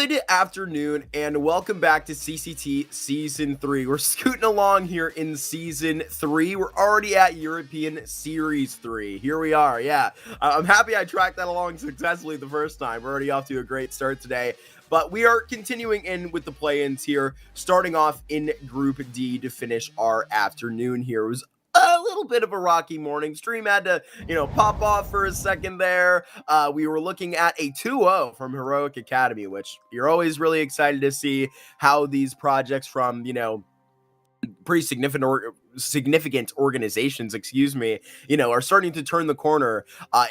Good afternoon and welcome back to CCT Season 3. We're scooting along here in Season 3. We're already at European Series 3. Here we are, yeah. I'm happy I tracked that along successfully the first time. We're already off to a great start today. But we are continuing in with the play-ins here, starting off in Group D to finish our afternoon here. It was a little bit of a rocky morning. Stream had to, pop off for a second there. We were looking at a 2-0 from Heroic Academy, which you're always really excited to see how these projects from, pretty significant organizations, are starting to turn the corner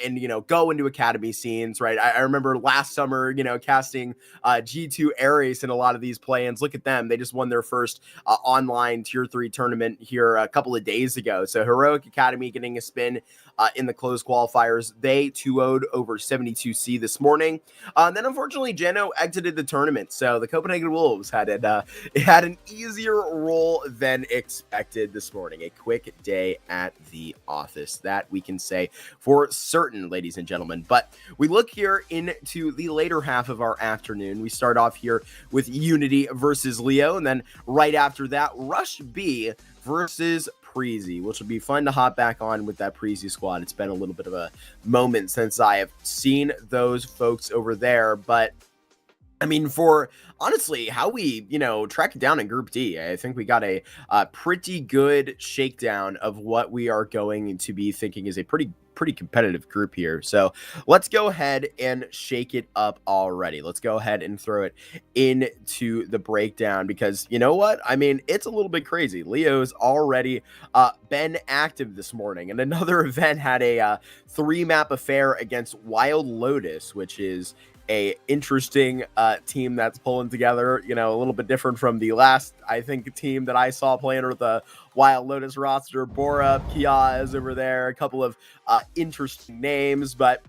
and go into academy scenes, right? I remember last summer, casting G2 Ares in a lot of these play-ins. Look at them. They just won their first online tier 3 tournament here a couple of days ago. So Heroic Academy getting a spin in the closed qualifiers. They 2-0'd over 72C this morning. Then unfortunately Geno exited the tournament. So the Copenhagen Wolves had an easier role than expected this morning. A quick day at the office, that we can say for certain, ladies and gentlemen. But we look here into the later half of our afternoon. We start off here with Unity versus Leo, and then right after that, Rush B versus Preasy, which will be fun to hop back on with that Preasy squad. It's been a little bit of a moment since I have seen those folks over there, but I mean, for honestly how we, track it down in Group D, I think we got a pretty good shakedown of what we are going to be thinking is a pretty competitive group here. So let's go ahead and shake it up already. Let's go ahead and throw it into the breakdown, because you know what? I mean, it's a little bit crazy. Leo's already been active this morning, and another event had a 3-map affair against Wild Lotus, which is a interesting team that's pulling together, a little bit different from the last, I think, team that I saw playing with the Wild Lotus roster. Bora, Kia is over there, a couple of interesting names, but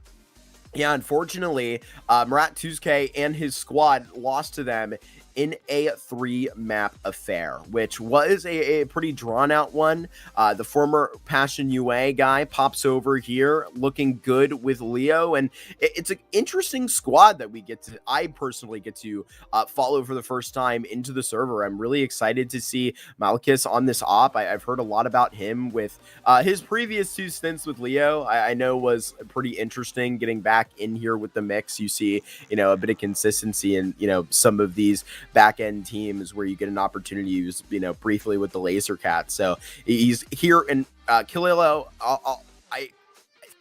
yeah, unfortunately, Murat Tuzke and his squad lost to them in a 3-map affair, which was a pretty drawn-out one. The former Passion UA guy pops over here looking good with Leo, and it's an interesting squad that I personally get to follow for the first time into the server. I'm really excited to see Malchus on this op. I've heard a lot about him with his previous 2 stints with Leo. I know was pretty interesting getting back in here with the mix. You see, a bit of consistency in, some of these back-end teams where you get an opportunity to use, briefly with the Laser Cat. So he's here, and Kililo, I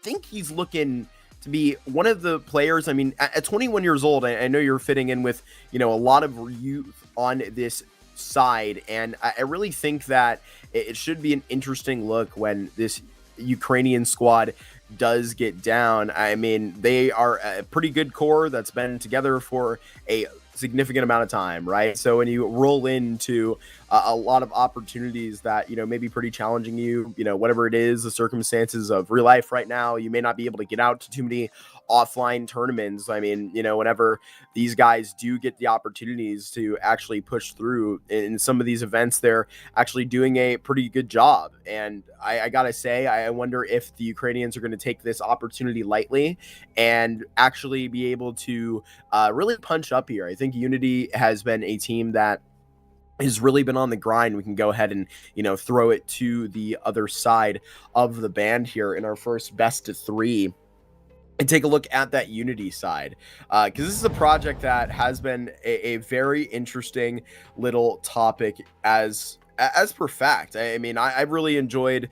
think he's looking to be one of the players. I mean, at 21 years old, I know you're fitting in with, a lot of youth on this side, and I really think that it should be an interesting look when this Ukrainian squad does get down. I mean, they are a pretty good core that's been together for a significant amount of time, right? So when you roll into a lot of opportunities that, may be pretty challenging you, whatever it is, the circumstances of real life right now, you may not be able to get out to too many offline tournaments. I mean, whenever these guys do get the opportunities to actually push through in some of these events, they're actually doing a pretty good job. And I gotta say, I wonder if the Ukrainians are going to take this opportunity lightly and actually be able to really punch up here. I think Unity has been a team that has really been on the grind. We can go ahead and, throw it to the other side of the band here in our first best of 3 and take a look at that Unity side, because this is a project that has been a very interesting little topic as per fact. I mean, I've really enjoyed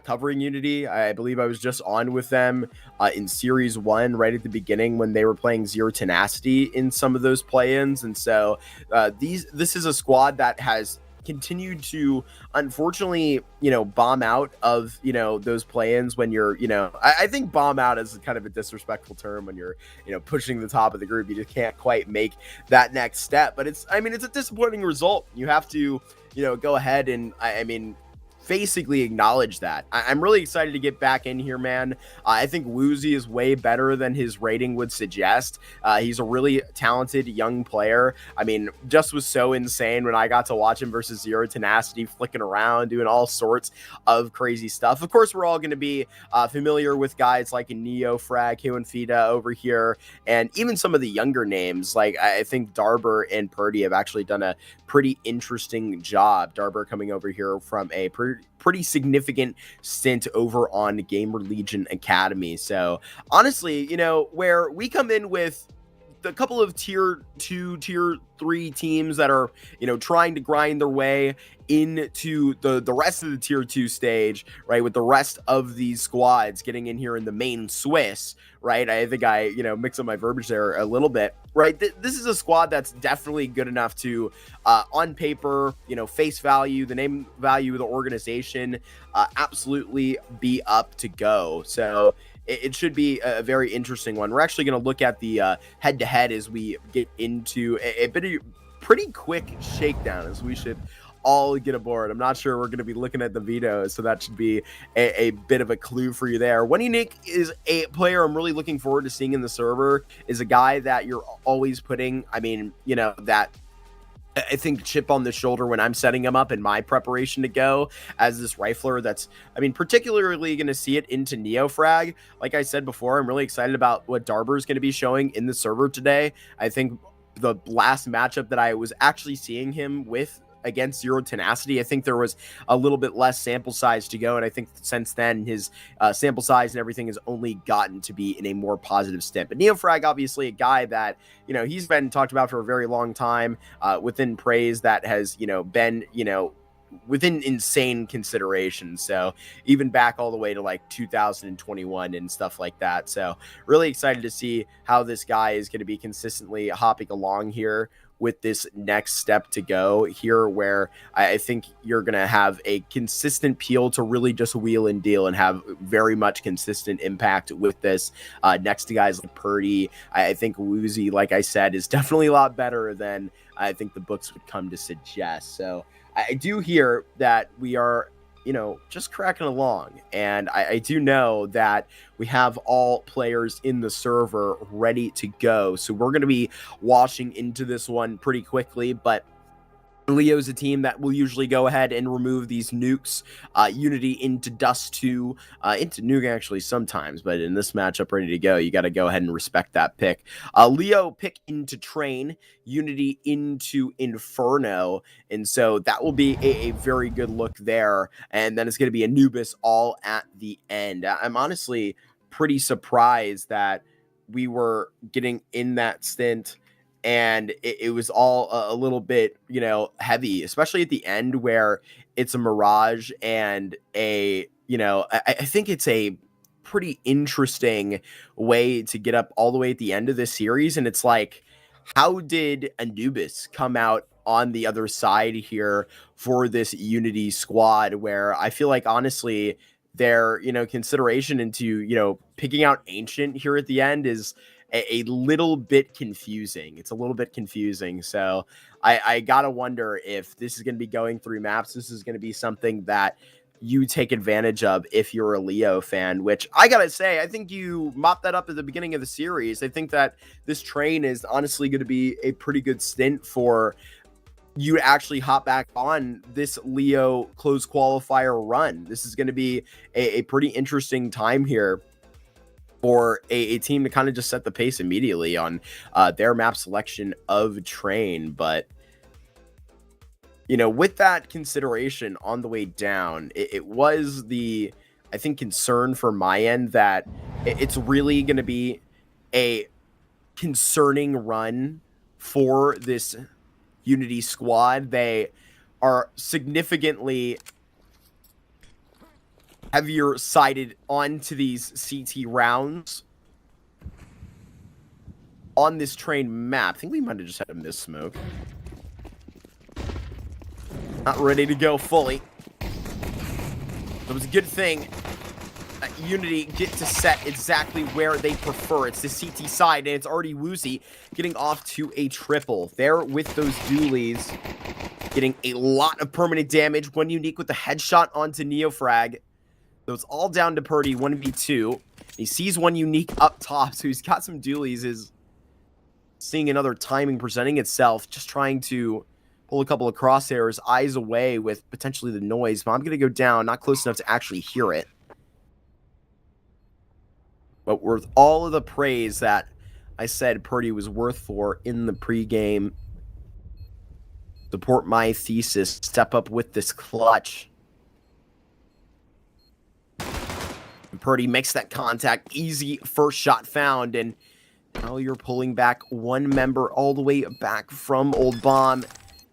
covering Unity. I believe I was just on with them in Series 1 right at the beginning when they were playing Zero Tenacity in some of those play-ins. And so this is a squad that has continued to, unfortunately, bomb out of, those play-ins when you're, I think bomb out is kind of a disrespectful term when you're, pushing the top of the group. You just can't quite make that next step. But it's a disappointing result. You have to, go ahead and, basically acknowledge that. I'm really excited to get back in here, man. I think Woozy is way better than his rating would suggest. He's a really talented young player. I mean, just was so insane when I got to watch him versus Zero Tenacity, flicking around, doing all sorts of crazy stuff. Of course, we're all going to be familiar with guys like Neofrag, Huanfida over here, and even some of the younger names. Like, I think Darber and Purdy have actually done a pretty interesting job. Darber coming over here from a pretty significant stint over on Gamer Legion Academy. So honestly, you know, where we come in with a couple of tier 2, tier 3 teams that are, you know, trying to grind their way into the rest of the tier 2 stage, right, with the rest of these squads getting in here in the main Swiss, right? I think I, you know, mix up my verbiage there a little bit, right? This is a squad that's definitely good enough to, on paper, you know, face value, the name value of the organization, absolutely be up to go. So it should be a very interesting one. We're actually going to look at the head-to-head as we get into a bit of pretty quick shakedown, as we should all get aboard. I'm not sure we're going to be looking at the veto, so that should be a bit of a clue for you there. Nuke is a player I'm really looking forward to seeing in the server, is a guy that you're always putting, I mean, you know, that I think chip on the shoulder when I'm setting him up in my preparation to go as this rifler that's, I mean, particularly going to see it into Neofrag. Like I said before, I'm really excited about what Darber is going to be showing in the server today. I think the last matchup that I was actually seeing him with against Zero Tenacity, I think there was a little bit less sample size to go, and I think since then his sample size and everything has only gotten to be in a more positive stint. But Neofrag, obviously a guy that, you know, he's been talked about for a very long time within praise, that has, you know, been, you know, within insane consideration. So even back all the way to like 2021 and stuff like that. So really excited to see how this guy is going to be consistently hopping along here with this next step to go here, where I think you're going to have a consistent peel to really just wheel and deal and have very much consistent impact with this next to guys like Purdy. I think Woozy, like I said, is definitely a lot better than I think the books would come to suggest. So I do hear that we are, you know, just cracking along. And I do know that we have all players in the server ready to go. So we're going to be washing into this one pretty quickly, but Leo's a team that will usually go ahead and remove these nukes, Unity into Dust 2, into Nuke actually sometimes, but in this matchup, ready to go, you got to go ahead and respect that pick. Leo pick into Train, Unity into Inferno, and so that will be a very good look there, and then it's going to be Anubis all at the end. I'm honestly pretty surprised that we were getting in that stint and it was all a little bit, you know, heavy, especially at the end where it's a Mirage and a, you know, I think it's a pretty interesting way to get up all the way at the end of this series. And it's like, how did Anubis come out on the other side here for this Unity squad, where I feel like, honestly, their, you know, consideration into, you know, picking out Ancient here at the end is a little bit confusing. It's a little bit confusing. So I gotta wonder if this is going to be going through maps. This is going to be something that you take advantage of if you're a Leo fan, which I gotta say, I think you mopped that up at the beginning of the series. I think that this train is honestly going to be a pretty good stint for you to actually hop back on this Leo close qualifier run. This is going to be a pretty interesting time here for a team to kind of just set the pace immediately on their map selection of Train. But, you know, with that consideration on the way down, it was the, I think, concern for my end that it's really going to be a concerning run for this Unity squad. They are significantly heavier sided onto these CT rounds on this Train map. I think we might have just had a miss smoke. Not ready to go fully. It was a good thing that Unity get to set exactly where they prefer. It's the CT side, and it's already Woozy getting off to a triple. There with those dualies, getting a lot of permanent damage. One Unique with the headshot onto Neofrag. So it's all down to Purdy, 1v2. He sees one Unique up top, so he's got some dualies. Is seeing another timing presenting itself, just trying to pull a couple of crosshairs, eyes away with potentially the noise. But I'm going to go down, not close enough to actually hear it. But worth all of the praise that I said Purdy was worth for in the pregame. Support my thesis. Step up with this clutch. And Purdy makes that contact. Easy first shot found. And now you're pulling back one member all the way back from Old Bomb.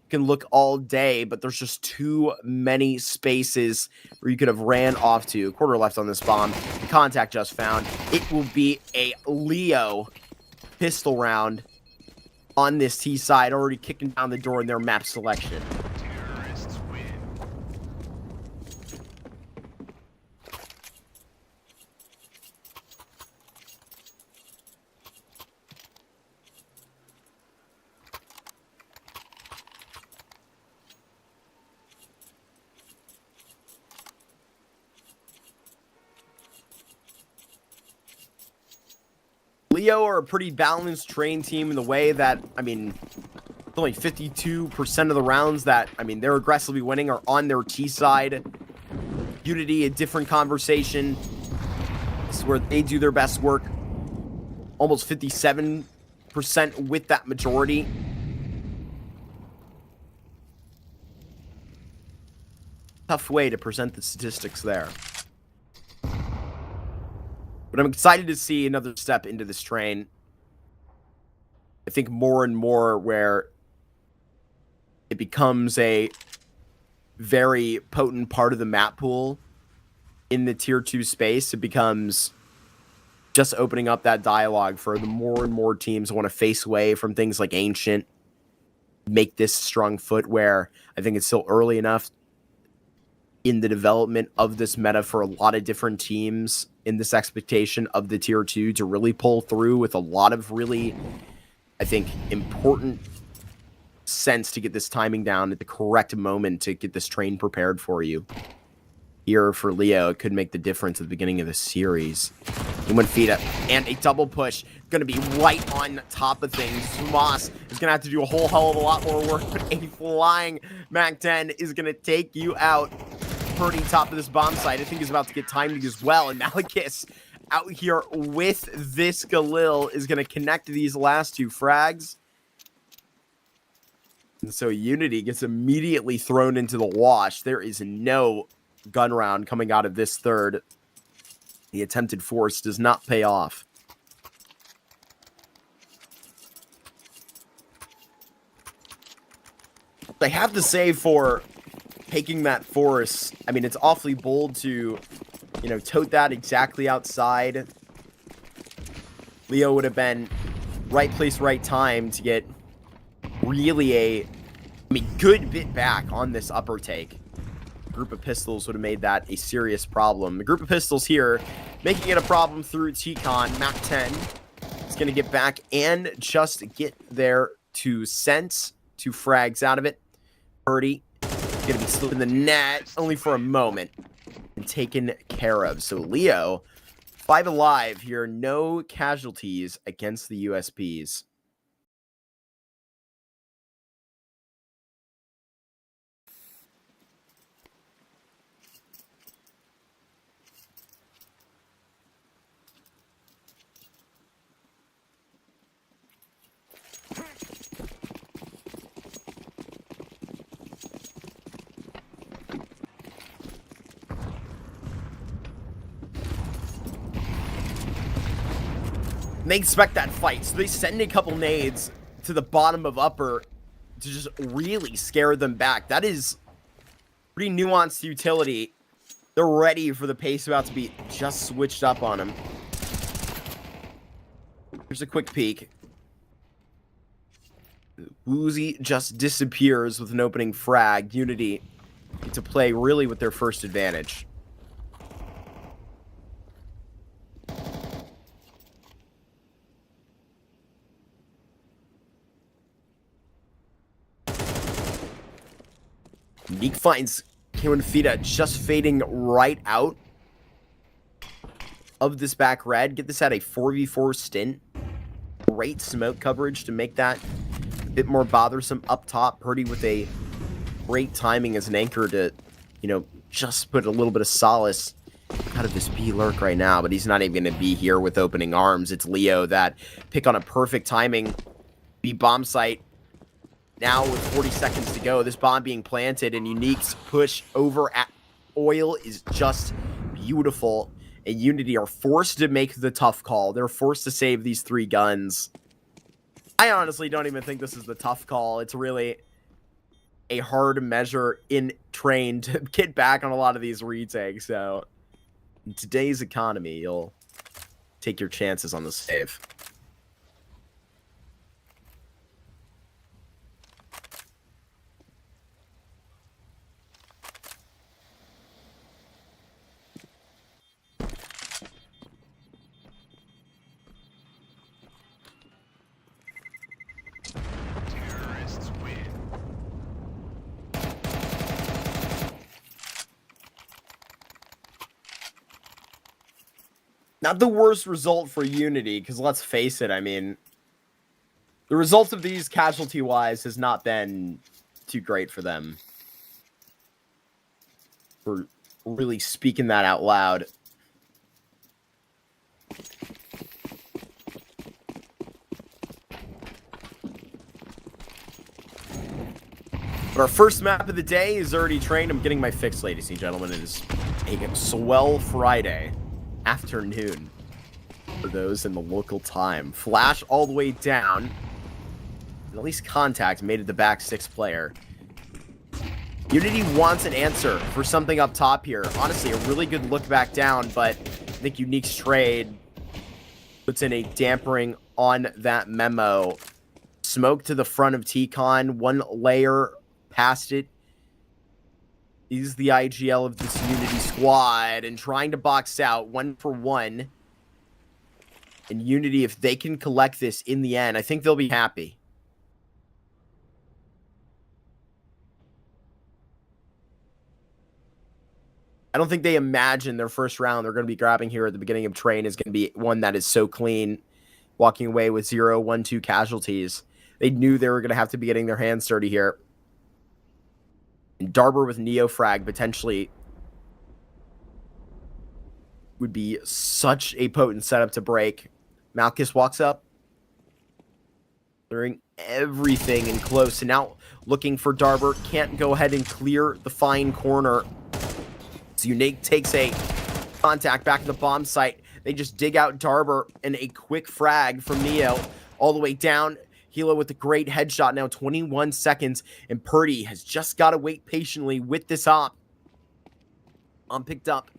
Can look all day, but there's just too many spaces where you could have ran off to. Quarter left on this bomb. The contact just found. It will be a Leo pistol round on this T side, already kicking down the door in their map selection. Terrorists win. Leo are a pretty balanced train team in the way that, I mean, only 52% of the rounds that, I mean, they're aggressively winning are on their T side. Unity, a different conversation. This is where they do their best work. Almost 57% with that majority. Tough way to present the statistics there. But I'm excited to see another step into this train. I think more and more where it becomes a very potent part of the map pool in the tier 2 space. It becomes just opening up that dialogue for the more and more teams want to face away from things like Ancient. Make this strong foot where I think it's still early enough in the development of this meta for a lot of different teams in this expectation of the tier 2 to really pull through with a lot of really, I think, important sense to get this timing down at the correct moment to get this train prepared for you. Here for Leo, it could make the difference at the beginning of the series. He went feet up, and a double push. Going to be right on top of things. Zumas is going to have to do a whole hell of a lot more work, but a flying MAC-10 is going to take you out. Purdy top of this bomb site. I think he's about to get timed as well, and Malekith out here with this Galil is going to connect these last two frags. And so Unity gets immediately thrown into the wash. There is no gun round coming out of this third. The attempted force does not pay off. I have to say for taking that force, I mean, it's awfully bold to, you know, tote that exactly outside. Leo would have been right place, right time to get really good bit back on this upper take. Group of pistols would have made that a serious problem. The group of pistols here, making it a problem through T-Con. MAC-10 is going to get back and just get there to sense 2 frags out of it. Purdy going to be slipping the net only for a moment and taken care of. So Leo, 5 alive here, no casualties against the USPs. They expect that fight, so they send a couple nades to the bottom of upper to just really scare them back. That is pretty nuanced utility. They're ready for the pace about to be just switched up on them. Here's a quick peek. Woozy just disappears with an opening frag. Unity get to play really with their first advantage. Nuke finds Fida just fading right out of this back red. Get this at a 4v4 stint. Great smoke coverage to make that a bit more bothersome up top. Purdy with a great timing as an anchor to, you know, just put a little bit of solace out of this B lurk right now, but he's not even going to be here with opening arms. It's Leo that pick on a perfect timing B bomb site. Now with 40 seconds to go, this bomb being planted and Unique's push over at Oil is just beautiful. And Unity are forced to make the tough call. They're forced to save these 3 guns. I honestly don't even think this is the tough call. It's really a hard measure in train to get back on a lot of these retakes. So in today's economy, you'll take your chances on the save. Not the worst result for Unity, because let's face it, I mean, the results of these casualty-wise has not been too great for them. For really speaking that out loud. But our first map of the day is already trained. I'm getting my fix, ladies and gentlemen. It is a swell Friday afternoon for those in the local time. Flash all the way down. And at least contact made it the back 6 player. Unity wants an answer for something up top here. Honestly, a really good look back down, but I think Unique's trade puts in a dampering on that memo. Smoke to the front of T-Con, 1 layer past it. Is the IGL of this Unity squad and trying to box out 1 for 1. And Unity, if they can collect this in the end, I think they'll be happy. I don't think they imagine their first round they're going to be grabbing here at the beginning of train is going to be one that is so clean, walking away with 0, 1, 2 casualties. They knew they were going to have to be getting their hands dirty here. And Darber with Neofrag potentially would be such a potent setup to break. Malchus walks up, clearing everything in close. And now looking for Darber. Can't go ahead and clear the fine corner. So Unique takes a contact back to the bomb site. They just dig out Darber and a quick frag from Neo all the way down. Hilo with a great headshot now, 21 seconds, and Purdy has just got to wait patiently with this op. Picked up.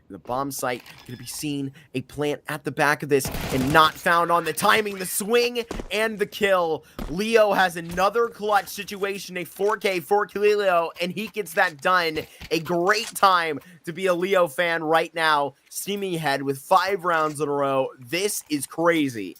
The bomb site going to be seen, a plant at the back of this, and not found on the timing, the swing, and the kill. Leo has another clutch situation, a 4K, 4 Leo, and he gets that done. A great time to be a Leo fan right now, steaming ahead with 5 rounds in a row. This is crazy.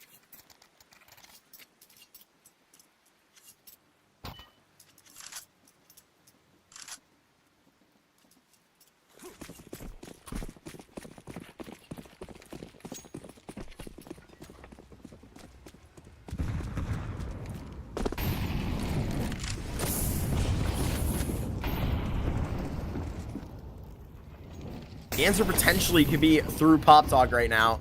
The answer potentially could be through Pop Dog right now.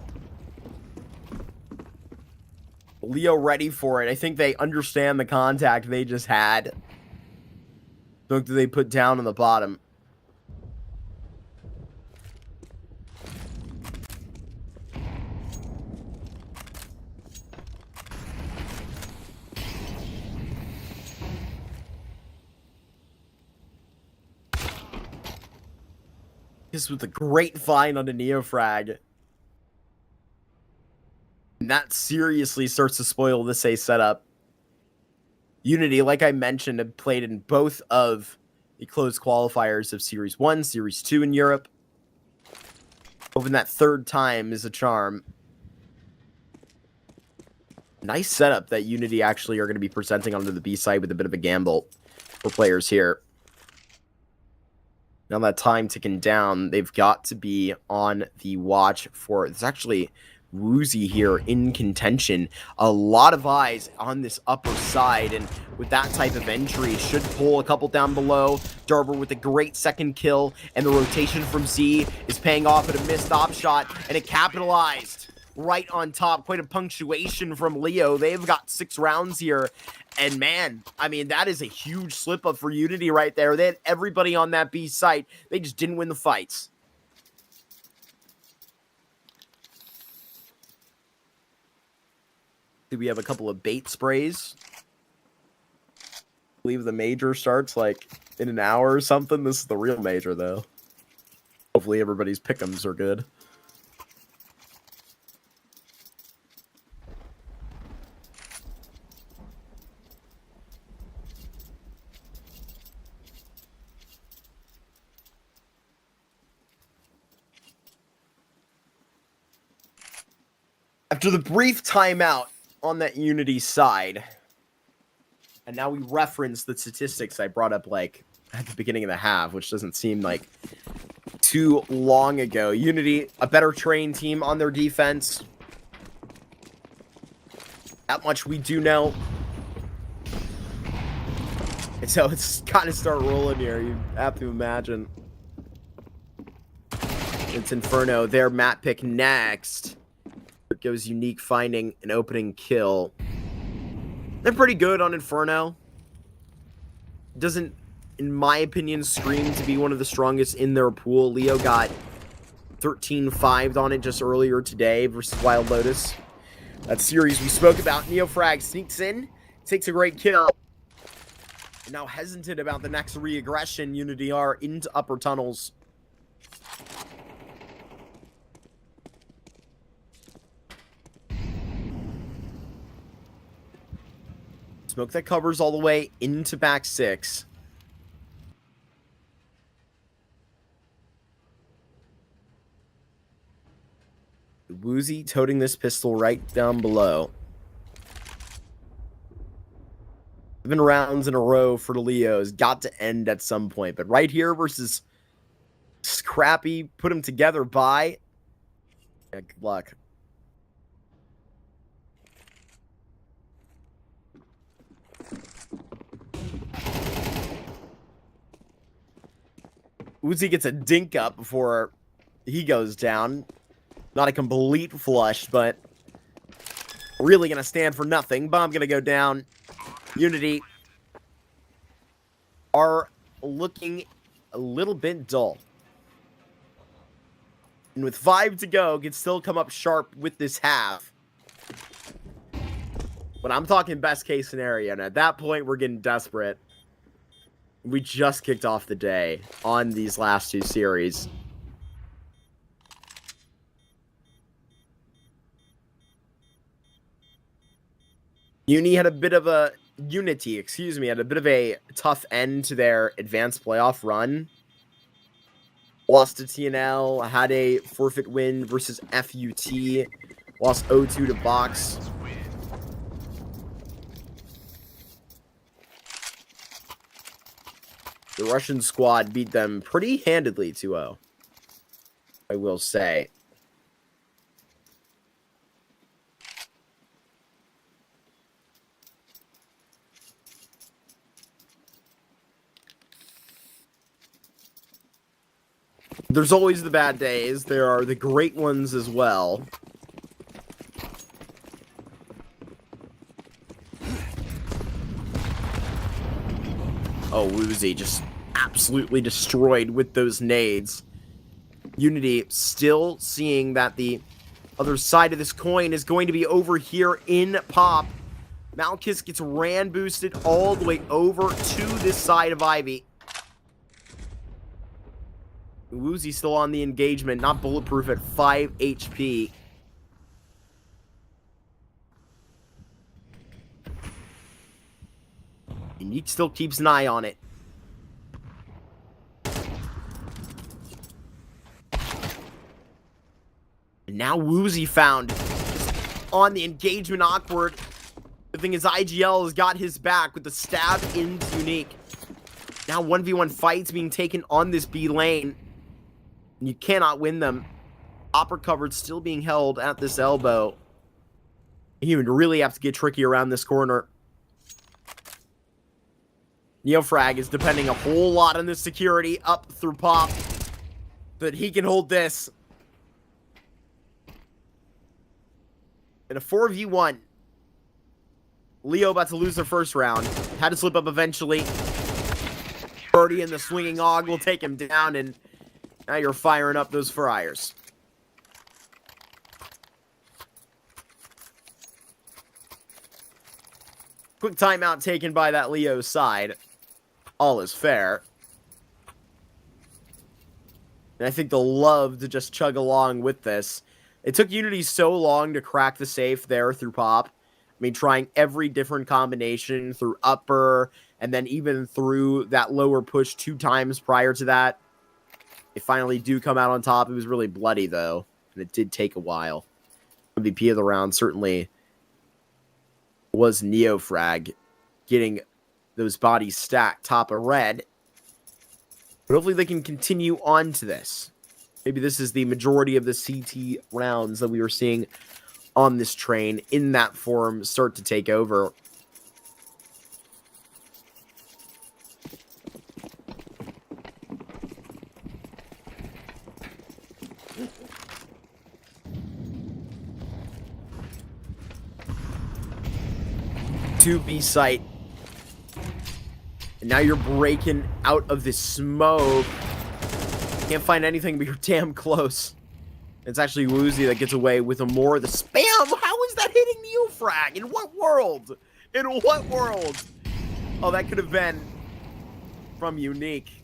Leo ready for it. I think they understand the contact they just had. Look, do they put down on the bottom? This was a great find on the Neofrag. And that seriously starts to spoil this A setup. Unity, like I mentioned, have played in both of the closed qualifiers of Series 1, Series 2 in Europe. Hoping that third time is a charm. Nice setup that Unity actually are going to be presenting onto the B side with a bit of a gamble for players here. Now that time ticking down, they've got to be on the watch for... It's actually Woozy here in contention. A lot of eyes on this upper side, and with that type of entry, should pull a couple down below. Darber with a great second kill, and the rotation from Z is paying off at a missed op shot, and it capitalized right on top. Quite a punctuation from Leo. They've got 6 rounds here. And man, I mean, that is a huge slip up for Unity right there. They had everybody on that B site. They just didn't win the fights. Do we have a couple of bait sprays? I believe the major starts like in an hour or something. This is the real major though. Hopefully everybody's pick'ems are good. After the brief timeout on that Unity side, and now we reference the statistics I brought up like at the beginning of the half, which doesn't seem like too long ago. Unity, a better trained team on their defense. That much we do know. And so it's got to start rolling here. You have to imagine. It's Inferno. Their map pick next. Goes Unique finding an opening kill. They're pretty good on Inferno. Doesn't, in my opinion, scream to be one of the strongest in their pool. Leo got 13-5'd on it just earlier today versus Wild Lotus. That series we spoke about. Neofrag sneaks in, takes a great kill. Now hesitant about the next re-aggression. Unity are into upper tunnels. Smoke that covers all the way into back 6. Woozy toting this pistol right down below. 7 rounds in a row for the Leos. Got to end at some point. But right here versus Scrappy, put them together by... Yeah, good luck. Uzi gets a dink up before he goes down. Not a complete flush, but really going to stand for nothing. Bomb going to go down. Unity are looking a little bit dull. And with 5 to go, can still come up sharp with this half. But I'm talking best case scenario. And at that point, we're getting desperate. We just kicked off the day on these last 2 series. Unity had a bit of a tough end to their advanced playoff run. Lost to TNL, had a forfeit win versus FUT, lost 0-2 to Box. The Russian squad beat them pretty handedly 2-0, I will say. There's always the bad days. There are the great ones as well. Oh, Woozy just absolutely destroyed with those nades. Unity still seeing that the other side of this coin is going to be over here in Pop. Malchus gets ran boosted all the way over to this side of Ivy. Woozy still on the engagement, not bulletproof at 5 HP. Unique still keeps an eye on it. And now Woozy found on the engagement awkward. The thing is, IGL has got his back with the stab into Unique. Now 1v1 fights being taken on this B lane. And you cannot win them. Opera covered, still being held at this elbow. You would really have to get tricky around this corner. Neofrag is depending a whole lot on this security up through Pop. But he can hold this. In a 4v1. Leo about to lose their first round. Had to slip up eventually. Birdie and the swinging Og will take him down, and now you're firing up those fryers. Quick timeout taken by that Leo side. All is fair. And I think they'll love to just chug along with this. It took Unity so long to crack the safe there through Pop. I mean, trying every different combination through upper, and then even through that lower push 2 times prior to that. They finally do come out on top. It was really bloody, though, and it did take a while. MVP of the round certainly was Neofrag, getting those bodies stacked top of red. But hopefully they can continue on to this. Maybe this is the majority of the CT rounds that we were seeing on this train in that form start to take over. To B site. And now you're breaking out of this smoke. Can't find anything, but you're damn close. It's actually Woozy that gets away with a more of the spam. How is that hitting Neofrag? In what world? In what world? Oh, that could have been from Unique.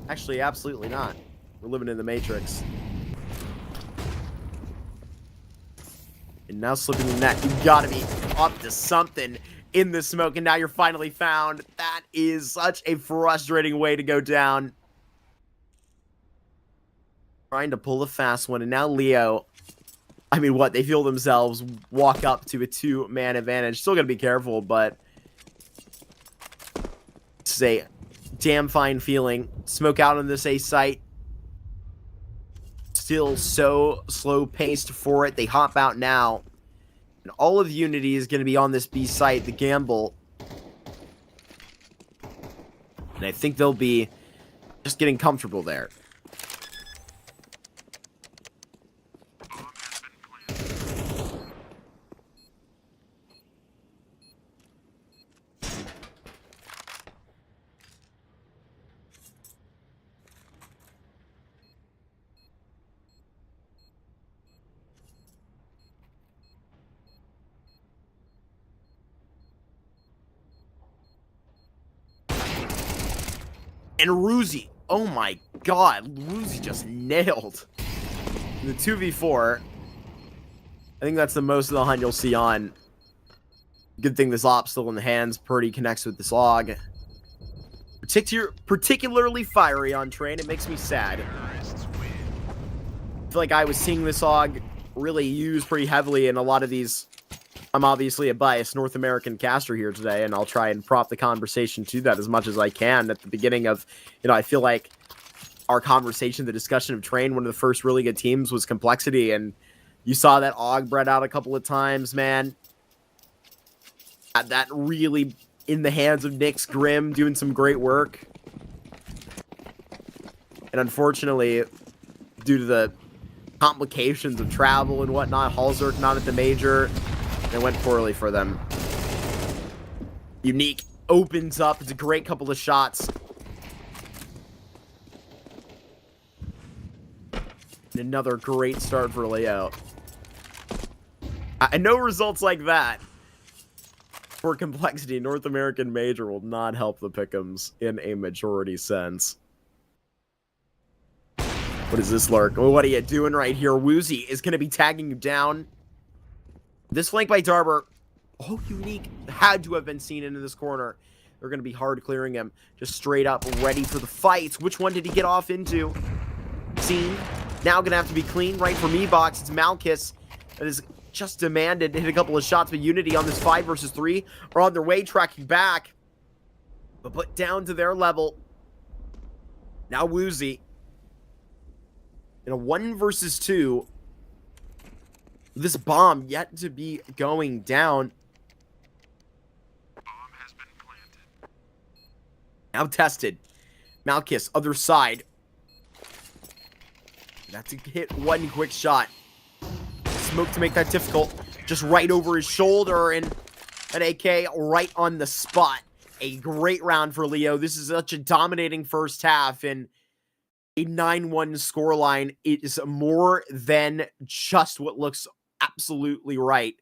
Actually, absolutely not. We're living in the Matrix. And now slipping the net. You gotta be up to something in the smoke, and now you're finally found. That is such a frustrating way to go down. Trying to pull a fast one, and now Leo, I mean, what? They feel themselves walk up to a 2-man advantage. Still gotta be careful, but it's a damn fine feeling. Smoke out on this A site. Still so slow-paced for it. They hop out now. And all of Unity is going to be on this B site, the gamble. And I think they'll be just getting comfortable there. And Ruzi, oh my god, Ruzi just nailed the 2v4. I think that's the most of the hunt you'll see on. Good thing this op's still in the hands. Purdy connects with this log. Particularly fiery on train. It makes me sad. I feel like I was seeing this log really used pretty heavily in a lot of these. I'm obviously a biased North American caster here today, and I'll try and prop the conversation to that as much as I can. At the beginning of, I feel like our conversation, the discussion of Train, one of the first really good teams was Complexity, and you saw that Og bred out a couple of times, man. That really in the hands of Nyx Grimm, doing some great work. And unfortunately, due to the complications of travel and whatnot, Halzerk not at the major. It went poorly for them. Unique opens up. It's a great couple of shots. And another great start for Leo. I know results like that for Complexity. North American Major will not help the pick'ems in a majority sense. What is this, Lurk? What are you doing right here? Woozy is going to be tagging you down. This flank by Darber, Unique had to have been seen into this corner. They're going to be hard clearing him. Just straight up ready for the fight. Which one did he get off into? Seen. Now going to have to be clean right from E-Box. It's Malchus that is just demanded to hit a couple of shots, but Unity on this 5 versus 3 are on their way, tracking back. but put down to their level. Now Woozy in a 1 versus 2. This bomb yet to be going down. Bomb has been planted. Now tested. Malchus, other side. That's to hit one quick shot. Smoke to make that difficult. Just right over his shoulder, and an AK right on the spot. A great round for Leo. This is such a dominating first half, and a 9-1 scoreline is more than just what looks absolutely right.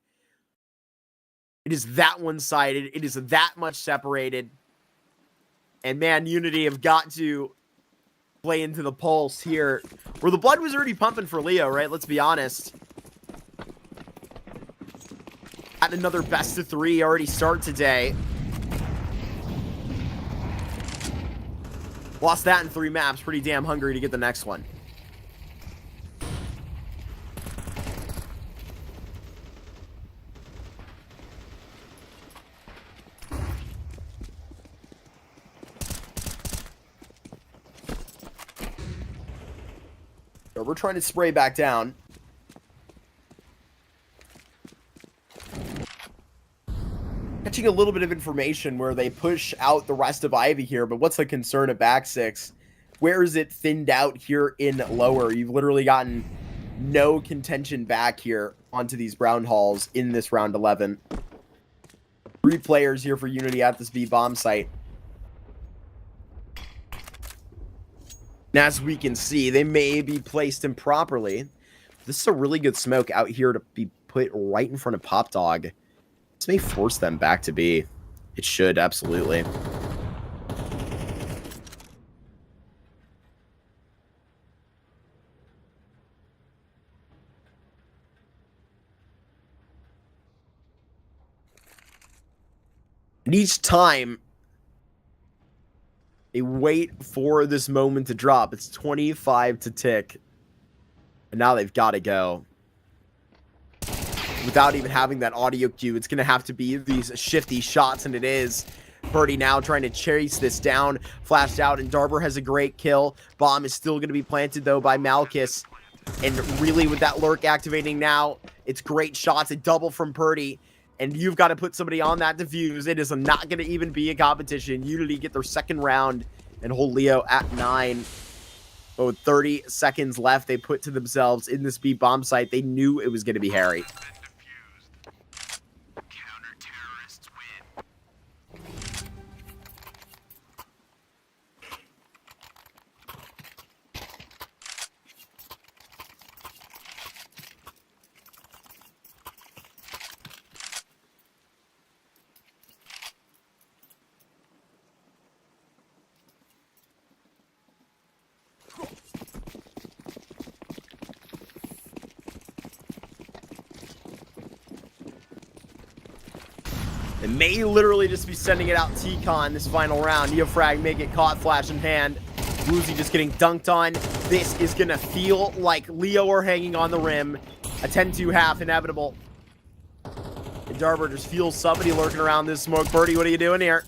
It is that one-sided. It is that much separated. And man, Unity have got to play into the pulse here, where the blood was already pumping for Leo, right? Let's be honest. At another best of 3 already start today. Lost that in 3 maps. Pretty damn hungry to get the next one. So we're trying to spray back down. Catching a little bit of information where they push out the rest of Ivy here, but what's the concern of back 6? Where is it thinned out here in lower? You've literally gotten no contention back here onto these brown halls in this round 11. 3 players here for Unity at this B bomb site. And as we can see, they may be placed improperly. This is a really good smoke out here to be put right in front of Pop Dog. This may force them back to B. It should, absolutely. And each time they wait for this moment to drop, it's 25 to tick. And now they've got to go. Without even having that audio cue, it's going to have to be these shifty shots, and it is. Birdie now trying to chase this down, flashed out, and Darber has a great kill. Bomb is still going to be planted, though, by Malchus. And really, with that lurk activating now, it's great shots, a double from Purdy. And you've got to put somebody on that defuse. It is not going to even be a competition. Unity get their second round and hold Leo at 9. But with 30 seconds left, they put to themselves in this B bomb site. They knew it was going to be hairy. They may literally just be sending it out T-Con this final round. Neofrag may get caught flash in hand. Woozy just getting dunked on. This is going to feel like Leo are hanging on the rim. A 10-2 half inevitable. And Darber just feels somebody lurking around this smoke. Birdie, what are you doing here?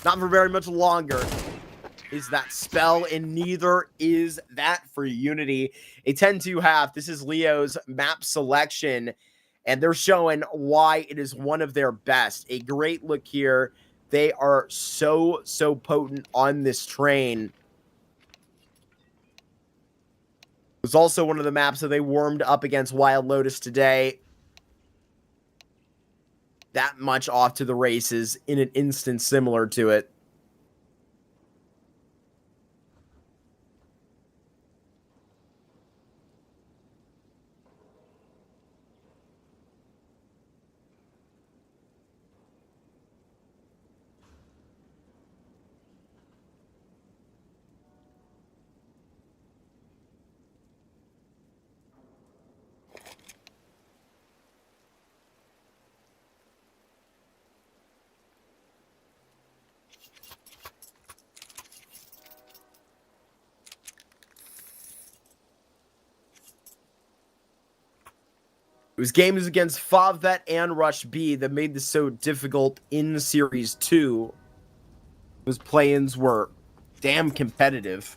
Not for very much longer. Is that spell, and neither is that for Unity. A 10-2 half. This is Leo's map selection. And they're showing why it is one of their best. A great look here. They are so potent on this train. It was also one of the maps that they warmed up against Wild Lotus today. That much off to the races in an instance similar to it. It was games against Favvet and Rush B that made this so difficult in Series 2. Those play-ins were damn competitive.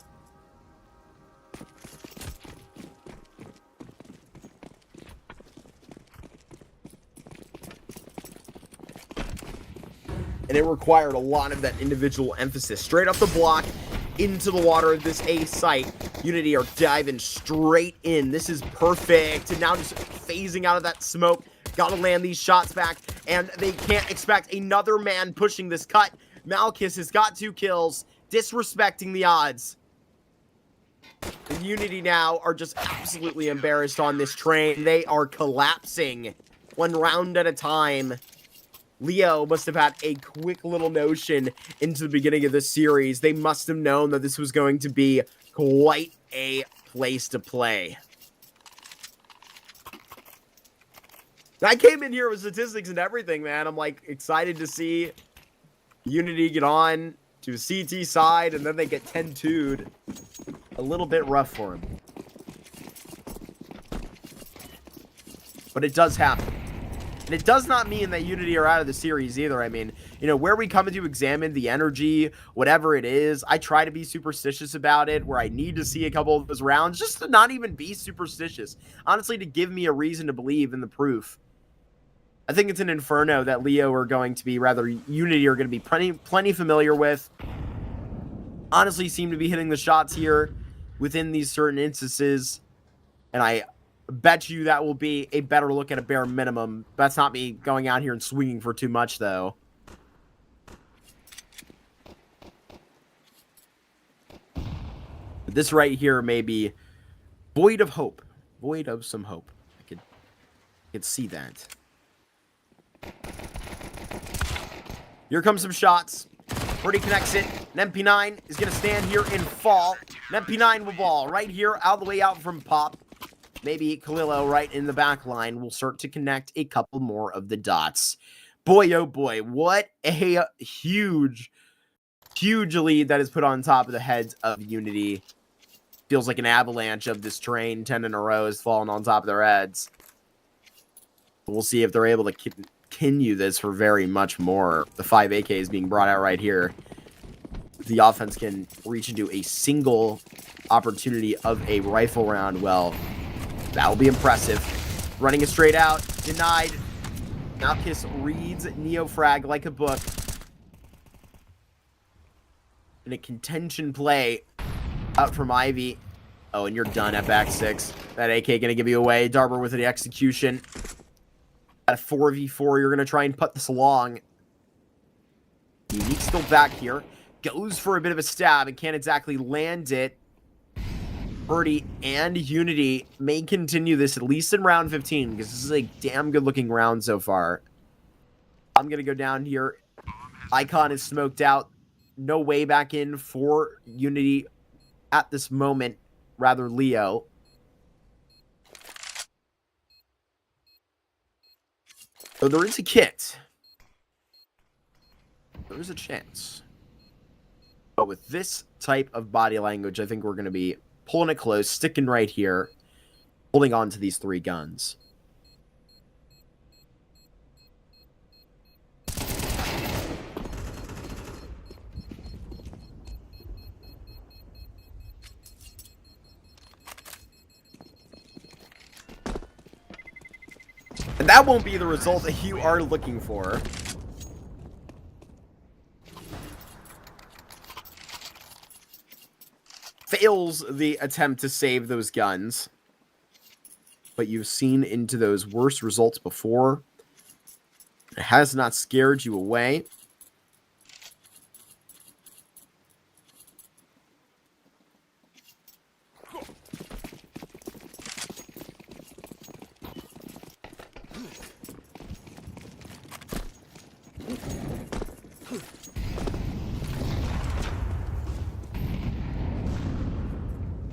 And it required a lot of that individual emphasis. Straight up the block, into the water of this A site. Unity are diving straight in. This is perfect. And now just phasing out of that smoke. Gotta land these shots back. And they can't expect another man pushing this cut. Malchus has got 2 kills. Disrespecting the odds. And Unity now are just absolutely embarrassed on this train. They are collapsing 1 round at a time. Leo must have had a quick little notion into the beginning of this series. They must have known that this was going to be quite a place to play. I came in here with statistics and everything, man. I'm like excited to see Unity get on to CT side, and then they get 10-2'd. A little bit rough for him. But it does happen. And it does not mean that Unity are out of the series either. I mean, you know, where we come to examine the energy, whatever it is, I try to be superstitious about it, where I need to see a couple of those rounds just to not even be superstitious. Honestly, to give me a reason to believe in the proof. I think it's an Inferno that Leo are going to be, rather, Unity are going to be plenty familiar with. Honestly, seem to be hitting the shots here within these certain instances. And I bet you that will be a better look at a bare minimum. That's not me going out here and swinging for too much, though. But this right here may be void of hope. Void of some hope. I could see that. Here comes some shots. Birdie connects it. And MP9 is going to stand here and fall. And MP9 will ball right here, all the way out from Pop. Maybe Kalilo right in the back line will start to connect a couple more of the dots. Boy, oh boy, what a huge lead that is put on top of the heads of Unity. Feels like an avalanche of this train. 10 in a row has fallen on top of their heads. We'll see if they're able to continue this for very much more. The 5 AKs being brought out right here. The offense can reach into a single opportunity of a rifle round. Well, that will be impressive. Running it straight out. Denied. Malchus reads Neofrag like a book. In a contention play out from Ivy. Oh, and you're done, FX6. That AK going to give you away. Darber with the execution. At a 4v4, you're going to try and put this along. Unique's still back here. Goes for a bit of a stab and can't exactly land it. Birdie and Unity may continue this at least in round 15 because this is a damn good looking round so far. I'm going to go down here. Icon is smoked out. No way back in for Unity at this moment. Rather, Leo. So there is a kit. There is a chance. But with this type of body language, I think we're going to be pulling it close, sticking right here, holding on to these 3 guns. And that won't be the result that you are looking for. Fails the attempt to save those guns. But you've seen into those worst results before. It has not scared you away.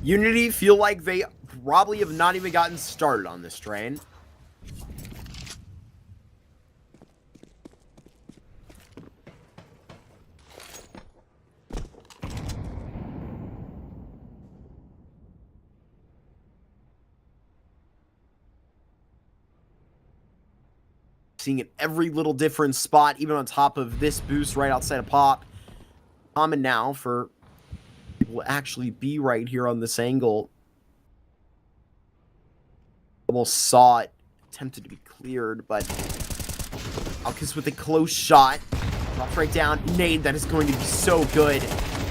Unity feel like they probably have not even gotten started on this train. Seeing it every little different spot, even on top of this boost right outside of Pop. common now for people to actually be right here on this angle. Almost saw it, attempted to be cleared, but Alcus with a close shot. Drops right down. Nade, that is going to be so good.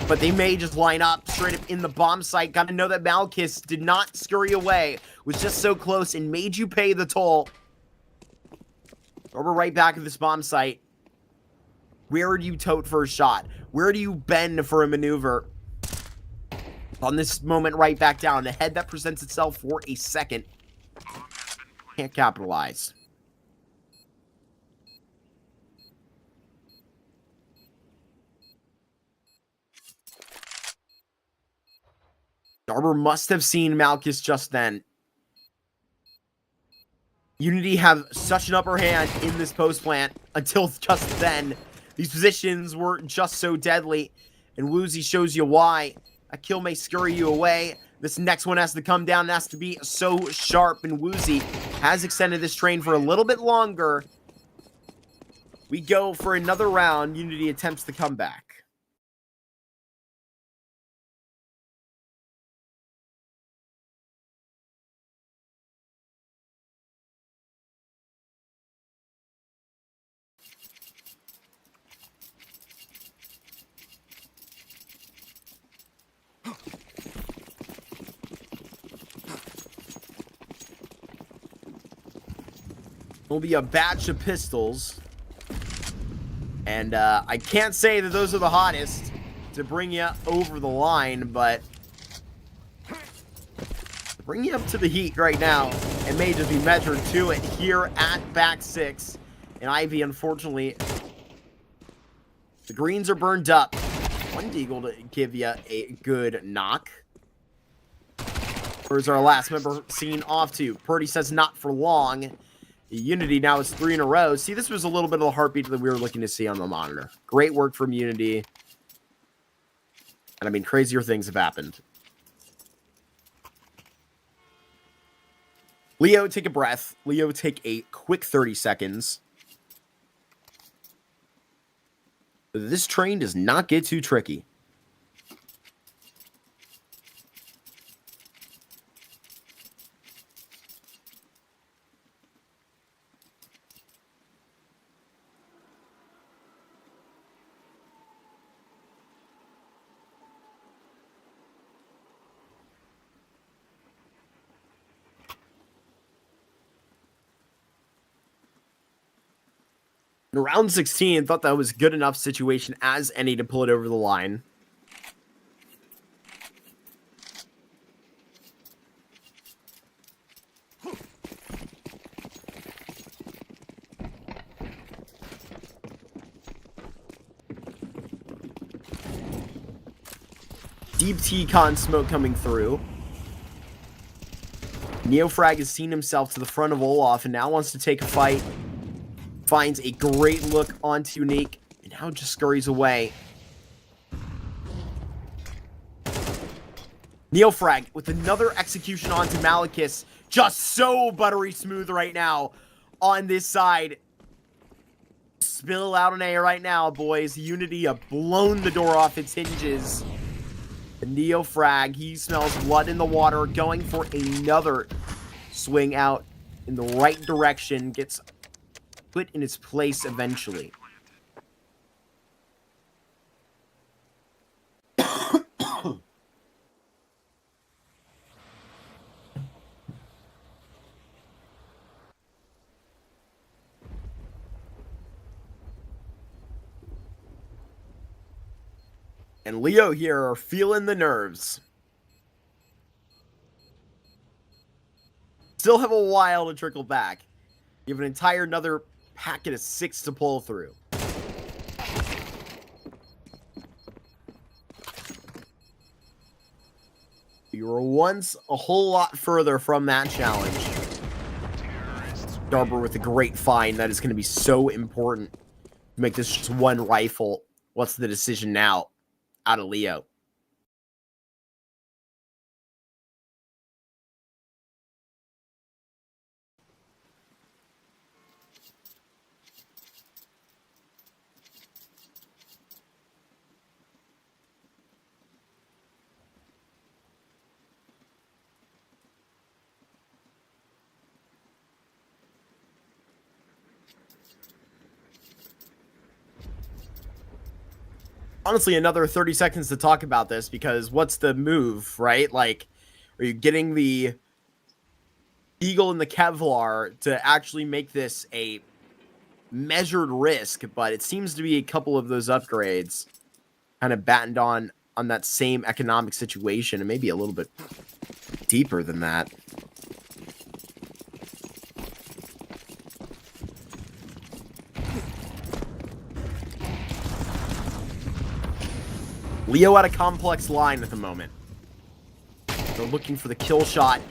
But they may just line up straight up in the bomb site. Gotta know that Malchus did not scurry away. Was just so close and made you pay the toll. Or we're right back at this bomb site. Where do you tote for a shot? Where do you bend for a maneuver? On this moment, right back down. The head that presents itself for a second. Can't capitalize. Darber must have seen Malchus just then. Unity have such an upper hand in this post plant until just then. These positions were just so deadly, and Woozy shows you why. A kill may scurry you away. This next one has to come down and has to be so sharp, and Woozy has extended this train for a little bit longer. We go for another round. Unity attempts the comeback. Will be a batch of pistols. And I can't say that those are the hottest to bring you over the line, but to bring you up to the heat right now, it may just be measured to it here at back 6. And Ivy, unfortunately, the greens are burned up. One deagle to give you a good knock. Where's our last member seen off to? Purdy says not for long. Unity now is 3 in a row. See, this was a little bit of the heartbeat that we were looking to see on the monitor. Great work from Unity. And I mean, crazier things have happened. Leo, take a breath. Leo, take a quick 30 seconds. This train does not get too tricky. In round 16, thought that was good enough situation as any to pull it over the line. Deep T-Con smoke coming through. Neofrag has seen himself to the front of Olaf and now wants to take a fight. Finds a great look onto Unique, and now just scurries away. Neofrag with another execution onto Malachus. Just so buttery smooth right now on this side. Spill out an A right now, boys. Unity have blown the door off its hinges. The Neofrag, he smells blood in the water, going for another swing out in the right direction. Gets put in its place eventually. And Leo here are feeling the nerves. Still have a while to trickle back. You have an entire another packet of 6 to pull through. You were once a whole lot further from that challenge. Darber with a great find. That is going to be so important to make this just one rifle. What's the decision now? Out of Leo. honestly another 30 seconds to talk about this, because what's the move, right? Like, are you getting the Eagle and the Kevlar to actually make this a measured risk? But it seems to be a couple of those upgrades kind of battened on that same economic situation, and maybe a little bit deeper than that. Leo at a complex line at the moment. They're looking for the kill shot.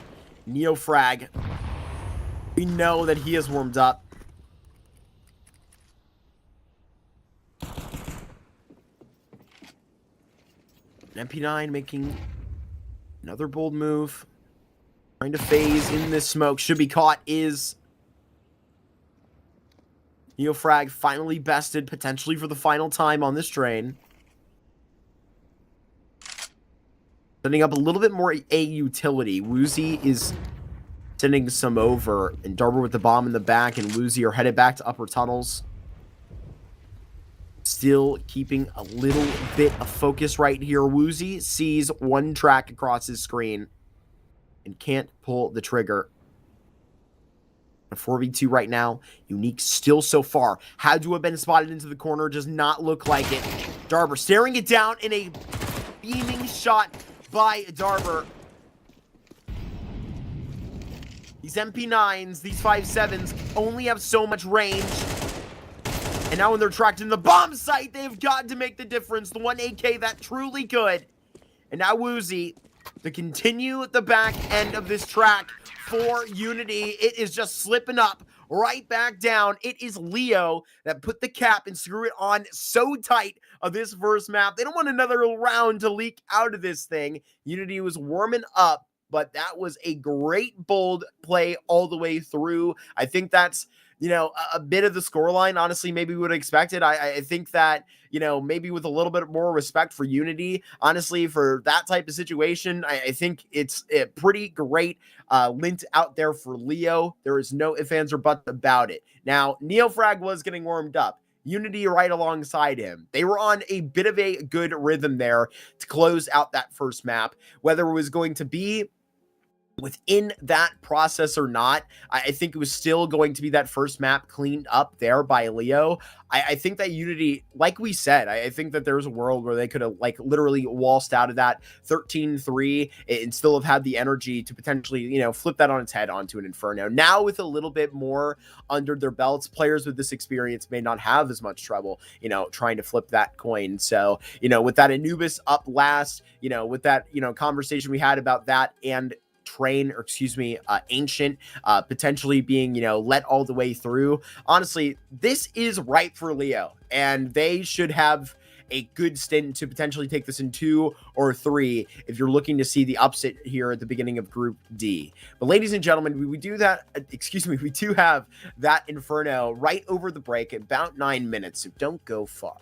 Neofrag. We know that he is warmed up. MP9 making another bold move. Trying to phase in this smoke. Should be caught. Is Neofrag finally bested, potentially for the final time on this train. Sending up a little bit more A utility. Woozy is sending some over, and Darber with the bomb in the back, and Woozy are headed back to upper tunnels. Still keeping a little bit of focus right here. Woozy sees one track across his screen and can't pull the trigger. A 4v2 right now. Unique still so far. Had to have been spotted into the corner. Does not look like it. Darber staring it down in a beaming shot by Darber. These MP9s, these 5.7s, only have so much range. And now when they're tracked in the bomb site, they've got to make the difference. The one AK that truly could. And now Woozy to continue the back end of this track for Unity. It is just slipping up right back down. It is Leo that put the cap and screw it on so tight of this first map. They don't want another round to leak out of this thing. Unity was warming up, but that was a great bold play all the way through. I think that's, you know, a bit of the scoreline, honestly, maybe we would have expected. I think that, you know, maybe with a little bit more respect for Unity, honestly, for that type of situation, I think it's a pretty great lint out there for Leo. There is no ifs, ands, or buts about it. Now, Neofrag was getting warmed up. Unity right alongside him. They were on a bit of a good rhythm there to close out that first map. Whether it was going to be within that process or not, I think it was still going to be that first map cleaned up there by Leo. I think that Unity, like we said, I think that there's a world where they could have like literally waltzed out of that 13-3 and still have had the energy to potentially, you know, flip that on its head onto an Inferno. Now with a little bit more under their belts, players with this experience may not have as much trouble, you know, trying to flip that coin. So, you know, with that Anubis up last, you know, with that, you know, conversation we had about that and train, or excuse me, ancient potentially being, you know, let all the way through. Honestly, this is right for Leo, and they should have a good stint to potentially take this in 2 or 3 if you're looking to see the upset here at the beginning of Group D. But ladies and gentlemen, we do that, we do have that Inferno right over the break at about 9 minutes, so don't go far.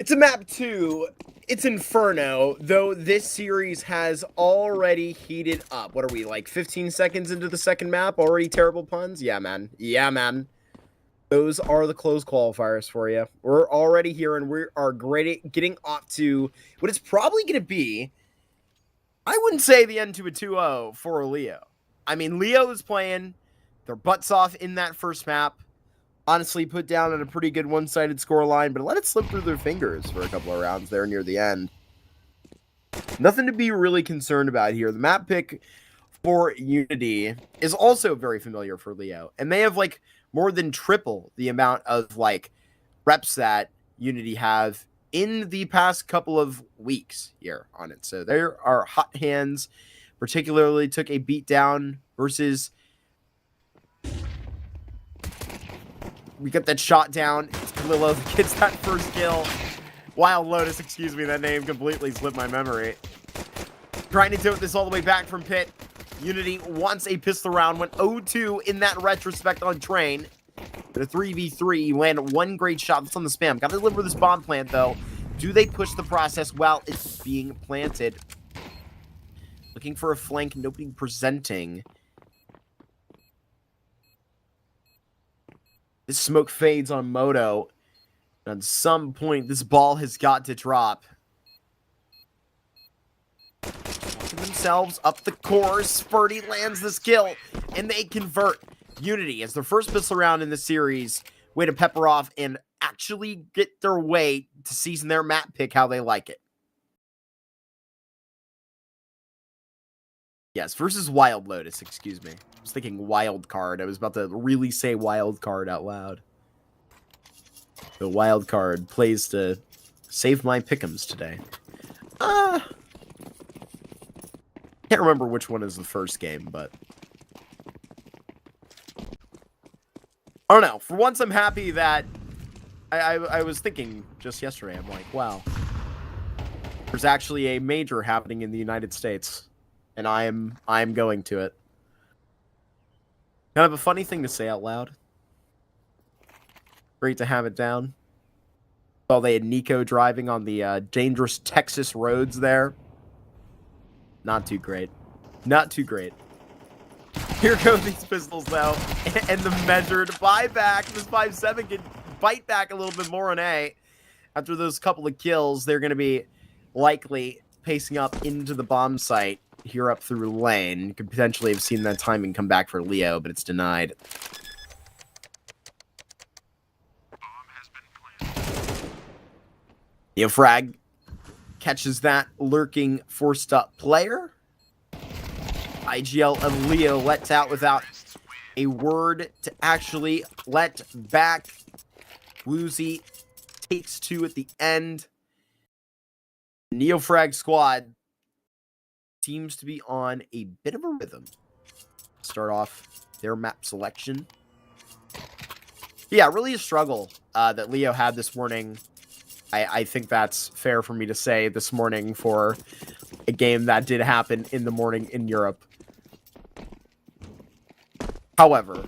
It's a map 2. It's Inferno, though this series has already heated up. What are we, like 15 seconds into the second map? Already terrible puns? Yeah, man. Yeah, man. Those are the close qualifiers for you. We're already here, and we are getting off to what it's probably going to be. I wouldn't say the end to a 2-0 for Leo. I mean, Leo is playing their butts off in that first map. Honestly, put down at a pretty good one-sided scoreline, but let it slip through their fingers for a couple of rounds there near the end. Nothing to be really concerned about here. The map pick for Unity is also very familiar for Leo, and they have, like, more than triple the amount of, like, reps that Unity have in the past couple of weeks here on it. So there are hot hands, particularly took a beatdown versus... We get that shot down. It's Kalilo that gets that first kill. Wild Lotus, excuse me, that name completely slipped my memory. Trying to tilt this all the way back from pit. Unity wants a pistol round, went 0-2 in that retrospect on Train. But a 3v3, you land one great shot. That's on the spam. Got to deliver this bomb plant, though. Do they push the process while it's being planted? Looking for a flank, nobody presenting. This smoke fades on Moto. At some point, this ball has got to drop. Walking themselves up the course. Spurdy lands this kill, and they convert. Unity as their first pistol round in the series. Way to pepper off and actually get their way to season their map pick how they like it. Yes, versus Wild Lotus, excuse me. I was thinking wild card. I was about to really say wild card out loud. The wild card plays to save my pick'ems today. Can't remember which one is the first game, but... I don't know. For once, I'm happy that... I was thinking just yesterday, I'm like, wow. There's actually a major happening in the United States. And I'm going to it. Kind of a funny thing to say out loud. Great to have it down. Saw they had Nico driving on the dangerous Texas roads there. Not too great. Not too great. Here go these pistols, though. And the measured buyback. This 5-7 can bite back a little bit more on A. After those couple of kills, they're going to be likely pacing up into the bomb site. Here up through lane. Could potentially have seen that timing come back for Leo, but it's denied. Neofrag catches that lurking forced up player. IGL of Leo lets out without a word to actually let back. Woozy takes 2 at the end. Neofrag squad seems to be on a bit of a rhythm. Start off their map selection. Yeah, really a struggle that Leo had this morning. I think that's fair for me to say this morning for a game that did happen in the morning in Europe. However,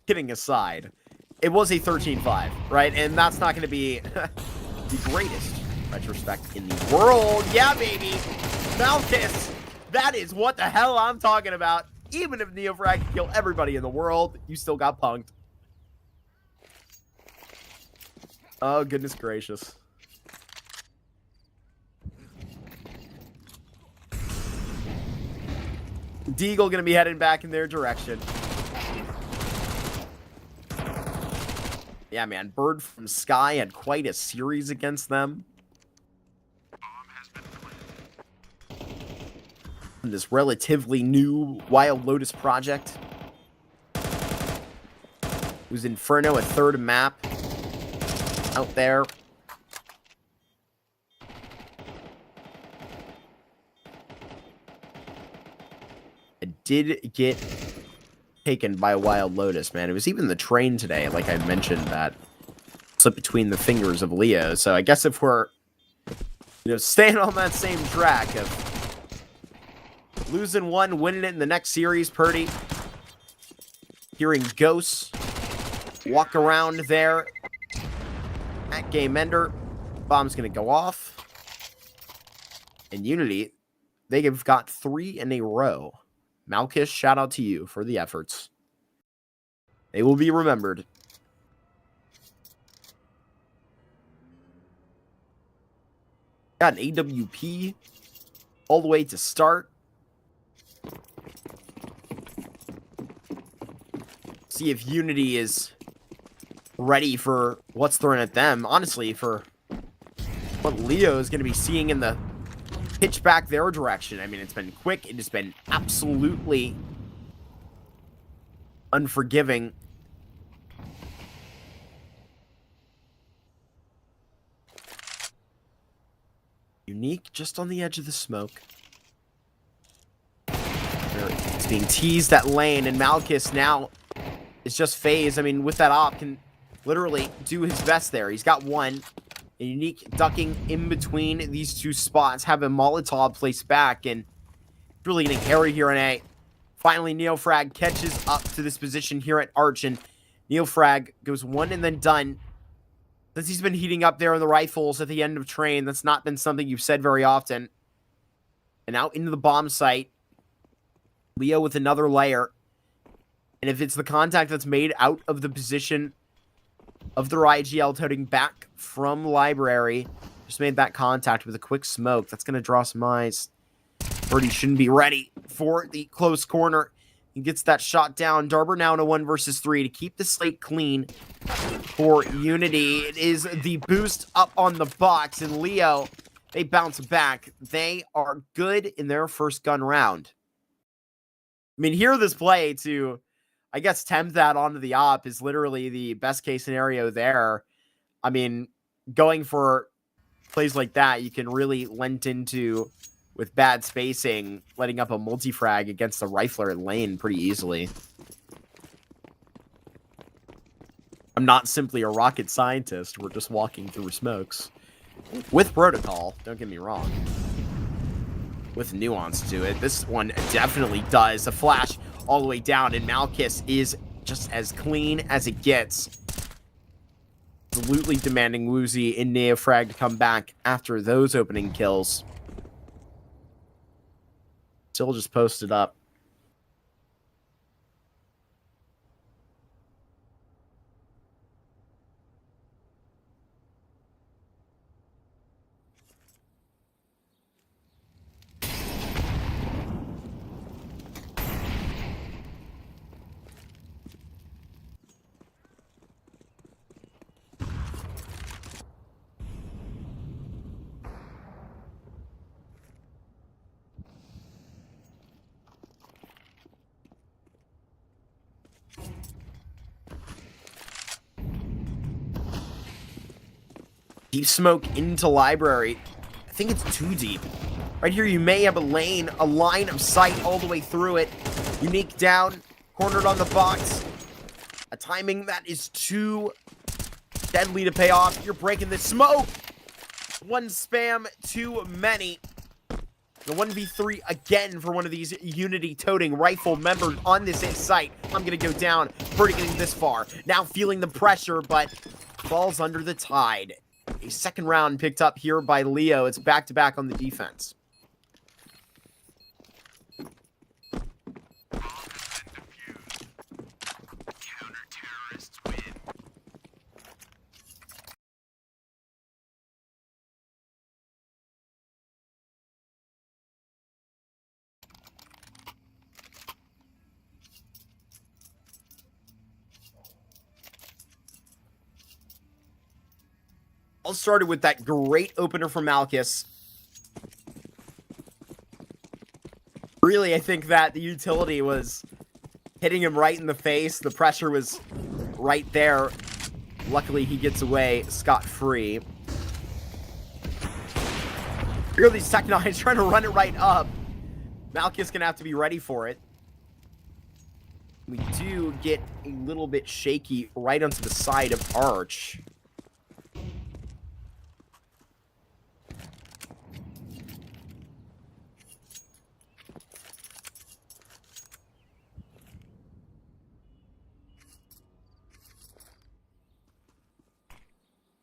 kidding aside, it was a 13-5, right? And that's not going to be the greatest retrospect in the world. Yeah, baby! Malchus, that is what the hell I'm talking about. Even if Neofrag can kill everybody in the world, you still got punked. Oh, goodness gracious. Deagle going to be heading back in their direction. Yeah, man. Bird from Sky had quite a series against them. This relatively new Wild Lotus project. It was Inferno, a third map out there. It did get taken by Wild Lotus, man. It was even the train today, like I mentioned, that slipped between the fingers of Leo. So I guess if we're, staying on that same track of losing one, winning it in the next series, Purdy, hearing ghosts walk around there at Game Ender. Bomb's going to go off. And Unity, they have got 3 in a row. Malkish, shout out to you for the efforts. They will be remembered. Got an AWP all the way to start. See if Unity is ready for what's thrown at them. Honestly, for what Leo is going to be seeing in the pitch back their direction. I mean, it's been quick. It has been absolutely unforgiving. Unique just on the edge of the smoke. It's being teased at lane, and Malkis now is just phased. I mean, with that op, can literally do his best there. He's got one. A Unique ducking in between these two spots, have a Molotov placed back, and really getting carried here in A. Finally, Neofrag catches up to this position here at Arch, and Neofrag goes one and then done. Since he's been heating up there in the rifles at the end of train, that's not been something you've said very often. And out into the bomb site. Leo with another layer. And if it's the contact that's made out of the position of their IGL toting back from library, just made that contact with a quick smoke, that's going to draw some eyes. Birdie shouldn't be ready for the close corner. He gets that shot down. Darber now in a 1 versus 3 to keep the slate clean for Unity. It is the boost up on the box, and Leo, they bounce back. They are good in their first gun round. I mean, here this play to, I guess, tempt that onto the op is literally the best case scenario there. I mean, going for plays like that, you can really lent into, with bad spacing, letting up a multi-frag against a rifler in lane pretty easily. I'm not simply a rocket scientist. We're just walking through smokes. With protocol, don't get me wrong. With nuance to it. This one definitely does. A flash all the way down, and Malkis is just as clean as it gets. Absolutely demanding Woozy and Neofrag to come back after those opening kills. Still just posted up. Deep smoke into library. I think it's too deep. Right here, you may have a lane, a line of sight all the way through it. Unique down, cornered on the box. A timing that is too deadly to pay off. You're breaking the smoke. One spam too many. The 1v3 again for one of these Unity toting rifle members on this site. I'm going to go down. Pretty getting this far. Now feeling the pressure, but falls under the tide. A second round picked up here by Leo. It's back-to-back on the defense. All started with that great opener from Malchus. Really, I think that the utility was hitting him right in the face. The pressure was right there. Luckily, he gets away scot-free. Here are these Tech-9s trying to run it right up. Malchus gonna have to be ready for it. We do get a little bit shaky right onto the side of Arch.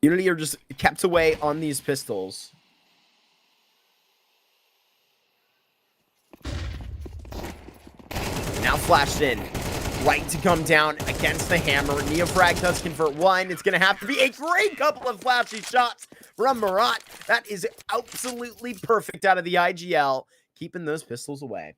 Unity are just kept away on these pistols. Now flashed in. Right to come down against the hammer. Neofrag does convert one. It's going to have to be a great couple of flashy shots from Marat. That is absolutely perfect out of the IGL. Keeping those pistols away.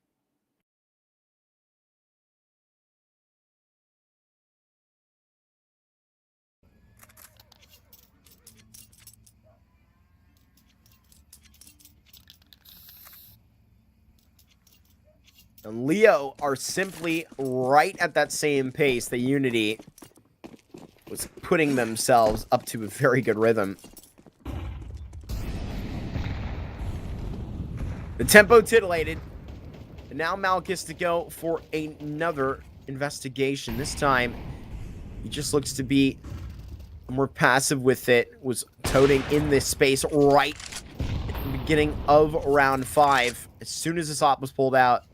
And Leo are simply right at that same pace that Unity was putting themselves up to a very good rhythm. The tempo titillated. And now Malchus to go for another investigation. This time, he just looks to be more passive with it. Was toting in this space right at the beginning of round 5. As soon as this op was pulled out,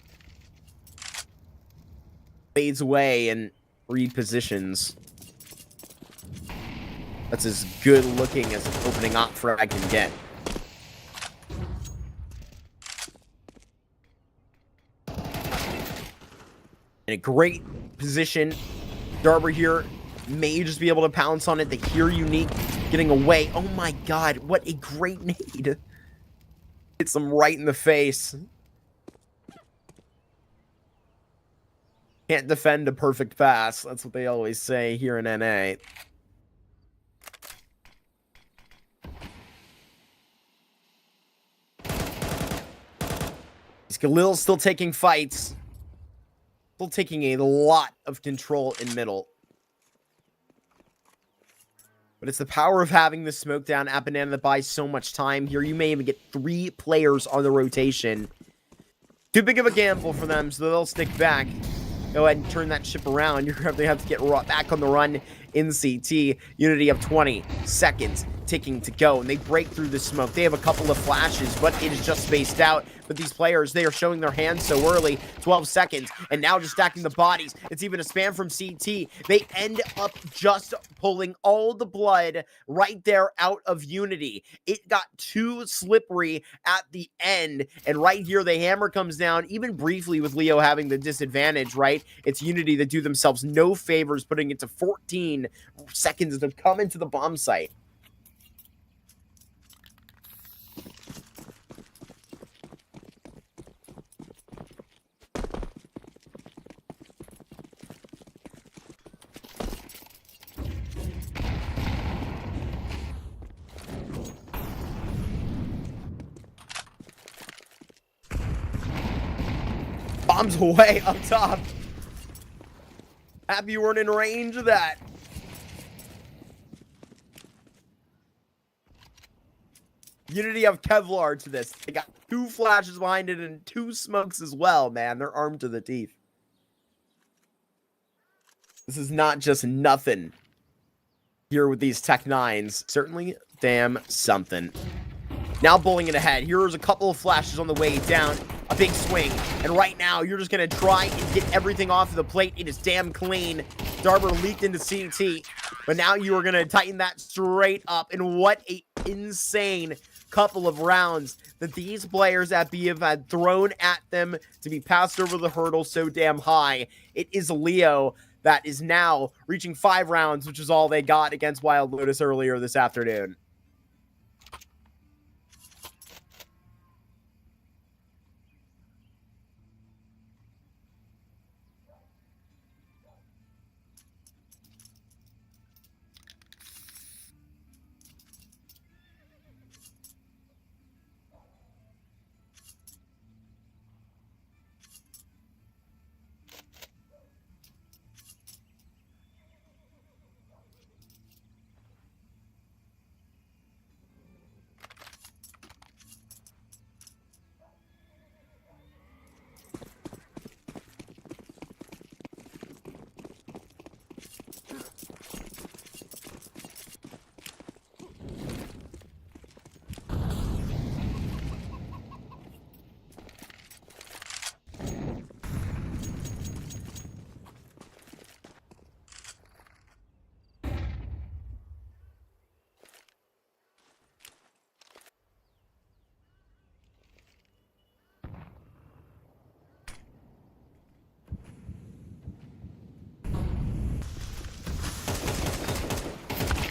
fades away and repositions. That's as good looking as an opening op frag can get. In a great position. Darber here may just be able to pounce on it. They hear Unique getting away. Oh my god, what a great nade. Hits them right in the face. Can't defend a perfect pass. That's what they always say here in NA. Khalil's still taking fights. Still taking a lot of control in middle. But it's the power of having the smoke down at Banana that buys so much time. Here you may even get 3 players on the rotation. Too big of a gamble for them, so they'll stick back. Go ahead and turn that ship around. You're going to have to get back on the run in CT. Unity of 20 seconds ticking to go, and they break through the smoke. They have a couple of flashes, but it is just spaced out. But these players, they are showing their hands so early. 12 seconds, and now just stacking the bodies. It's even a spam from CT. They end up just pulling all the blood right there out of Unity. It got too slippery at the end, and right here, the hammer comes down, even briefly with Leo having the disadvantage, right? It's Unity that do themselves no favors, putting it to 14 seconds to come into the bomb site. Bombs away up top. Happy you weren't in range of that. Unity have Kevlar to this. They got 2 flashes behind it and 2 smokes as well, man. They're armed to the teeth. This is not just nothing here with these Tech-9s. Certainly damn something. Now bowling it ahead. Here's a couple of flashes on the way down. A big swing. And right now, you're just going to try and get everything off of the plate. It is damn clean. Darber leaked into CT. But now you are going to tighten that straight up. And what a insane couple of rounds that these players at B have had thrown at them to be passed over the hurdle so damn high. It is Leo that is now reaching 5 rounds, which is all they got against Wild Lotus earlier this afternoon.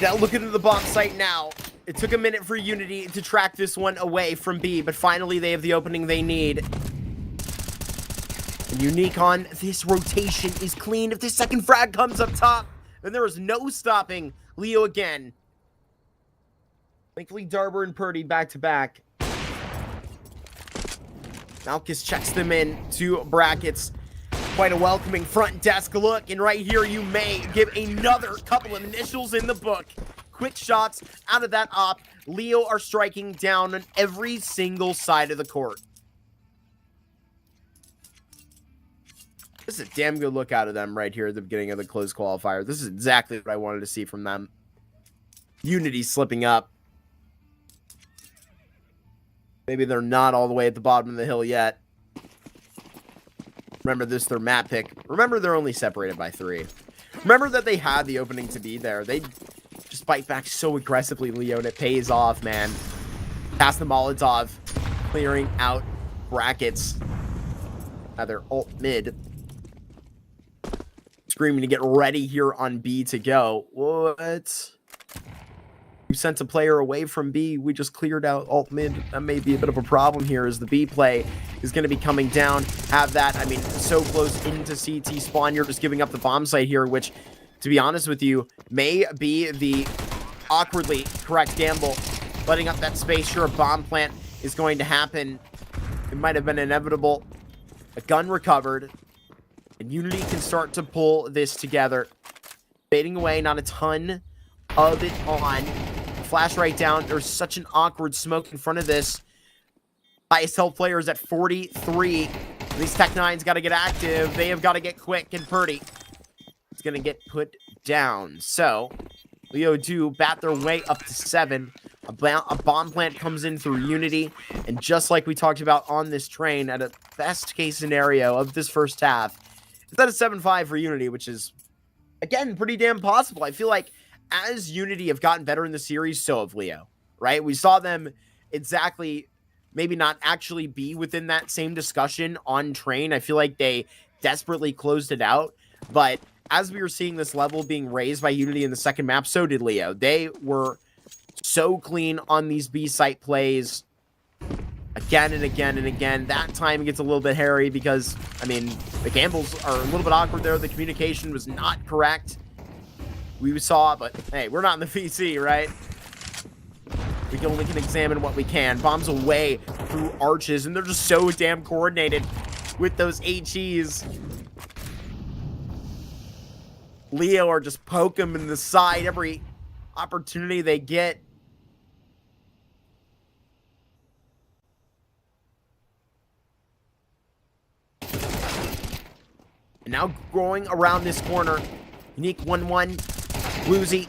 Now look into the bomb site now. It took a minute for Unity to track this one away from B, but finally they have the opening they need. And Unique on this rotation is clean. If this second frag comes up top, then there is no stopping Leo again. Thankfully, Darber and Purdy back-to-back. Malkus checks them in to brackets. Quite a welcoming front desk look. And right here, you may give another couple of initials in the book. Quick shots out of that op. Leo are striking down on every single side of the court. This is a damn good look out of them right here at the beginning of the close qualifier. This is exactly what I wanted to see from them. Unity slipping up. Maybe they're not all the way at the bottom of the hill yet. Remember this, their map pick. Remember they're only separated by 3. Remember that they had the opening to be there. They just bite back so aggressively, Leo, and it pays off, man. Pass the Molotov, clearing out brackets. Now they're ult mid. Screaming to get ready here on B to go. What? You sent a player away from B. We just cleared out alt mid. That may be a bit of a problem here as the B play is going to be coming down. Have that, I mean, so close into CT spawn. You're just giving up the bomb site here, which, to be honest with you, may be the awkwardly correct gamble. Letting up that space. Sure, a bomb plant is going to happen. It might have been inevitable. A gun recovered. And Unity can start to pull this together. Fading away, not a ton of it on. Flash right down. There's such an awkward smoke in front of this. ISL players at 43. These Tech-9's got to get active. They have got to get quick and Purdy. It's going to get put down. So, Leo do bat their way up to 7. A bomb plant comes in through Unity. And just like we talked about on this train, at a best case scenario of this first half, it's at a 7-5 for Unity, which is, again, pretty damn possible. I feel like as Unity have gotten better in the series, so have Leo, right? We saw them exactly, maybe not actually be within that same discussion on train. I feel like they desperately closed it out. But as we were seeing this level being raised by Unity in the second map, so did Leo. They were so clean on these B site plays again and again and again. That time it gets a little bit hairy because, I mean, the gambles are a little bit awkward there. The communication was not correct. We saw, but hey, we're not in the VC, right? We only can examine what we can. Bombs away through arches, and they're just so damn coordinated with those HEs. Leo are just poke them in the side every opportunity they get. And now going around this corner, Unique 1-1. Bluesy,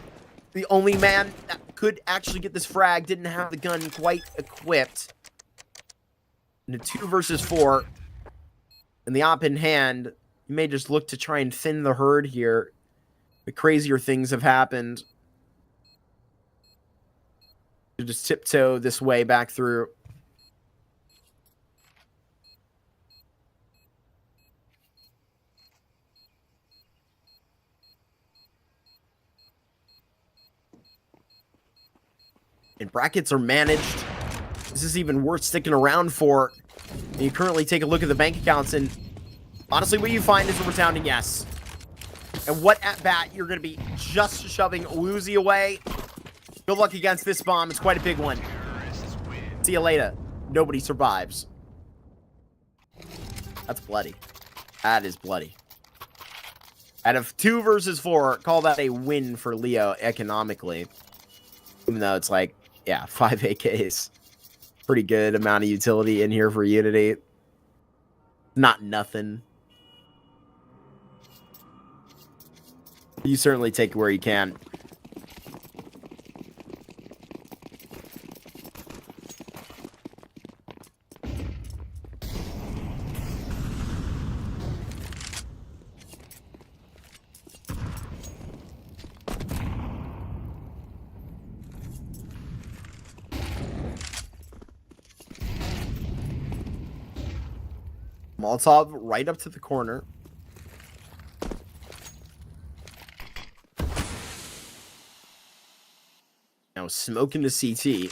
the only man that could actually get this frag, didn't have the gun quite equipped. In a 2 versus 4, and the op in hand, you may just look to try and thin the herd here. The crazier things have happened. To just tiptoe this way back through. And brackets are managed. This is even worth sticking around for. And you currently take a look at the bank accounts, and honestly, what you find is a resounding yes. And what at bat you're going to be just shoving Woozy away. Good luck against this bomb. It's quite a big one. See you later. Nobody survives. That's bloody. That is bloody. Out of 2 versus 4, call that a win for Leo economically. Even though it's like, yeah, 5 AKs. Pretty good amount of utility in here for Unity. Not nothing. You certainly take where you can. Molotov right up to the corner. smoking the CT.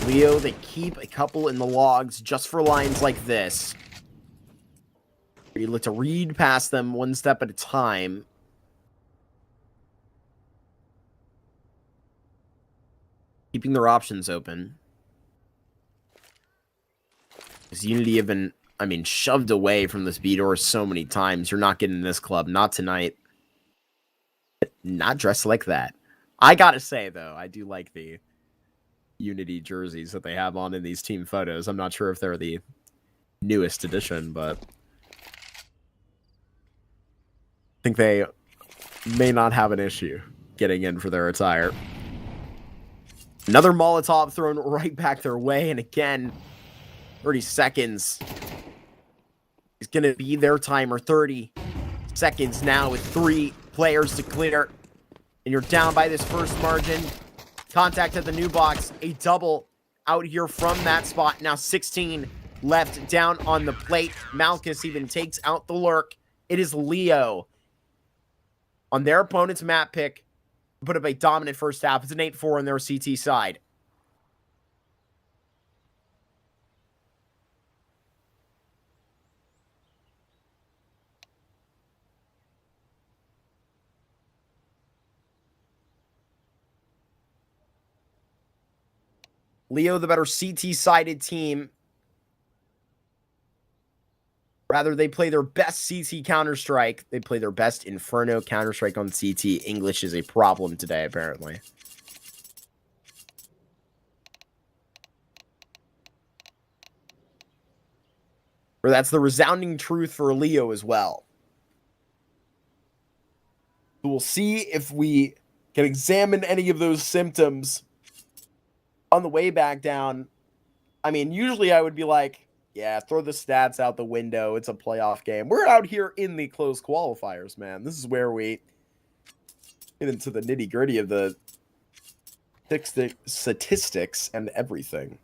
Leo, they keep a couple in the logs just for lines like this. You look to read past them one step at a time. Keeping their options open. Because Unity have been, I mean, shoved away from this B door so many times. You're not getting this club. Not tonight. Not dressed like that. I gotta say, though, I do like the Unity jerseys that they have on in these team photos. I'm not sure if they're the newest edition, but I think they may not have an issue getting in for their attire. Another Molotov thrown right back their way, and again, 30 seconds is going to be their timer. 30 seconds now with 3 players to clear, and you're down by this first margin. Contact at the new box, a double out here from that spot. Now 16 left down on the plate. Malchus even takes out the lurk. It is Leo on their opponent's map pick. Put up a dominant first half. It's an 8-4 on their CT side. Leo, the better CT-sided team. Rather, they play their best CT Counter-Strike. They play their best Inferno Counter-Strike on CT. English is a problem today, apparently. Or that's the resounding truth for Leo as well. So we'll see if we can examine any of those symptoms on the way back down. I mean, usually I would be like, yeah, throw the stats out the window. It's a playoff game. We're out here in the close qualifiers, man. This is where we get into the nitty-gritty of the statistics and everything.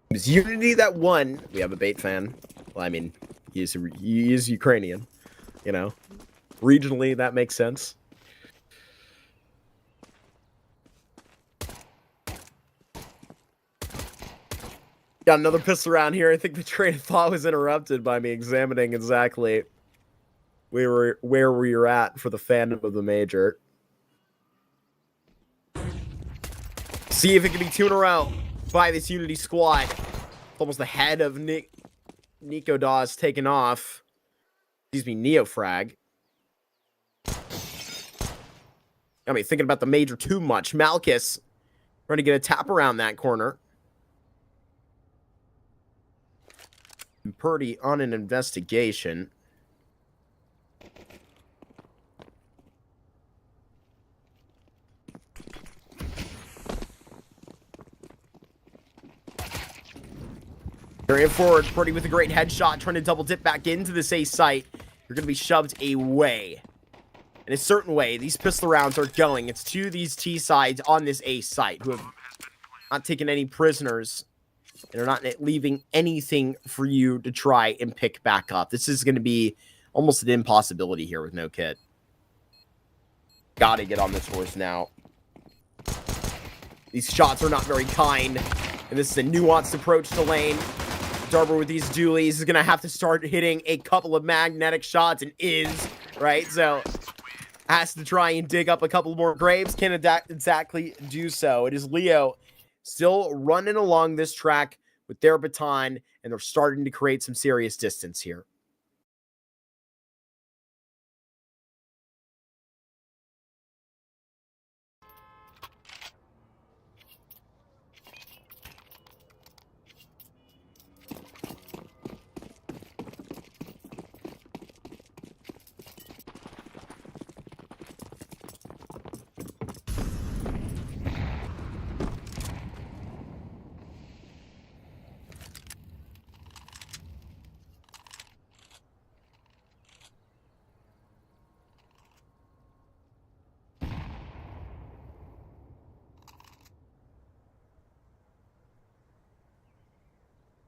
It was Unity that won. We have a bait fan. Well, I mean, he is Ukrainian. You know, regionally that makes sense. Got another pistol round here. I think the train of thought was interrupted by me examining exactly where we were at for the fandom of the major. See if it can be 2 in a row by this Unity squad. Almost the head of Nico Dawes taken off. Excuse me, Neofrag. Got me thinking about the major too much. Malchus trying to get a tap around that corner. And Purdy on an investigation. Carrying forward, Purdy with a great headshot, trying to double dip back into this A site. You're going to be shoved away. In a certain way, these pistol rounds are going. It's to these T sides on this A site who have not taken any prisoners and are not leaving anything for you to try and pick back up. This is going to be almost an impossibility here with no kit. Gotta get on this horse now. These shots are not very kind, and this is a nuanced approach to lane. Darber with these dualies is going to have to start hitting a couple of magnetic shots, and is, right? So, has to try and dig up a couple more graves. Can't exactly do so. It is Leo still running along this track with their baton, and they're starting to create some serious distance here.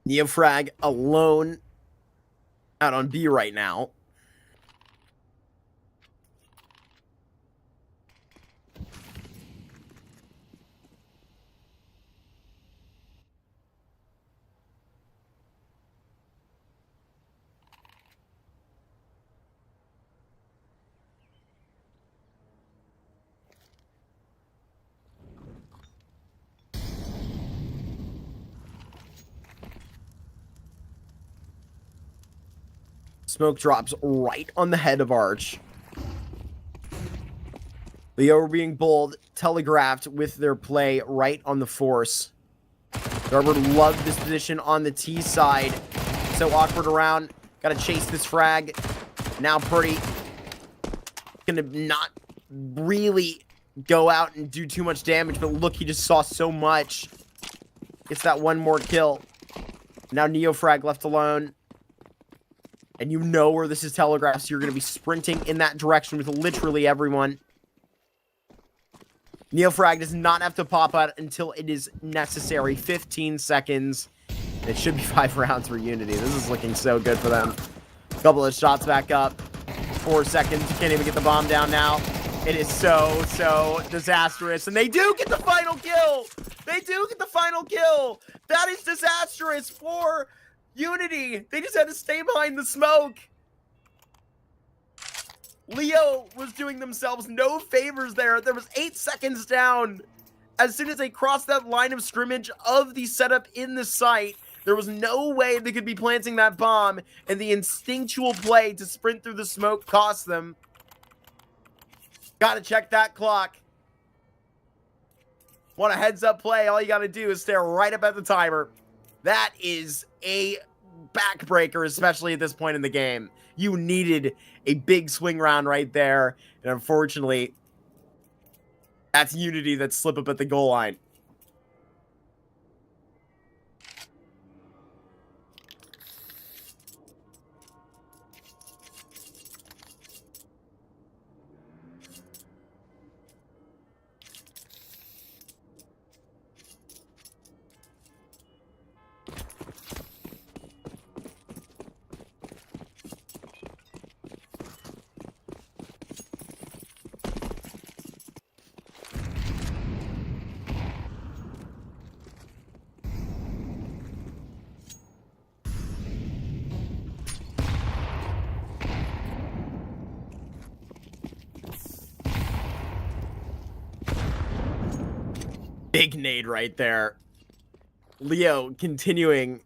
Neofrag alone out on B right now. Smoke drops right on the head of Arch. Leo are being bold, telegraphed with their play right on the force. Garber loved this position on the T side. So awkward around. Gotta chase this frag. Now Purdy gonna not really go out and do too much damage, but look, he just saw so much. Gets that one more kill. Now Neofrag left alone. And you know where this is telegraphed, so you're going to be sprinting in that direction with literally everyone. Neofrag does not have to pop out until it is necessary. 15 seconds. It should be 5 rounds for Unity. This is looking so good for them. Couple of shots back up. 4 seconds. You can't even get the bomb down now. It is so disastrous. And they do get the final kill. They do get the final kill. That is disastrous for Unity. They just had to stay behind the smoke. Leo was doing themselves no favors there. There was 8 seconds down. As soon as they crossed that line of scrimmage of the setup in the site, there was no way they could be planting that bomb, and the instinctual play to sprint through the smoke cost them. Gotta check that clock. Want a heads-up play, all you gotta do is stare right up at the timer. That is a backbreaker, especially at this point in the game. You needed a big swing round right there, and unfortunately, that's Unity that slip up at the goal line. Big nade right there. Leo continuing.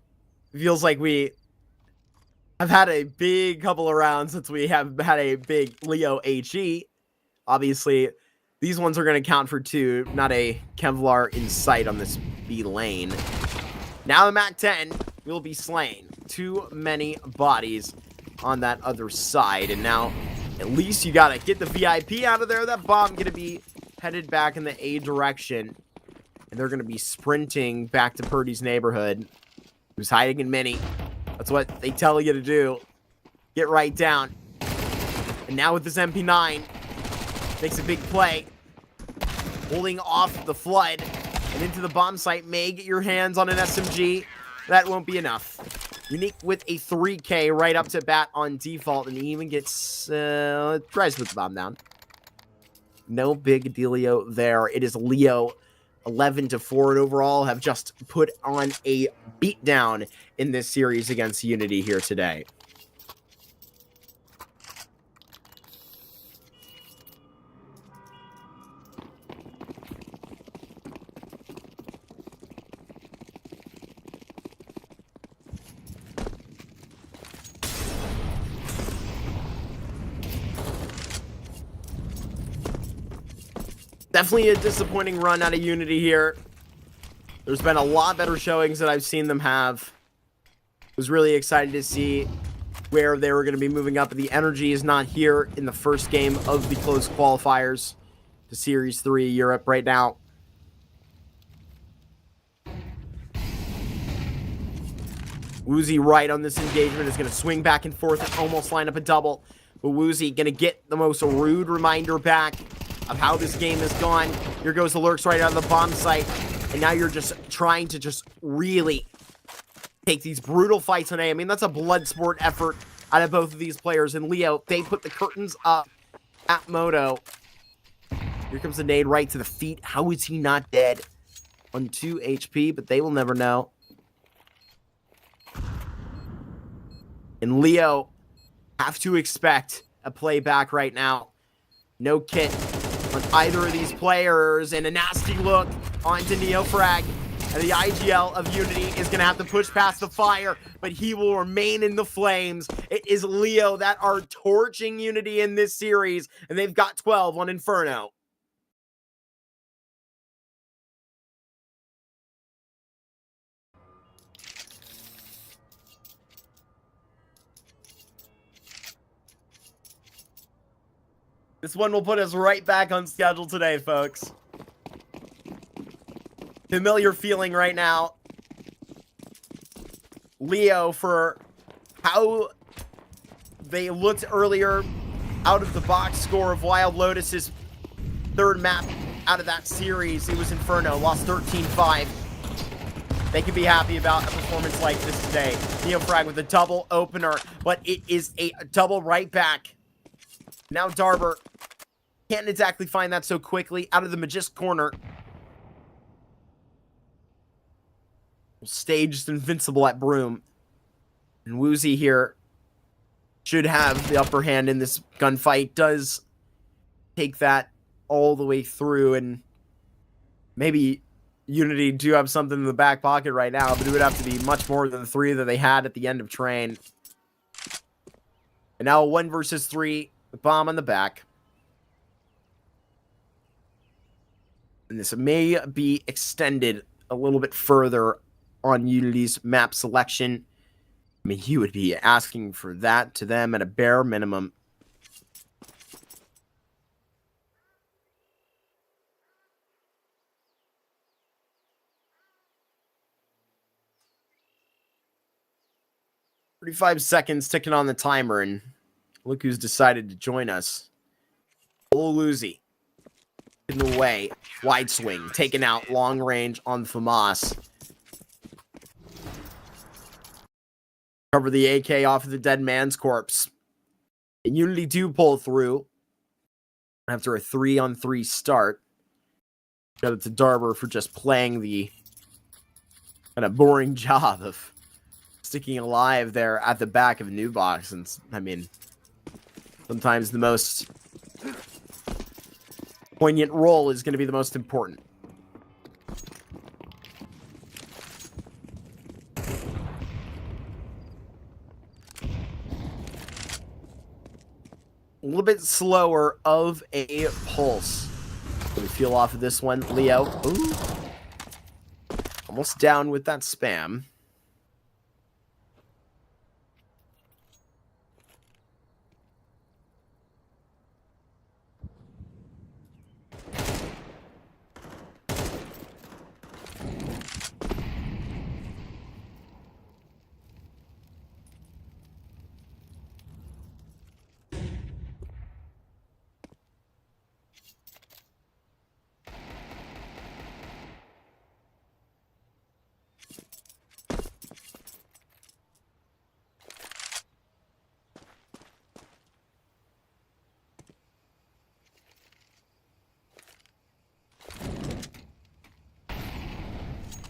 Feels like we have had a big couple of rounds since we have had a big Leo HE. Obviously, these ones are going to count for 2. Not a Kevlar in sight on this B lane. Now the MAC-10 will be slain. Too many bodies on that other side. And now, at least you got to get the VIP out of there. That bomb going to be headed back in the A direction. And they're going to be sprinting back to Purdy's neighborhood, who's hiding in mini. That's what they tell you to do. Get right down. And now with this MP9, makes a big play. Holding off the flood and into the bomb site. May get your hands on an SMG. That won't be enough. Unique with a 3K right up to bat on default. And he even gets, tries to put the bomb down. No big dealio there. It is Leo 11-4, and overall have just put on a beatdown in this series against Unity here today. Definitely a disappointing run out of Unity here. There's been a lot better showings that I've seen them have. Was really excited to see where they were going to be moving up, but the energy is not here in the first game of the closed qualifiers to Series 3 Europe right now. Woozy right on this engagement is going to swing back and forth and almost line up a double. But Woozy going to get the most rude reminder back of how this game has gone. Here goes the lurks right out of the bomb site. And now you're just trying to just really take these brutal fights on A. I mean, that's a blood sport effort out of both of these players. And Leo, they put the curtains up at Moto. Here comes the nade right to the feet. How is he not dead? On 2 HP, but they will never know. And Leo have to expect a playback right now. No kit on either of these players, and a nasty look onto Neofrag. And the IGL of Unity is going to have to push past the fire, but he will remain in the flames. It is Leo that are torching Unity in this series, and they've got 12 on Inferno. This one will put us right back on schedule today, folks. Familiar feeling right now. Leo, for how they looked earlier out of the box score of Wild Lotus's third map out of that series, it was Inferno, lost 13-5. They can be happy about a performance like this today. Neofrag with a double opener, but it is a double right back. Now Darber can't exactly find that so quickly out of the Magist corner. Staged invincible at Broom. And Woozy here should have the upper hand in this gunfight. Does take that all the way through, and maybe Unity do have something in the back pocket right now, but it would have to be much more than the 3 that they had at the end of Train. And now 1 versus 3, the bomb on the back. And this may be extended a little bit further on Unity's map selection. I mean, you would be asking for that to them at a bare minimum. "35 seconds ticking on the timer, and look who's decided to join us. Oluzi. Hidden away. Wide swing. Taken out long range on FAMAS. Cover the AK off of the dead man's corpse. And Unity do pull through after a 3-on-3 start. Shout out to Darber for just playing the kind of boring job of sticking alive there at the back of a new box. And I mean, sometimes the most poignant role is going to be the most important. A little bit slower of a pulse. Let me feel off of this one. Leo. Ooh. Almost down with that spam.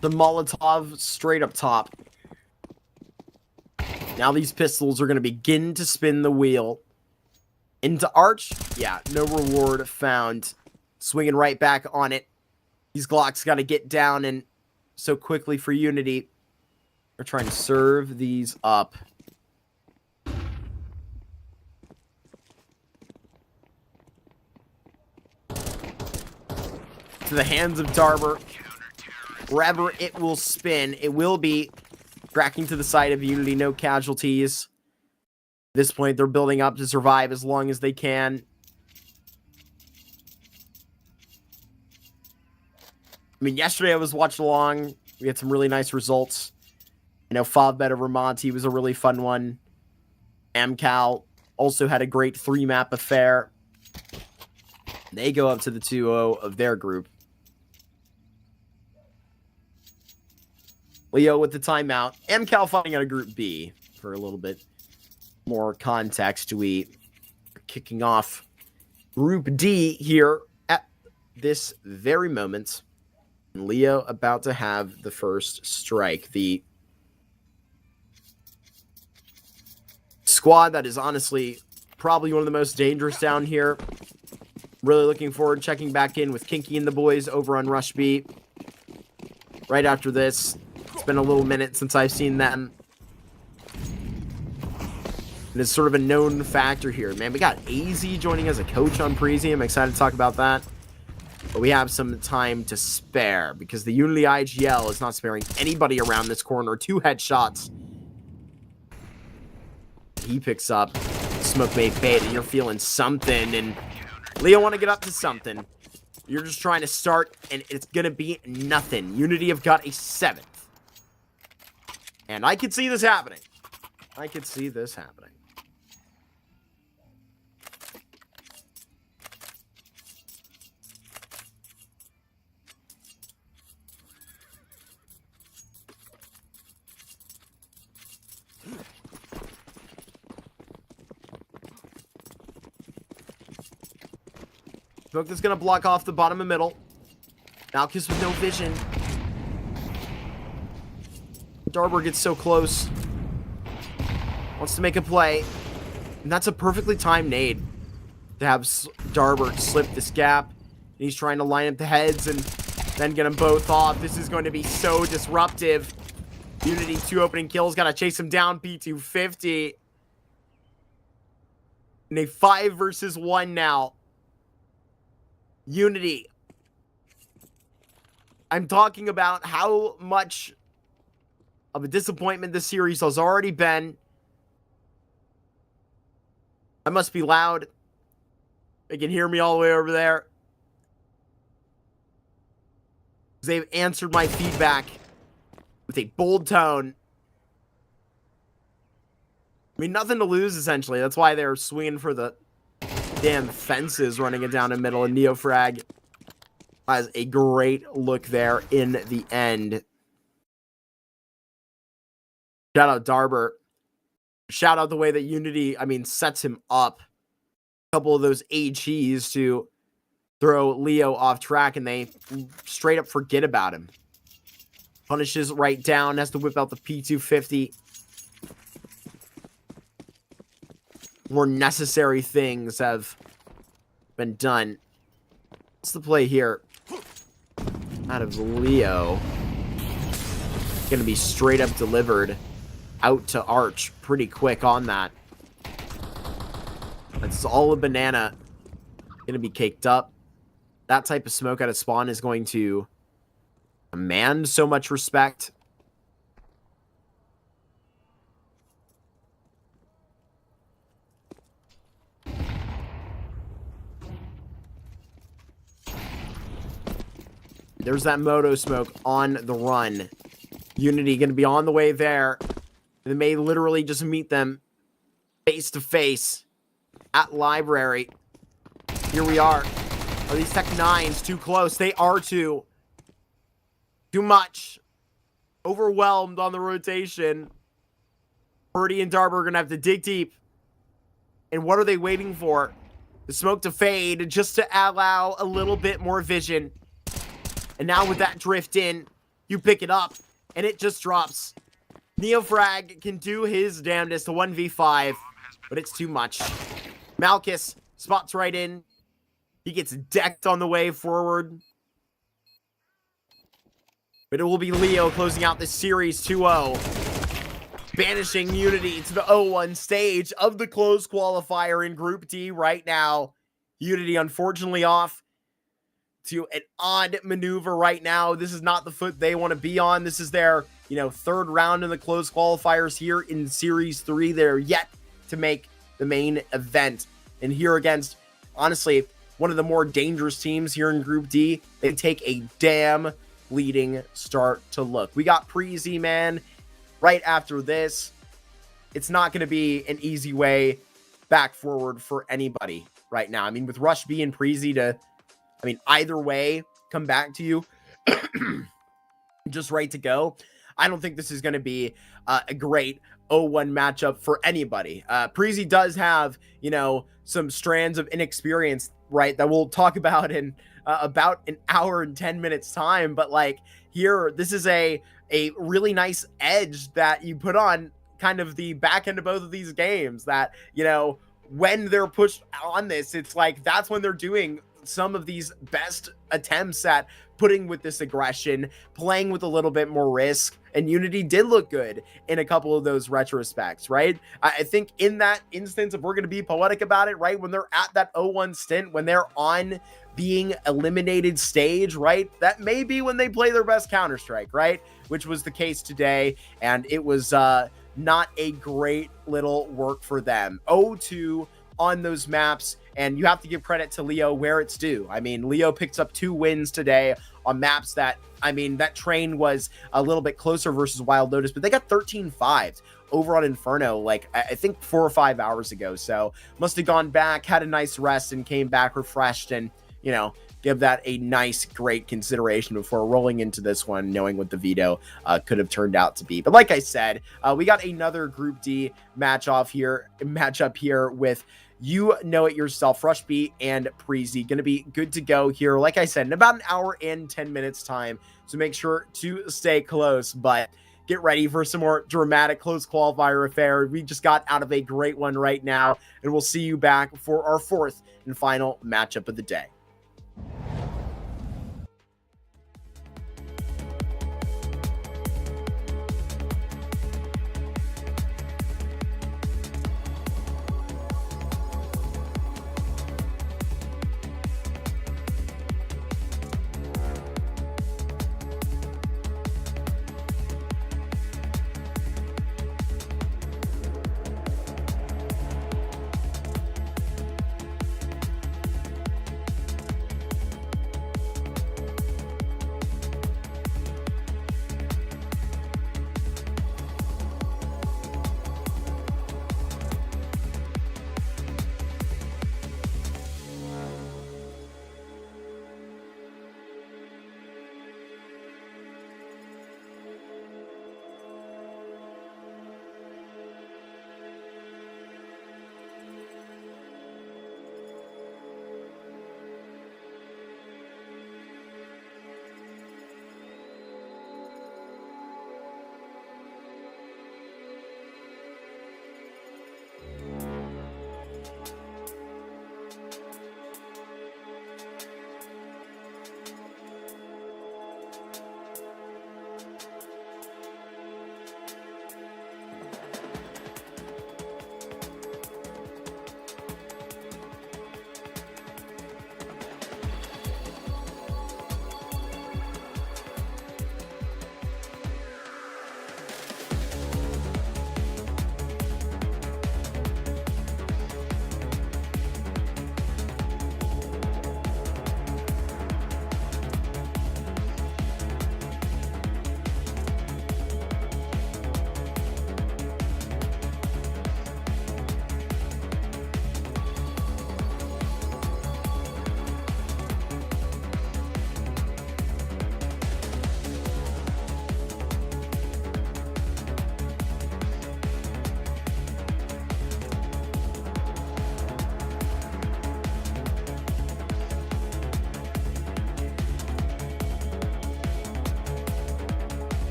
The Molotov straight up top. Now these pistols are going to begin to spin the wheel. Into Arch. Yeah, no reward found. Swinging right back on it. These Glocks got to get down, and so quickly for Unity. They're trying to serve these up. To the hands of Darber. Wherever it will spin, it will be tracking to the side of Unity. No casualties. At this point, they're building up to survive as long as they can. I mean, yesterday I was watching along. We had some really nice results. You know, Favbet of Vermonti was a really fun one. Amcal also had a great 3-map affair. They go up to the 2-0 of their group. Leo with the timeout. MCal fighting out of Group B for a little bit more context. We are kicking off Group D here at this very moment. Leo about to have the first strike. The squad that is honestly probably one of the most dangerous down here. Really looking forward to checking back in with Kinky and the boys over on Rush B. Right after this. It's been a little minute since I've seen them. And it's sort of a known factor here. Man, we got AZ joining as a coach on Preasy. I'm excited to talk about that. But we have some time to spare because the Unity IGL is not sparing anybody around this corner. 2 headshots. He picks up smoke made bait, and you're feeling something. And Leo want to get up to something. You're just trying to start, and it's going to be nothing. Unity have got a 7th. And I could see this happening. I could see this happening. Smoke that's going to block off the bottom and middle. Malkus with no vision. Darber gets so close. Wants to make a play. And that's a perfectly timed nade to have Darber slip this gap. And he's trying to line up the heads and then get them both off. This is going to be so disruptive. Unity 2 opening kills. Got to chase him down. P250. And a 5 versus 1 now. Unity. I'm talking about how much of a disappointment this series has already been. I must be loud. They can hear me all the way over there. They've answered my feedback with a bold tone. I mean, nothing to lose, essentially. That's why they're swinging for the damn fences, running it down the middle, and Neofrag has a great look there in the end. Shout out Darber. Shout out the way that Unity, sets him up. A couple of those AGs to throw Leo off track, and they straight up forget about him. Punishes right down, has to whip out the P250. More necessary things have been done. What's the play here? Out of Leo. Going to be straight up delivered out to Arch pretty quick on that. That's all a banana. Going to be caked up. That type of smoke out of spawn is going to command so much respect. There's that Moto smoke on the run. Unity going to be on the way there. They may literally just meet them face to face at library. Here we are. Are these Tech 9s too close? They are too. Too much. Overwhelmed on the rotation. Purdy and Darber are going to have to dig deep. And what are they waiting for? The smoke to fade just to allow a little bit more vision. And now with that drift in, you pick it up, and it just drops. Neofrag can do his damnedest to 1v5, but it's too much. Malkus spots right in. He gets decked on the way forward. But it will be Leo closing out this series 2-0. Banishing Unity to the 0-1 stage of the closed qualifier in Group D right now. Unity unfortunately off to an odd maneuver right now. This is not the foot they want to be on. This is their, third round in the closed qualifiers here in Series 3. They're yet to make the main event. And here against, honestly, one of the more dangerous teams here in Group D, they take a damn leading start to look. We got Preasy, man, right after this. It's not going to be an easy way back forward for anybody right now. With Rush B and Preasy to either way, come back to you just right to go. I don't think this is going to be a great 0-1 matchup for anybody. Preasy does have, you know, some strands of inexperience, right, that we'll talk about in about an hour and 10 minutes time. But like here, this is a really nice edge that you put on kind of the back end of both of these games, that, you know, when they're pushed on this, it's like that's when they're doing some of these best attempts at putting with this aggression, playing with a little bit more risk. And Unity did look good in a couple of those retrospects, right? I think in that instance, if we're going to be poetic about it, right, when they're at that 0-1 stint, when they're on being eliminated stage, right, that may be when they play their best Counter-Strike, right? Which was the case today. And it was not a great little work for them. 0-2 on those maps, and you have to give credit to Leo where it's due. I mean, Leo picked up 2 wins today on maps that, I mean, that train was a little bit closer versus Wild Lotus, but they got 13-5 over on Inferno, like I think 4 or 5 hours ago. So must have gone back, had a nice rest, and came back refreshed, and, you know, give that a nice, great consideration before rolling into this one, knowing what the veto could have turned out to be. But like I said, we got another Group D matchup here with, you know it yourself, Rush B and Preasy. Going to be good to go here, like I said, in about an hour and 10 minutes time. So make sure to stay close, but get ready for some more dramatic close qualifier affair. We just got out of a great one right now, and we'll see you back for our 4th and final matchup of the day.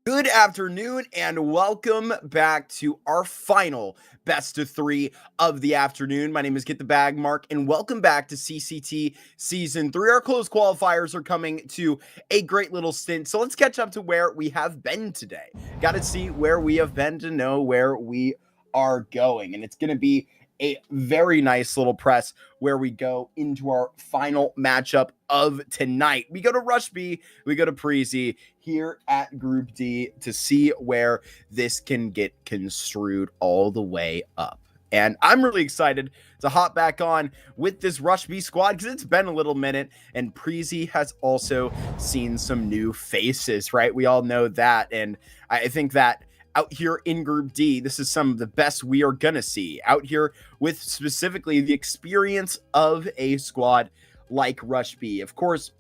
Good afternoon and welcome back to our final best of 3 of the afternoon. My name is Get the Bag Mark and welcome back to CCT Season 3. Our close qualifiers are coming to a great little stint. So let's catch up to where we have been today. Got to see where we have been to know where we are going. And it's going to be a very nice little press where we go into our final matchup of tonight. We go to Rush B, we go to Preasy here at Group D to see where this can get construed all the way up. And I'm really excited to hop back on with this Rush B squad because it's been a little minute, and Preasy has also seen some new faces, right? We all know that, and I think that out here in Group D, this is some of the best we are going to see out here with specifically the experience of a squad like Rush B. Of course,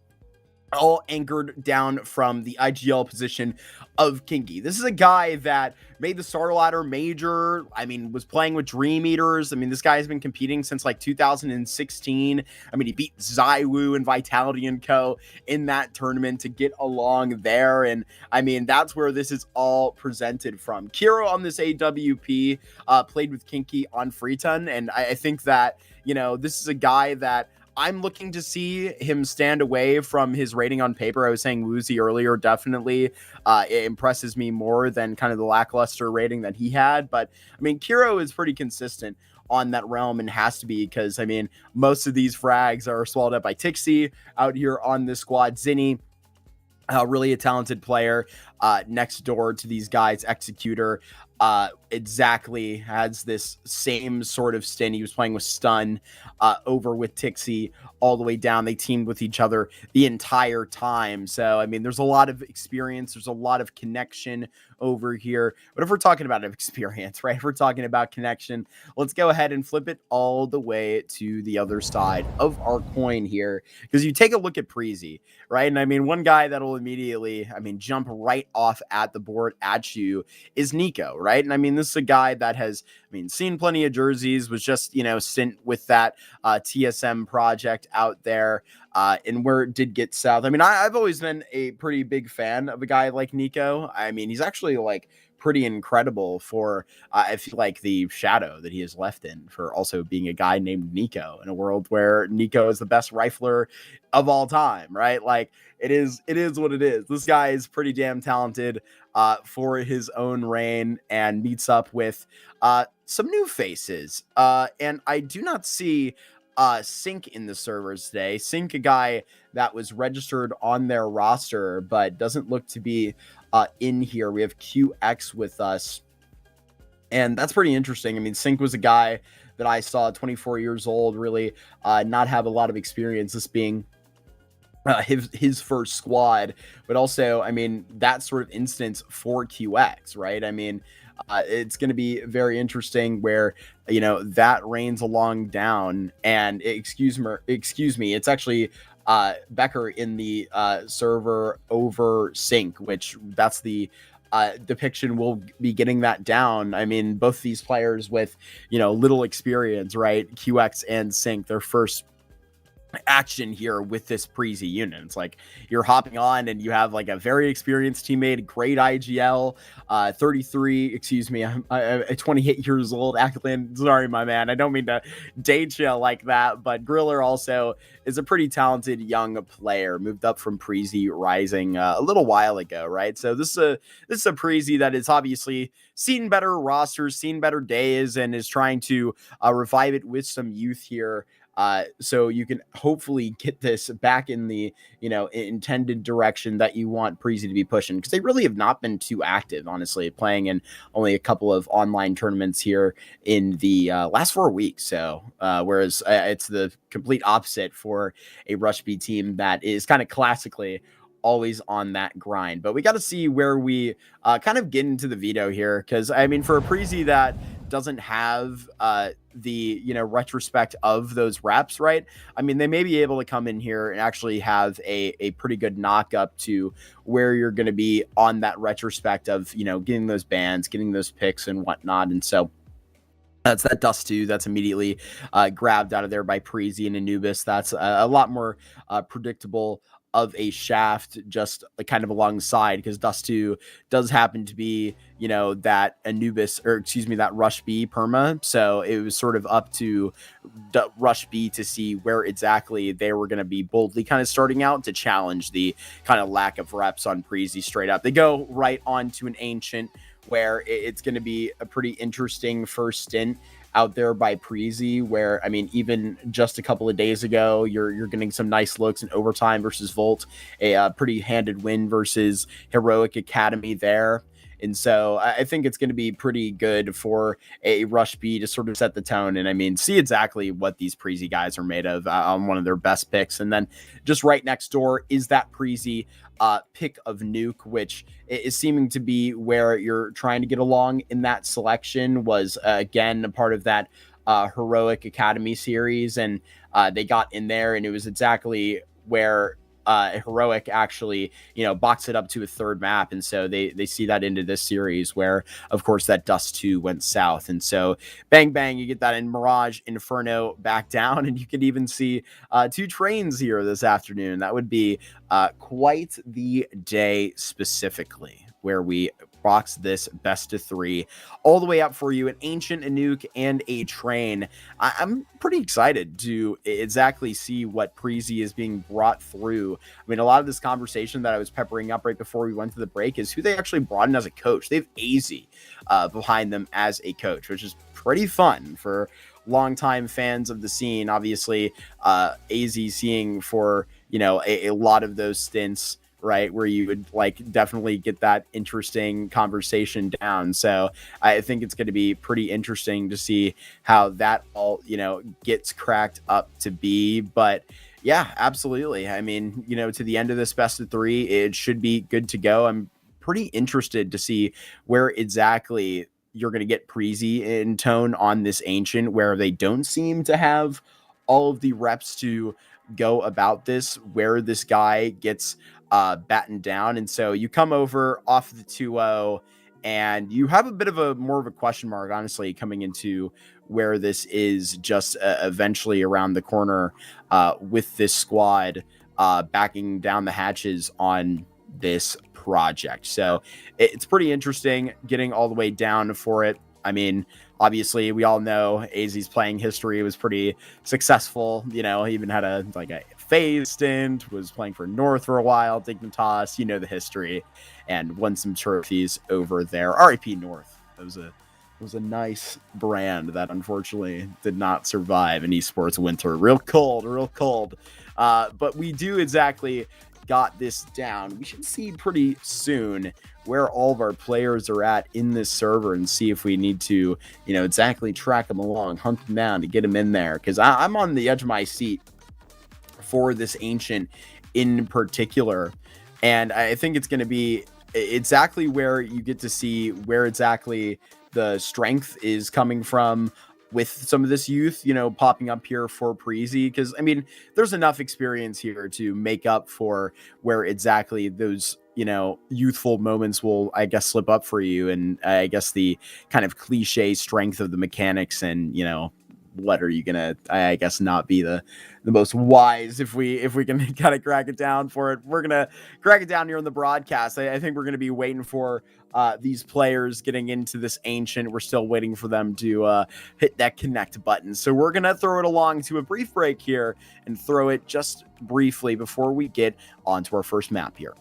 all anchored down from the IGL position of Kinky. This is a guy that made the starter ladder major. I mean, was playing with Dream Eaters. I mean, this guy has been competing since like 2016. I mean, he beat Zywoo and Vitality and Co. in that tournament to get along there. And I mean, that's where this is all presented from. Kiro on this AWP played with Kinky on Freeton. And I think that, you know, this is a guy that I'm looking to see him stand away from his rating on paper. I was saying Woozy earlier, definitely it impresses me more than kind of the lackluster rating that he had. But I mean, Kiro is pretty consistent on that realm and has to be because, I mean, most of these frags are swallowed up by Tixie out here on this squad. Zinni, really a talented player next door to these guys. Executor exactly has this same sort of stint. He was playing with Stun over with Tixie all the way down. They teamed with each other the entire time. So, I mean, there's a lot of experience. There's a lot of connection over here. But if we're talking about experience, right? If we're talking about connection, let's go ahead and flip it all the way to the other side of our coin here. Because you take a look at Preasy, right? And I mean, one guy that'll immediately, I mean, jump right off at the board at you is Nico, right? And I mean, this is a guy that has, I mean, seen plenty of jerseys, was just, you know, stint with that TSM project out there and where it did get south. I mean, I've always been a pretty big fan of a guy like Nico. I mean, he's actually like pretty incredible for I feel like the shadow that he has left in for also being a guy named Nico in a world where Nico is the best rifler of all time, right? Like it is what it is. This guy is pretty damn talented for his own reign and meets up with some new faces. And I do not see Sync in the servers today. Sync, a guy that was registered on their roster, but doesn't look to be in here. We have QX with us. And that's pretty interesting. I mean, Sync was a guy that I saw 24 years old, really not have a lot of experience, this being his first squad, but also, I mean, that sort of instance for QX, right? I mean, it's going to be very interesting where, you know, that reigns along down and excuse me, it's actually Becker in the server over Sync, which that's the depiction will be getting that down. I mean, both these players with, you know, little experience, right? QX and Sync, their first action here with this Preasy unit. It's like you're hopping on and you have like a very experienced teammate, great IGL, 33, excuse me, I'm 28 years old. Ackland, sorry, my man, I don't mean to date you like that, but Griller also is a pretty talented young player, moved up from Preasy Rising a little while ago, right? So this is a Preasy that is obviously seen better rosters, seen better days, and is trying to revive it with some youth here. So you can hopefully get this back in the, you know, intended direction that you want Preasy to be pushing, because they really have not been too active, honestly, playing in only a couple of online tournaments here in the last 4 weeks. So whereas it's the complete opposite for a Rush B team that is kind of classically always on that grind. But we got to see where we kind of get into the veto here, because I mean, for a Preasy that doesn't have the, you know, retrospect of those reps, right? I mean, they may be able to come in here and actually have a pretty good knock up to where you're going to be on that retrospect of, you know, getting those bans, getting those picks and whatnot. And so that's that Dust 2 that's immediately grabbed out of there by Preasy and Anubis. That's a lot more predictable of a shaft just kind of alongside, because Dust 2 does happen to be, that Anubis, or excuse me, that Rush B perma. So it was sort of up to Rush B to see where exactly they were going to be boldly kind of starting out to challenge the kind of lack of reps on Preasy straight up. They go right on to an Ancient where it's going to be a pretty interesting first stint out there by Preasy, where, I mean, even just a couple of days ago, you're getting some nice looks in overtime versus Volt, a pretty handed win versus Heroic Academy there. And so I think it's going to be pretty good for a Rush B to sort of set the tone and, I mean, see exactly what these Preasy guys are made of on one of their best picks. And then just right next door is that Preasy pick of Nuke, which is seeming to be where you're trying to get along in that selection, was again a part of that Heroic Academy series. And they got in there, and it was exactly where Heroic actually, boxed it up to a third map. And so they see that into this series where, of course, that Dust 2 went south. And so bang, bang, you get that in Mirage, Inferno back down. And you could even see 2 trains here this afternoon. That would be quite the day specifically, where we box this best of 3 all the way up for you, an Ancient, a Nuke, and a train. I'm pretty excited to exactly see what Preasy is being brought through. I mean, a lot of this conversation that I was peppering up right before we went to the break is who they actually brought in as a coach. They have AZ behind them as a coach, which is pretty fun for longtime fans of the scene. Obviously, AZ seeing for, a lot of those stints, right, where you would definitely get that interesting conversation down. So I think it's going to be pretty interesting to see how that all, gets cracked up to be. But yeah, absolutely. I mean, to the end of this best of 3, it should be good to go. I'm pretty interested to see where exactly you're going to get Preasy in tone on this Ancient, where they don't seem to have all of the reps to go about this, where this guy gets battened down. And so you come over off the 2-0, and you have a bit of a more of a question mark, honestly, coming into where this is just eventually around the corner with this squad backing down the hatches on this project. So it's pretty interesting getting all the way down for it. I mean, obviously, we all know AZ's playing history was pretty successful. He even had a phase stint, was playing for North for a while, Dignitas, the history, and won some trophies over there. RIP North. It was a nice brand that unfortunately did not survive in esports winter. Real cold. But we do exactly got this down. We should see pretty soon where all of our players are at in this server and see if we need to, exactly track them along, hunt them down to get them in there. Because I'm on the edge of my seat for this Ancient in particular. And I think it's going to be exactly where you get to see where exactly the strength is coming from with some of this youth, popping up here for Preasy. Because, I mean, there's enough experience here to make up for where exactly those, youthful moments will, I guess, slip up for you. And I guess the kind of cliche strength of the mechanics and, what are you gonna, I guess, not be the most wise if we can kind of crack it down for it. We're gonna crack it down here on the broadcast. I think we're gonna be waiting for these players getting into this Ancient. We're still waiting for them to hit that connect button. So we're gonna throw it along to a brief break here and throw it just briefly before we get onto our first map here.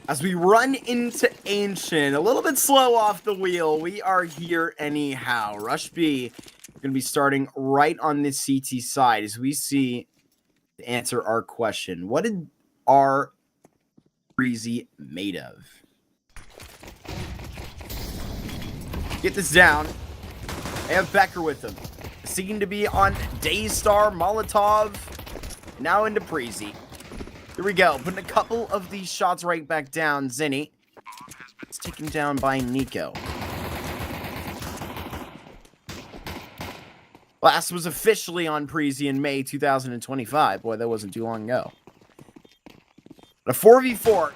As we run into Ancient, a little bit slow off the wheel, we are here anyhow. Rush B going to be starting right on this CT side as we see to answer our question. What did our Preasy made of? Get this down. They have Becker with them. Seen to be on Daystar, Molotov, now into Preasy. Here we go, putting a couple of these shots right back down. Zinni is taken down by Nico. Last was officially on Preasy in May 2025. Boy, that wasn't too long ago. But a 4v4,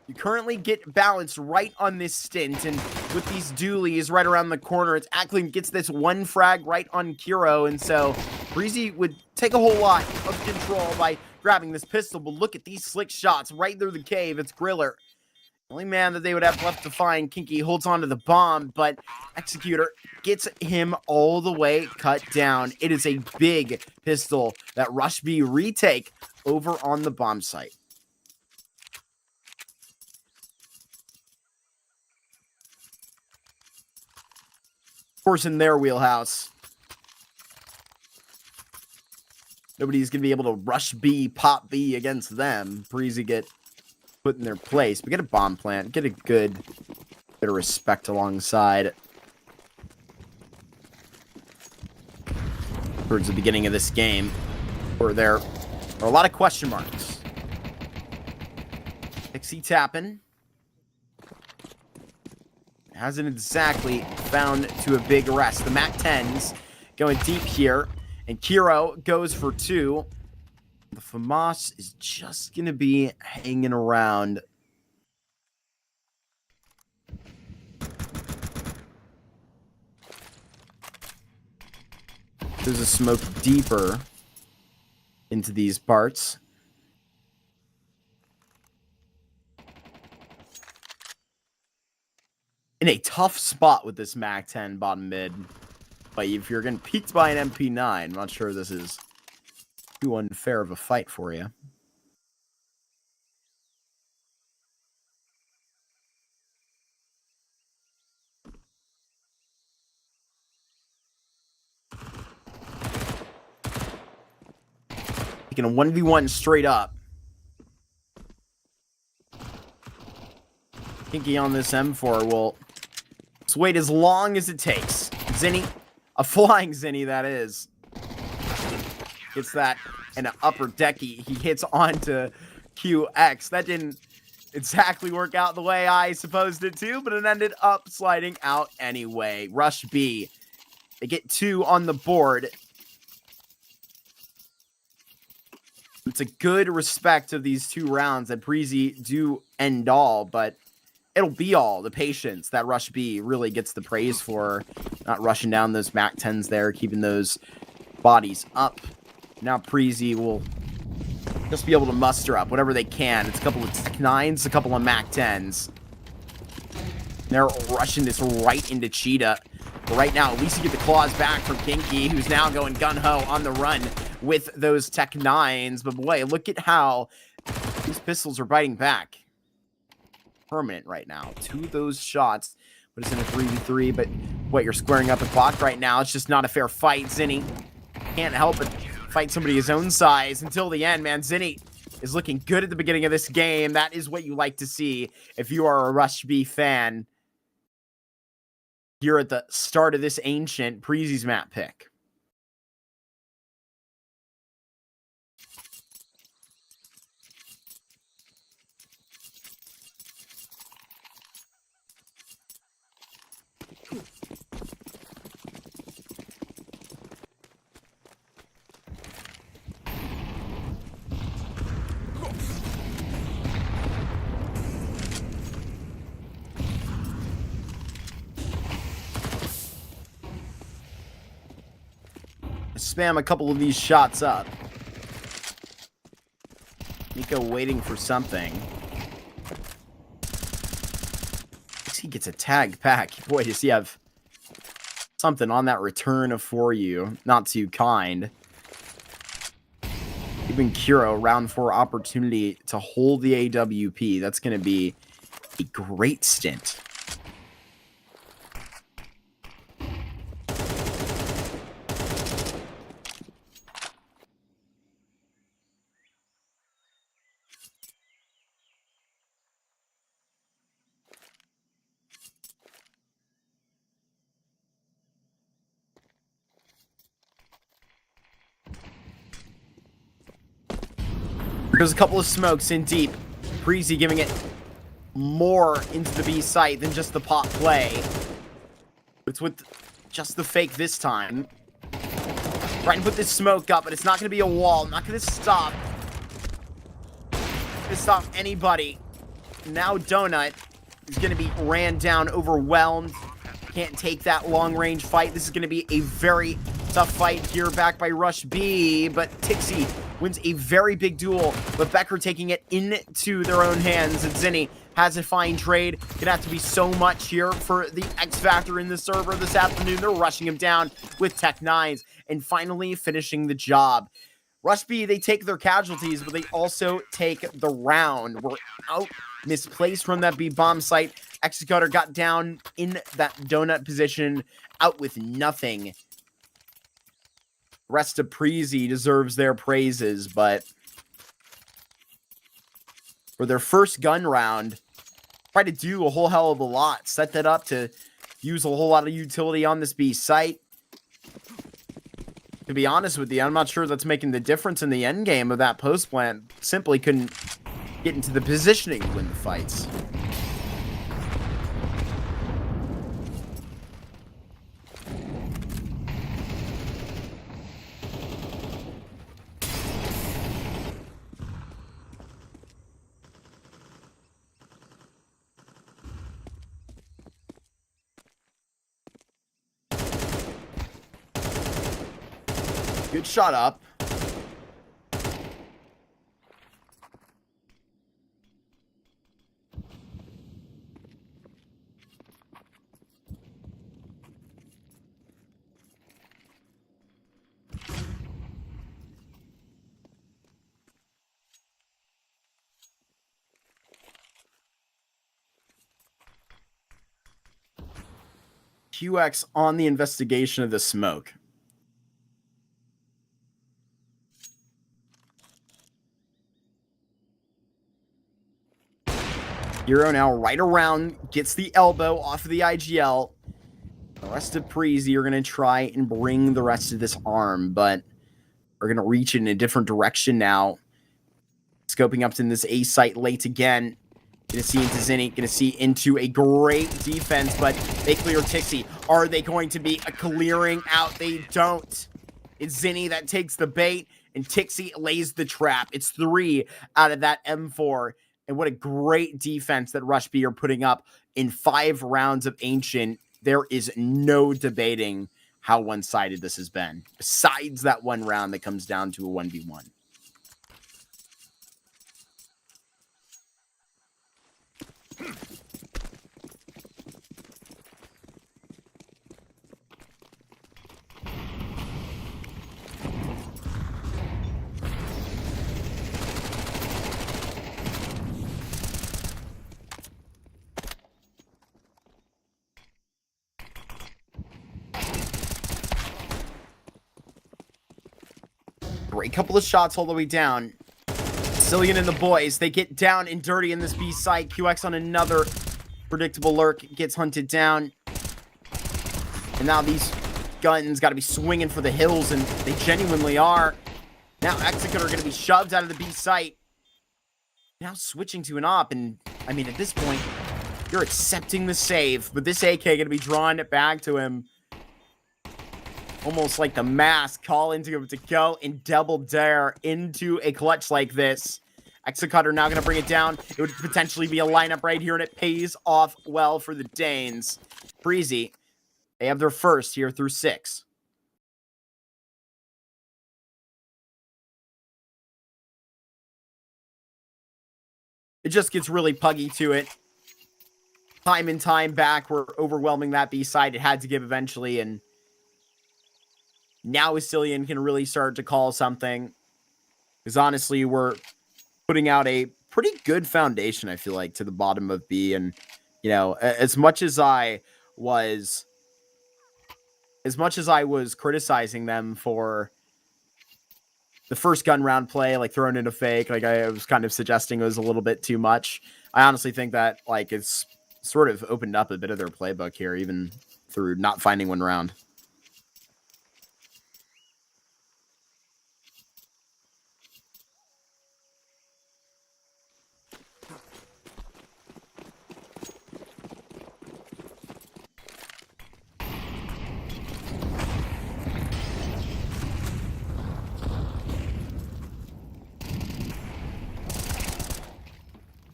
you currently get balanced right on this stint, and with these dualies right around the corner, it's Ackland gets this one frag right on Kiro, and so Preasy would take a whole lot of control by grabbing this pistol, but look at these slick shots right through the cave. It's Griller. The only man that they would have left to find. Kinky holds onto the bomb, but Executor gets him all the way cut down. It is a big pistol that Rush B retake over on the bomb site. Of course, in their wheelhouse, nobody's going to be able to rush B, pop B against them. Preasy get put in their place. But get a bomb plant. Get a good bit of respect alongside. Towards the beginning of this game, where there are a lot of question marks. Pixie tapping. Hasn't exactly found to a big rest. The MAC-10s going deep here. And Kiro goes for 2. The FAMAS is just going to be hanging around. There's a smoke deeper into these parts. In a tough spot with this MAC-10 bottom mid. But if you're getting peeked by an MP9, I'm not sure this is too unfair of a fight for you. Taking a 1v1 straight up. Kinky on this M4 will just wait as long as it takes. Zinni, a flying Zinni that is. Gets that and an upper decky. He hits onto QX. That didn't exactly work out the way I supposed it to, but it ended up sliding out anyway. Rush B. They get 2 on the board. It's a good respect of these 2 rounds that Preasy do end all, but it'll be all the patience that Rush B really gets the praise for. Not rushing down those MAC-10s there, keeping those bodies up. Now Preasy will just be able to muster up whatever they can. It's a couple of Tech-9s, a couple of MAC-10s. They're rushing this right into Cheetah. But right now, at least you get the claws back from Kinky, who's now going gun-ho on the run with those Tech-9s. But boy, look at how these pistols are biting back. Permanent right now. 2 of those shots, but it's in a 3v3. But what, you're squaring up a clock right now. It's just not a fair fight. Zinni can't help but fight somebody his own size until the end, man. Zinni is looking good at the beginning of this game. That is what you like to see if you are a Rush B fan. Here at the start of this Ancient, Preasy's map pick. Spam a couple of these shots up. Nico waiting for something. He gets a tag back. Boy, does he have something on that return for you. Not too kind. Giving Kuro round 4 opportunity to hold the AWP. That's going to be a great stint. There's a couple of smokes in deep. Preasy giving it more into the B site than just the pop play. It's with just the fake this time. Trying to put this smoke up, but it's not going to be a wall. Not going to stop. Not going to stop anybody. Now Donut is going to be ran down, overwhelmed. Can't take that long-range fight. This is going to be a very tough fight here, back by Rush B, but Tixie wins a very big duel, but Becker taking it into their own hands, and Zinni has a fine trade. Gonna have to be so much here for the X Factor in the server this afternoon. They're rushing him down with Tech 9s, and finally finishing the job. Rush B, they take their casualties, but they also take the round. We're out misplaced from that B bomb site. Executor got down in that donut position, out with nothing. Rest of Preasy deserves their praises, but for their first gun round, try to do a whole hell of a lot. Set that up to use a whole lot of utility on this B site. To be honest with you, I'm not sure that's making the difference in the end game of that post plant. Simply couldn't get into the positioning to win the fights. Good shot up. QX on the investigation of the smoke. Hero now right around, gets the elbow off of the IGL. The rest of Preasy are going to try and bring the rest of this arm, but are going to reach it in a different direction now. Scoping up in this A site late again. Going to see into Zinni, going to see into a great defense, but they clear Tixie. Are they going to be a clearing out? They don't. It's Zinni that takes the bait, and Tixie lays the trap. It's 3 out of that M4. And what a great defense that Rush B are putting up in 5 rounds of Ancient. There is no debating how one-sided this has been. Besides that one round that comes down to a 1v1. Great couple of shots all the way down. Cillian and the boys, they get down and dirty in this B site. QX on another predictable lurk, gets hunted down. And now these guns got to be swinging for the hills, and they genuinely are. Now Executor are going to be shoved out of the B site. Now switching to an op, and I mean, at this point, you're accepting the save, but this AK going to be drawn back to him. Almost like the mask calling to him to go and double dare into a clutch like this. Executor now going to bring it down. It would potentially be a lineup right here, and it pays off well for the Danes. Preasy, they have their first here through 6. It just gets really puggy to it. Time and time back, we're overwhelming that B side. It had to give eventually, and now Cillian can really start to call something. Because honestly, we're putting out a pretty good foundation, I feel like, to the bottom of B. And, you know, as much as I was criticizing them for the first gun round play, like throwing in a fake, like I was kind of suggesting it was a little bit too much. I honestly think that like it's sort of opened up a bit of their playbook here, even through not finding one round.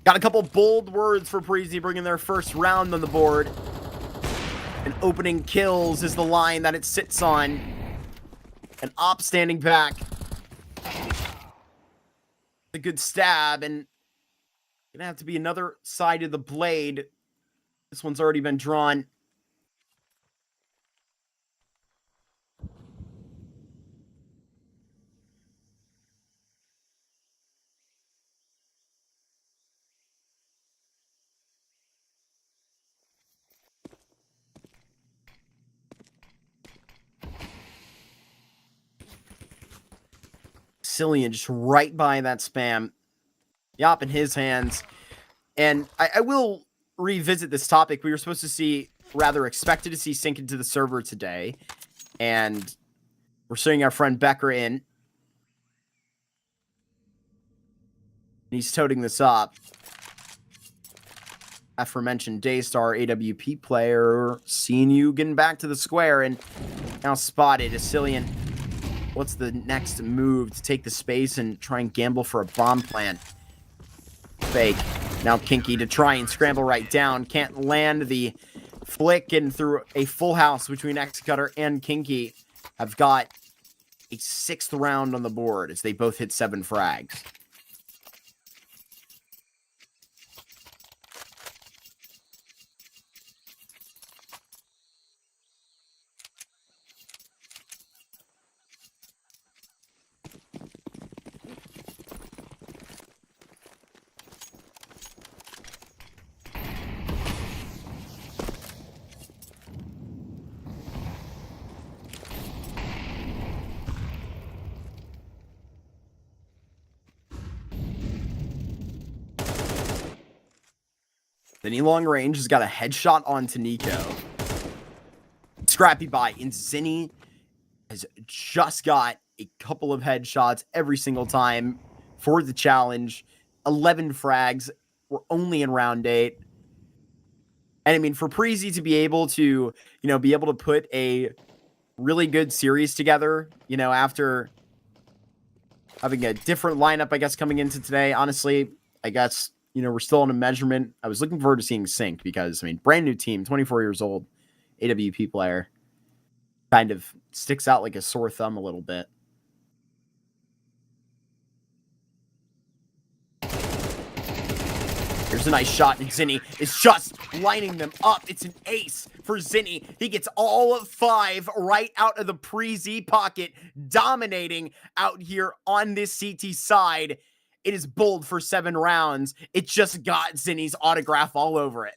Got a couple bold words for Preasy, bringing their first round on the board. And opening kills is the line that it sits on. An op standing back. A good stab, and gonna have to be another side of the blade. This one's already been drawn. Cillian just right by that spam. Yop in his hands. And I will revisit this topic. We were supposed to see, rather expected to see sync into the server today. And we're seeing our friend Becker in. He's toting this up. Aforementioned Daystar AWP player, seeing you getting back to the square, and now spotted a Cillian. What's the next move to take the space and try and gamble for a bomb plant? Fake. Now Kinky to try and scramble right down. Can't land the flick, and through a full house between X-Cutter and Kinky have got a 6th round on the board as they both hit 7 frags. Zinni long range has got a headshot onto Nico. Scrappy buy, and Zinni has just got a couple of headshots every single time for the challenge. 11 frags. We're only in round 8. And I mean, for Preasy to be able to, put a really good series together, after having a different lineup, I guess, coming into today, honestly, I guess, we're still on a measurement. I was looking forward to seeing synced because, I mean, brand new team, 24 years old, AWP player, kind of sticks out like a sore thumb a little bit. Here's a nice shot, and Zinni is just lining them up. It's an ace for Zinni. He gets all 5 right out of the Preasy pocket, dominating out here on this CT side. It is bold for 7 rounds. It just got Zinni's autograph all over it.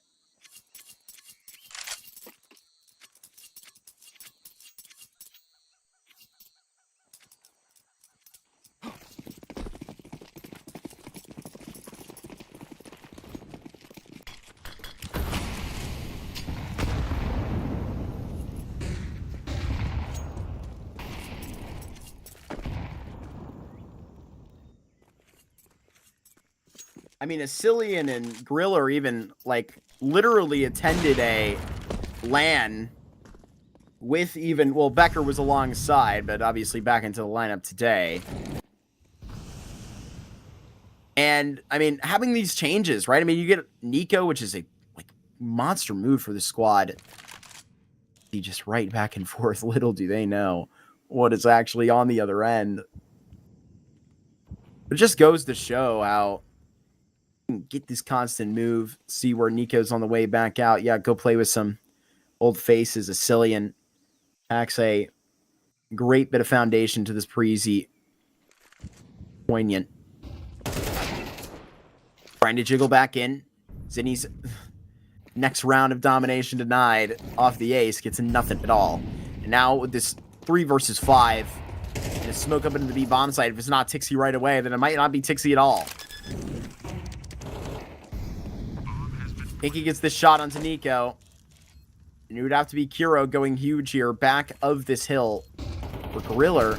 I mean, Cillian and Griller even, like, literally attended a LAN with even, well, Becker was alongside, but obviously back into the lineup today. And, I mean, having these changes, right? I mean, you get Nico, which is a, like, monster move for the squad. He just right back and forth. Little do they know what is actually on the other end. It just goes to show how get this constant move, see where Nico's on the way back out. Yeah, go play with some old faces. A Cillian packs a great bit of foundation to this Preasy Poignant. Trying to jiggle back in. Zinni's next round of domination denied off the ace. Gets nothing at all. And now with this 3 versus 5, and a smoke up into the B bomb site, if it's not Tixie right away, then it might not be Tixie at all. Kinky gets this shot onto Nico. And it would have to be Kiro going huge here, back of this hill. For Gorilla,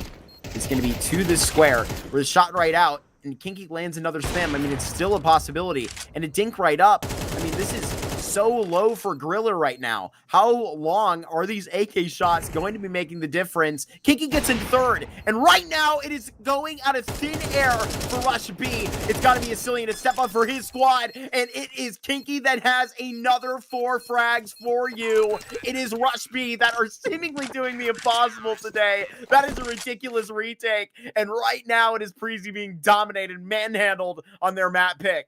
it's going to be to this square, where the shot right out, and Kinky lands another spam. I mean, it's still a possibility. And a dink right up. I mean, this is so low for Gorilla right now. How long are these AK shots going to be making the difference? Kinky gets in third, and right now it is going out of thin air for Rush B. It's got to be a Cillian to step up for his squad, and it is Kinky that has another 4 frags for you. It is Rush B that are seemingly doing the impossible today. That is a ridiculous retake, and right now it is Preasy being dominated, manhandled on their map pick.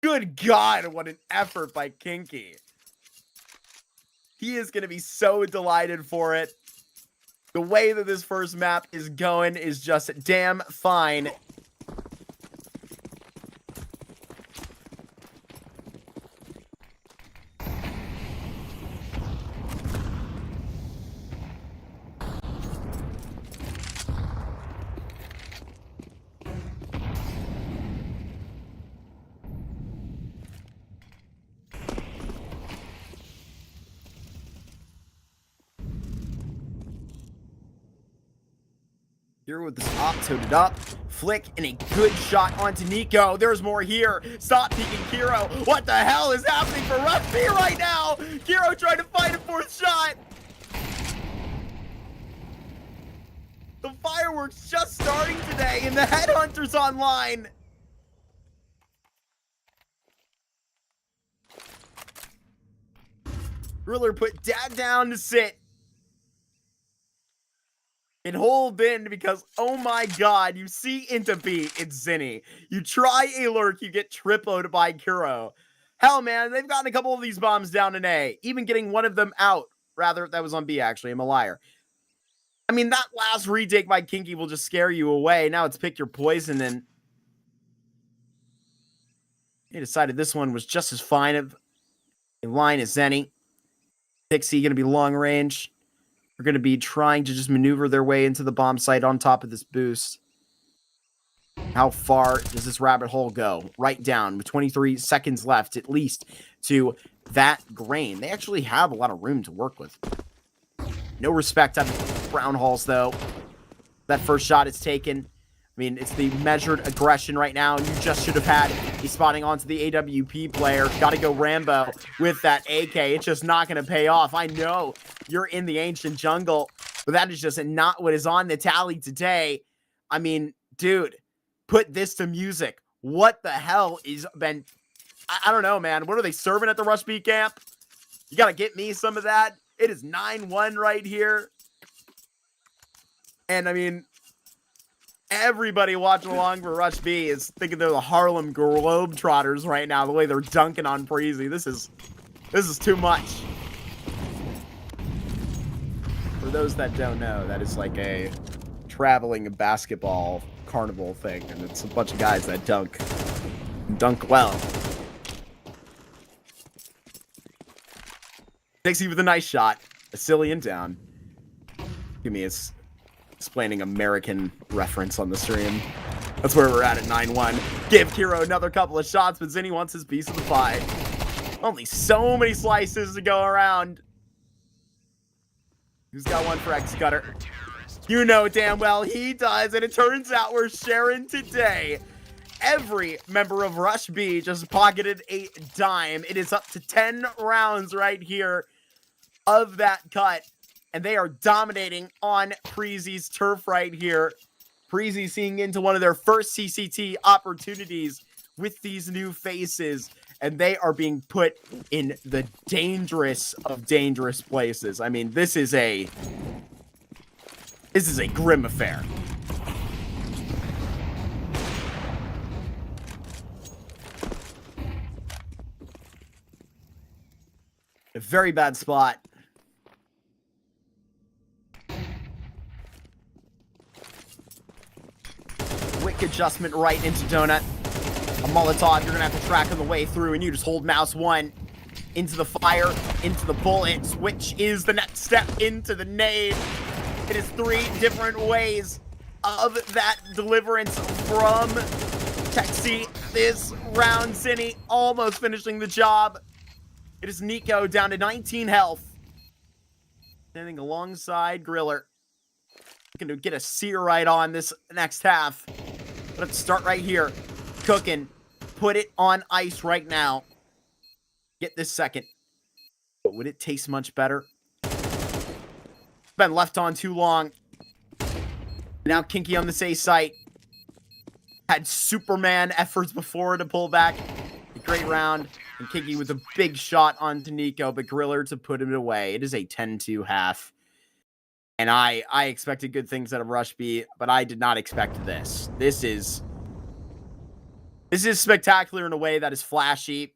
Good God, what an effort by Kinky. He is going to be so delighted for it. The way that this first map is going is just damn fine. Here with this op toted up, flick, and a good shot onto Nico. There's more here. Stop peeking Kiro. What the hell is happening for Rush B right now? Kiro trying to find a 4th shot. The fireworks just starting today, and the headhunter's online. Driller put dad down to sit. And hold in, because, oh my God, you see into B, it's Zinni. You try a lurk, you get tripoed by Kuro. Hell, man, they've gotten a couple of these bombs down in A, even getting one of them out. Rather, that was on B, actually. I'm a liar. I mean, that last retake by Kinky will just scare you away. Now it's pick your poison, and they decided this one was just as fine of a line as any. Pixie going to be long range. Are going to be trying to just maneuver their way into the bomb site on top of this boost. How far does this rabbit hole go? Right down with 23 seconds left, at least, to that grain. They actually have a lot of room to work with. No respect on Brown Halls, though. That first shot is taken. I mean, it's the measured aggression right now. You just should have had a spotting onto the AWP player. Got to go Rambo with that AK. It's just not going to pay off. I know you're in the ancient jungle, but that is just not what is on the tally today. I mean, dude, put this to music. What the hell is been... I don't know, man. What are they serving at the Rush B camp? You got to get me some of that. It is 9-1 right here. And, I mean... everybody watching along for Rush B is thinking they're the Harlem Globetrotters right now, the way they're dunking on Preasy. This is too much. For those that don't know, that is like a traveling basketball carnival thing, and it's a bunch of guys that dunk well. Dixie with a nice shot. A Cillian down. Give me his... explaining American reference on the stream. That's where we're at 9-1. Give Kiro another couple of shots, but Zinni wants his piece of the pie. Only so many slices to go around. Who's got one for X Cutter? You know damn well he does, and it turns out we're sharing today. Every member of Rush B just pocketed a dime. It is up to 10 rounds right here of that cut. And they are dominating on Preasy's turf right here. Preasy seeing into one of their first CCT opportunities with these new faces. And they are being put in the dangerous of dangerous places. I mean, this is a grim affair. A very bad spot. quick adjustment right into Donut. A Molotov, you're gonna have to track on the way through, and you just hold mouse 1 into the fire, into the bullets, which is the next step into the nade. It is 3 different ways of that deliverance from Texi this round. Zinni almost finishing the job. It is Nico down to 19 health. Standing alongside Griller. Looking to get a sear right on this next half. Let's start right here. Cooking. Put it on ice right now. Get this second. But would it taste much better? Been left on too long. Now Kinky on the safe site. Had Superman efforts before to pull back. A great round. And Kinky with a big shot onto Nico, but Griller to put him away. It is a 10-2 half. And I expected good things out of Rush B, but I did not expect this. This is spectacular in a way that is flashy.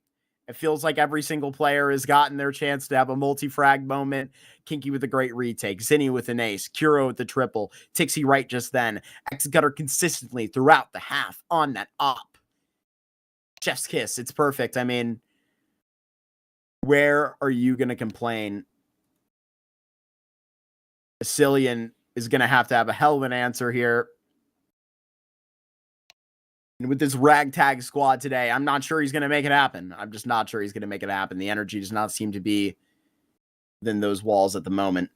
It feels like every single player has gotten their chance to have a multi-frag moment. Kinky with a great retake. Zinni with an ace. Kuro with the triple. Tixie right just then. X-Gutter consistently throughout the half on that op. Chef's kiss. It's perfect. I mean, where are you going to complain? Cillian is going to have a hell of an answer here. And with this ragtag squad today, I'm not sure he's going to make it happen. I'm just not sure he's going to make it happen. The energy does not seem to be within those walls at the moment.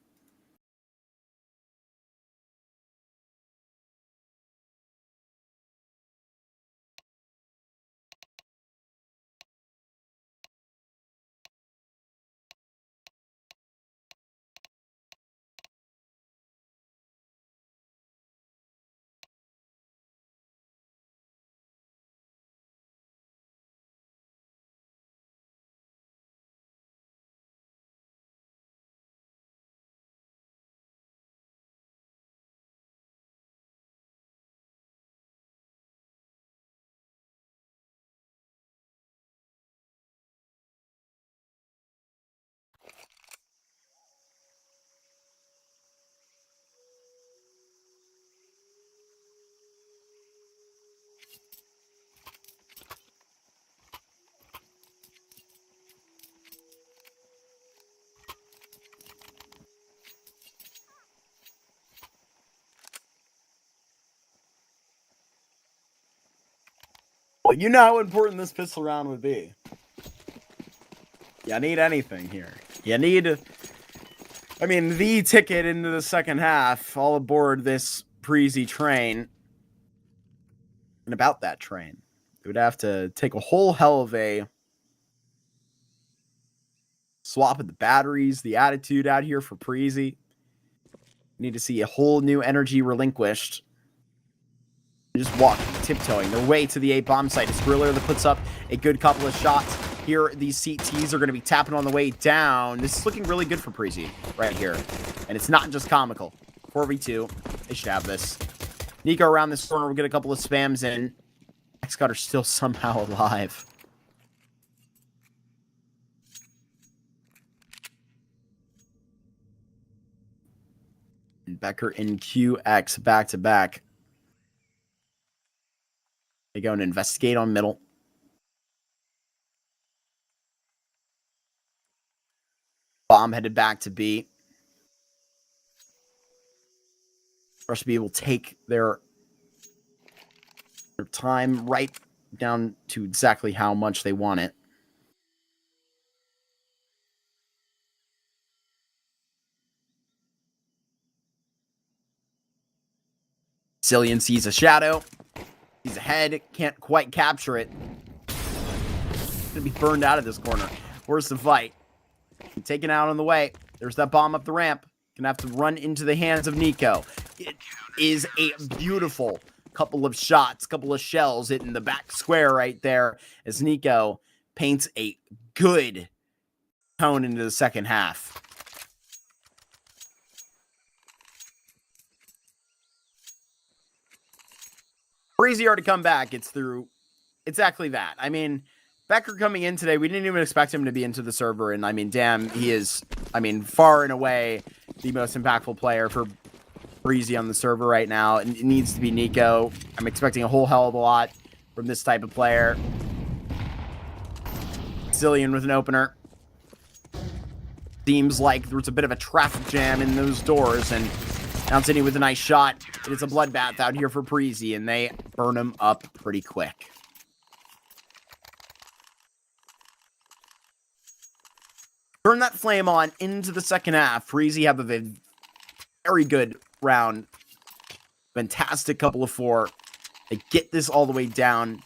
Well, you know how important this pistol round would be. You need anything here. You need, I mean, the ticket into the second half, all aboard this Preasy train. And about that train, it would have to take a whole hell of a swap of the batteries, the attitude out here for Preasy. Need to see a whole new energy relinquished. Just walking, tiptoeing their way to the A bomb site. It's Griller that puts up a good couple of shots. Here, these CTs are going to be tapping on the way down. This is looking really good for Preasy right here. And it's not just comical. 4v2. They should have this. Nico around this corner will get a couple of spams in. X-Gutter still somehow alive. And Becker and QX back-to-back. They go and investigate on middle. Bomb headed back to B. Rush B will take their time right down to exactly how much they want it. Cillian sees a shadow. He's ahead, can't quite capture it. Gonna be burned out of this corner. Where's the fight? Taken out on the way. There's that bomb up the ramp. Gonna have to run into the hands of Nico. It is a beautiful couple of shots, couple of shells hitting the back square right there as Nico paints a good tone into the second half. Preasy already come back. It's through exactly that. I mean, Becker coming in today, we didn't even expect him to be into the server. And I mean, damn, he is, I mean, far and away the most impactful player for Preasy on the server right now, and it needs to be Nico. I'm expecting a whole hell of a lot from this type of player. Cillian with an opener. Seems like there's a bit of a traffic jam in those doors, and now Zinni with a nice shot. It is a bloodbath out here for Preasy, and they burn him up pretty quick. Turn that flame on into the second half. Preasy have a very good round. Fantastic couple of 4. They get this all the way down,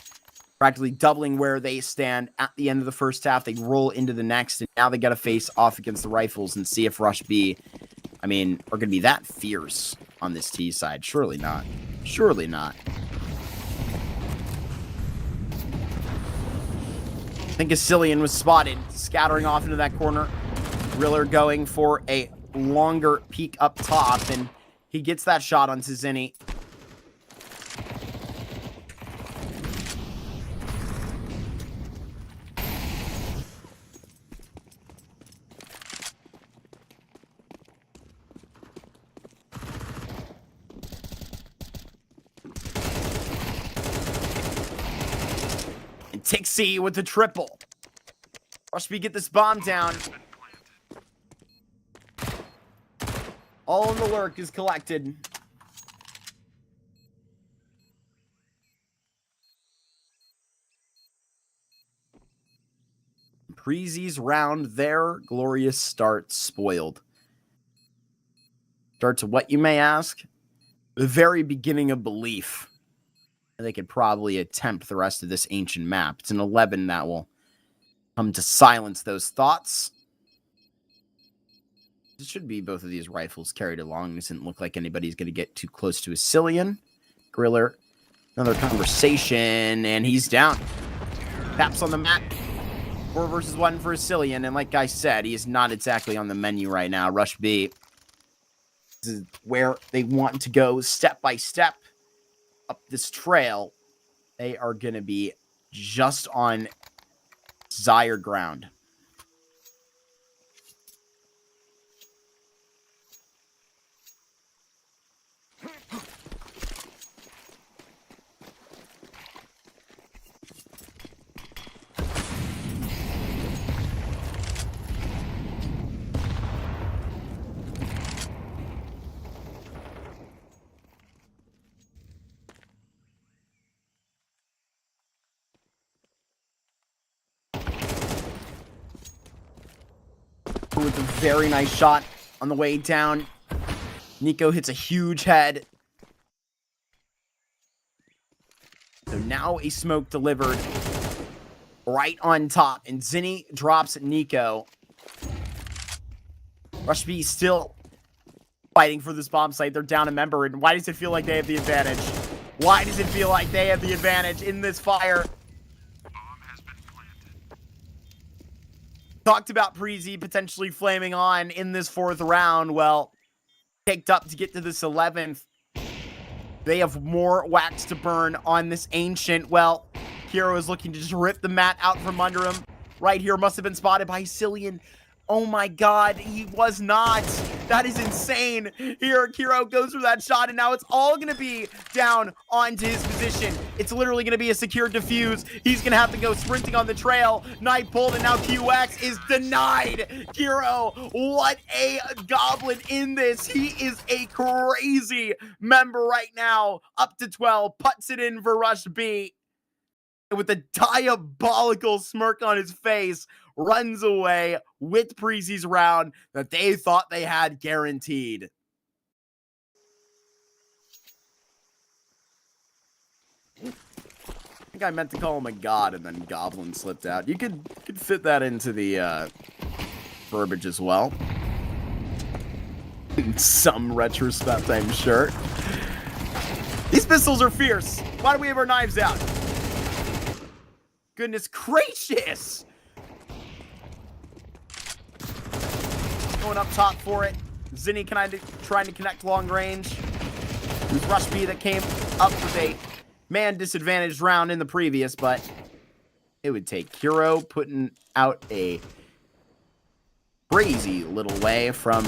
practically doubling where they stand at the end of the first half. They roll into the next, and now they got to face off against the Rifles and see if Rush B, are going to be that fierce on this T side. Surely not. Surely not. I think Cillian was spotted, scattering off into that corner. Riller going for a longer peek up top, and he gets that shot onto Zinni. And Tixie with the triple. Rush B get this bomb down. All in the lurk is collected. Preasy's round, their glorious start spoiled. Start to what, you may ask? The very beginning of belief. They could probably attempt the rest of this ancient map. It's an 11 that will come to silence those thoughts. It should be both of these rifles carried along. It doesn't look like anybody's going to get too close to a Cillian. Griller, another conversation, and he's down. Taps on the map. 4 versus 1 for a Cillian, and like I said, he is not exactly on the menu right now. Rush B. This is where they want to go step by step up this trail. They are going to be just on desired ground. With a very nice shot on the way down. Nico hits a huge head. So now a smoke delivered right on top. And Zinni drops Nico. Rush B still fighting for this bomb site. They're down a member. And why does it feel like they have the advantage? Why does it feel like they have the advantage in this fire? Talked about Preasy potentially flaming on in this 4th round. Well, picked up to get to this 11th. They have more wax to burn on this Ancient. Well, Hero is looking to just rip the mat out from under him. Right here, must have been spotted by Cillian. Oh my god, he was not. That is insane. Here, Hero goes for that shot, and now it's all going to be down onto his position. It's literally going to be a secure defuse. He's going to have to go sprinting on the trail. Knife pulled, and now QX is denied. Hero, what a goblin in this. He is a crazy member right now. Up to 12, puts it in for Rush B. And with a diabolical smirk on his face, runs away with Preasy's round that they thought they had guaranteed. I think I meant to call him a god, and then goblin slipped out. You could fit that into the verbiage as well. In some retrospect, I'm sure. These pistols are fierce. Why do we have our knives out? Goodness gracious! Going up top for it. Zinni trying to connect long range. It was Rush B that came up with a man disadvantaged round in the previous, but it would take Hero putting out a crazy little way from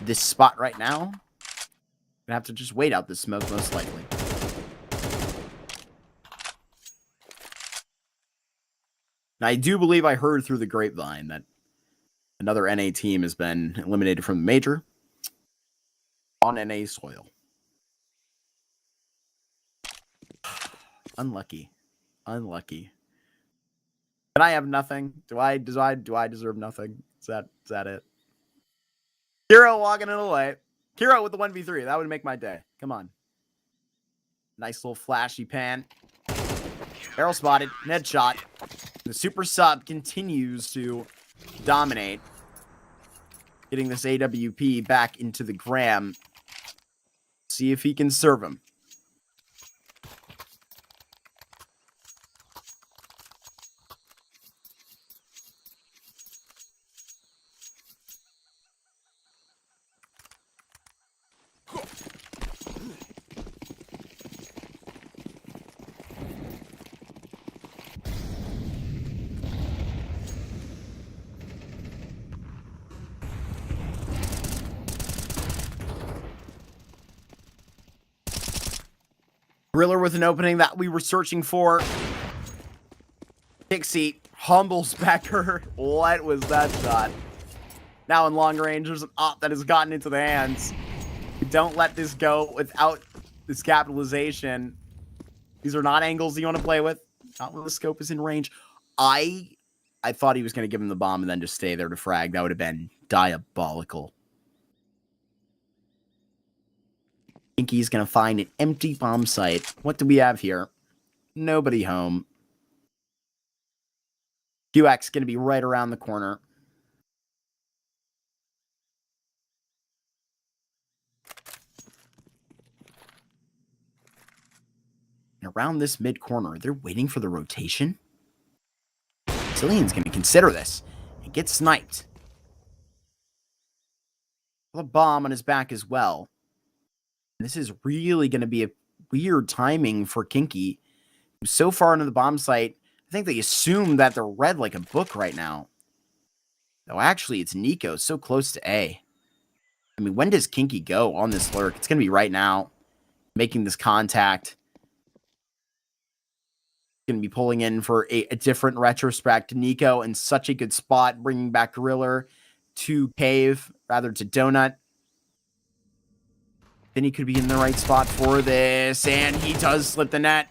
this spot right now. Gonna have to just wait out this smoke, most likely. Now, I do believe I heard through the grapevine that another NA team has been eliminated from the major on NA soil. Unlucky. Unlucky. Can I have nothing? Do I deserve nothing? Is that it? Hero walking it away. Hero with the 1v3. That would make my day. Come on. Nice little flashy pan. Barrel spotted. Headshot. The super sub continues to dominate. Getting this AWP back into the gram. See if he can serve him. Griller with an opening that we were searching for. Pixie humbles Becker. What was that shot? Now in long range, there's an op that has gotten into the hands. Don't let this go without this capitalization. These are not angles you want to play with. Not when the scope is in range. I thought he was going to give him the bomb and then just stay there to frag. That would have been diabolical. Pinky's going to find an empty bomb site. What do we have here? Nobody home. QX going to be right around the corner. And around this mid corner, they're waiting for the rotation. Cillian's going to consider this and get sniped. The bomb on his back as well. This is really going to be a weird timing for Kinky. So far into the bomb site, I think they assume that they're read like a book right now. Though actually, it's Nico, so close to A. I mean, when does Kinky go on this lurk? It's going to be right now, making this contact. Going to be pulling in for a different retrospect. Nico in such a good spot, bringing back Griller to Cave, rather to Donut. Then he could be in the right spot for this, and he does slip the net.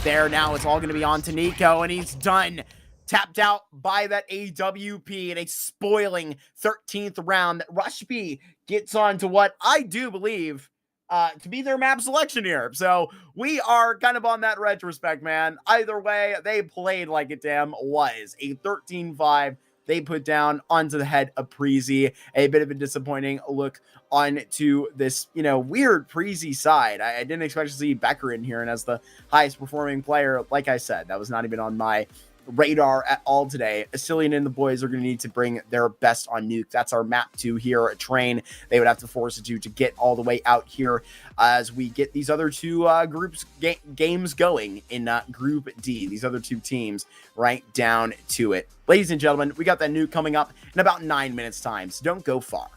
There now, it's all going to be on to Nico, and he's done. Tapped out by that AWP in a spoiling 13th round. That Rush B gets on to what I do believe to be their map selection here. So we are kind of on that retrospect, man. Either way, they played like it damn was. A 13-5 they put down onto the head of Preasy. A bit of a disappointing look onto this, weird Preasy side. I didn't expect to see Becker in here, and as the highest performing player, like I said, that was not even on my radar at all today. Cillian and the boys are going to need to bring their best on Nuke. That's our map 2 here at Train. They would have to force it to get all the way out here as we get these other two games going in Group D. These other two teams right down to it. Ladies and gentlemen, we got that Nuke coming up in about 9 minutes time, so don't go far.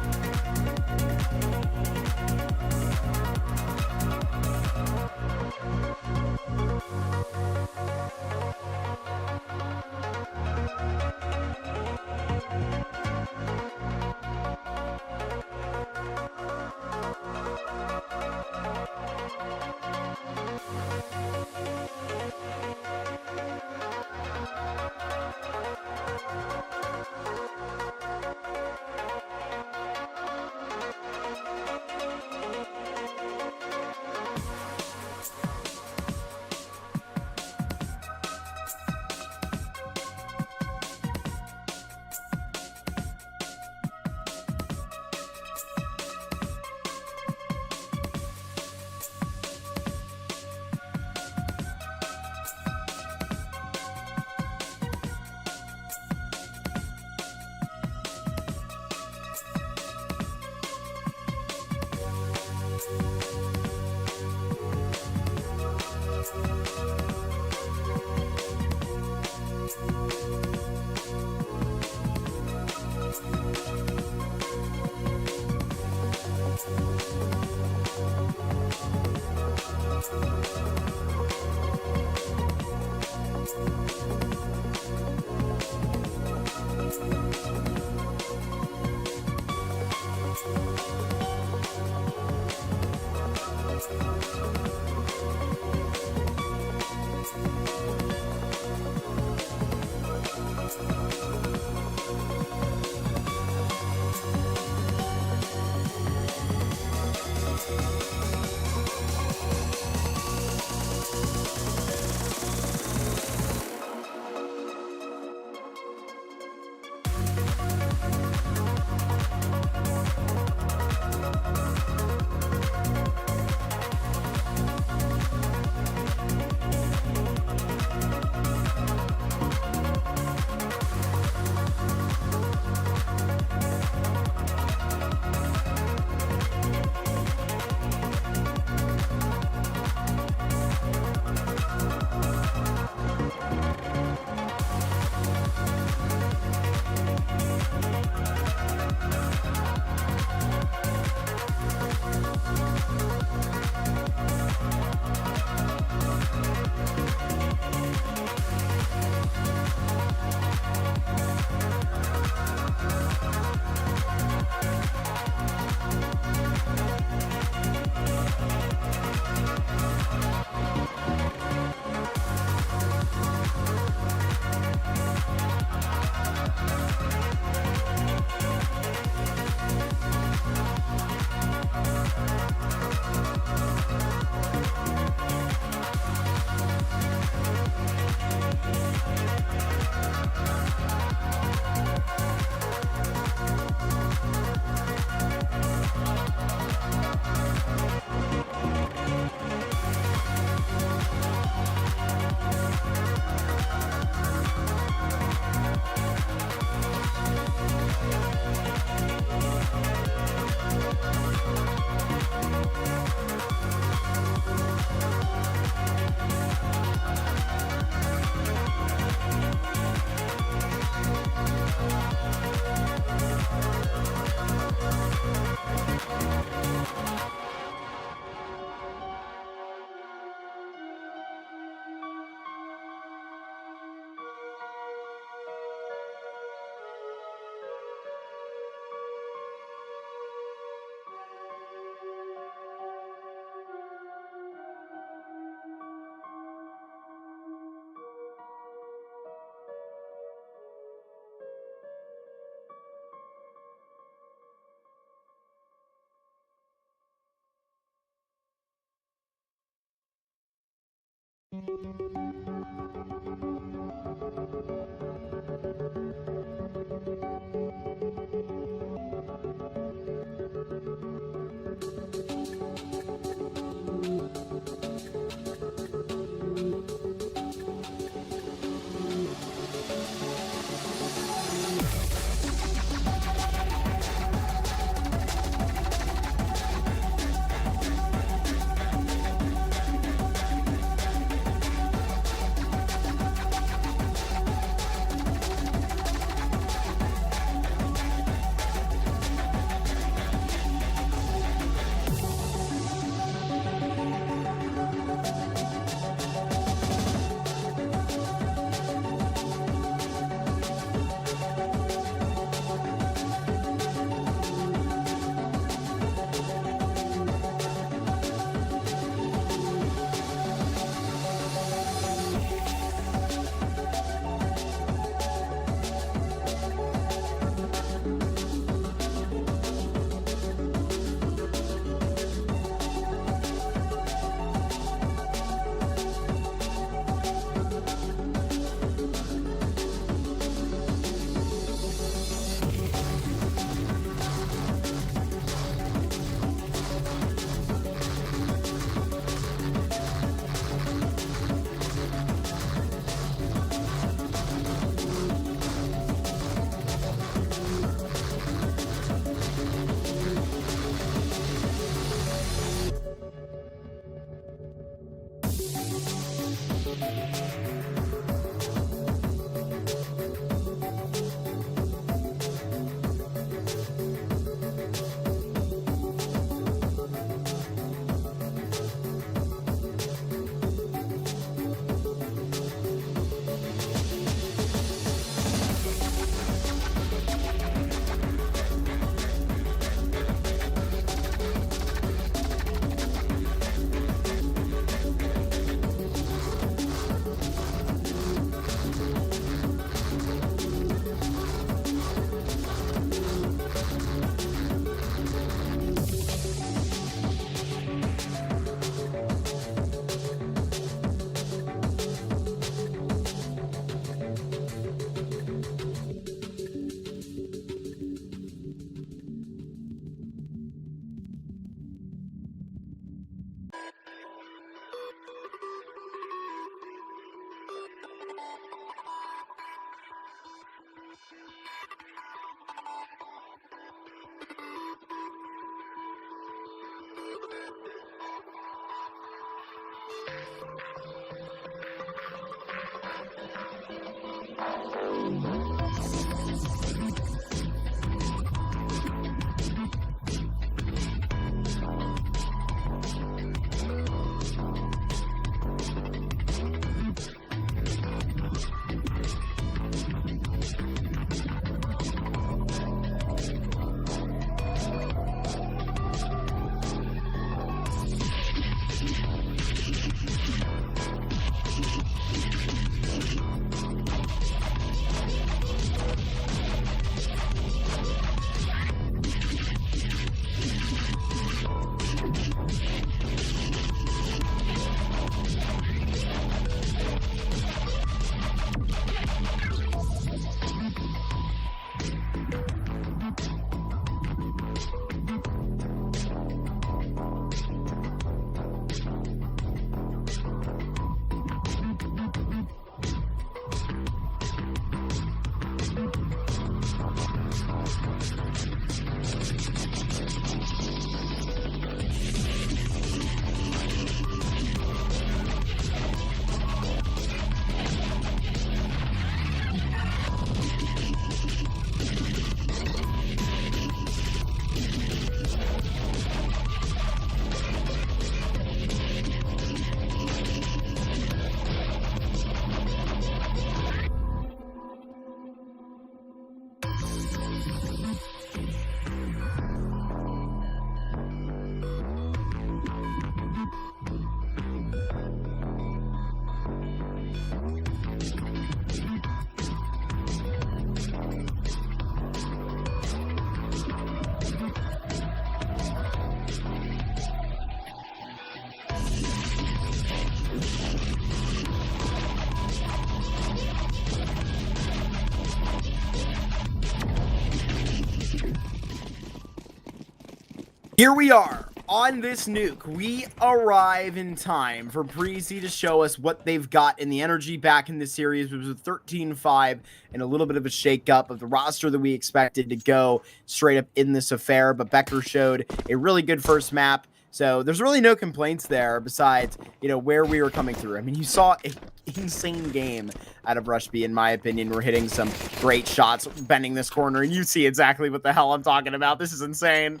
Here we are on this nuke. We arrive in time for Preasy to show us what they've got in the energy back in the series. It was a 13-5 and a little bit of a shakeup of the roster that we expected to go straight up in this affair. But Becker showed a really good first map. So there's really no complaints there besides, where we were coming through. I mean, you saw an insane game out of Rush B, in my opinion. We're hitting some great shots, bending this corner, and you see exactly what the hell I'm talking about. This is insane.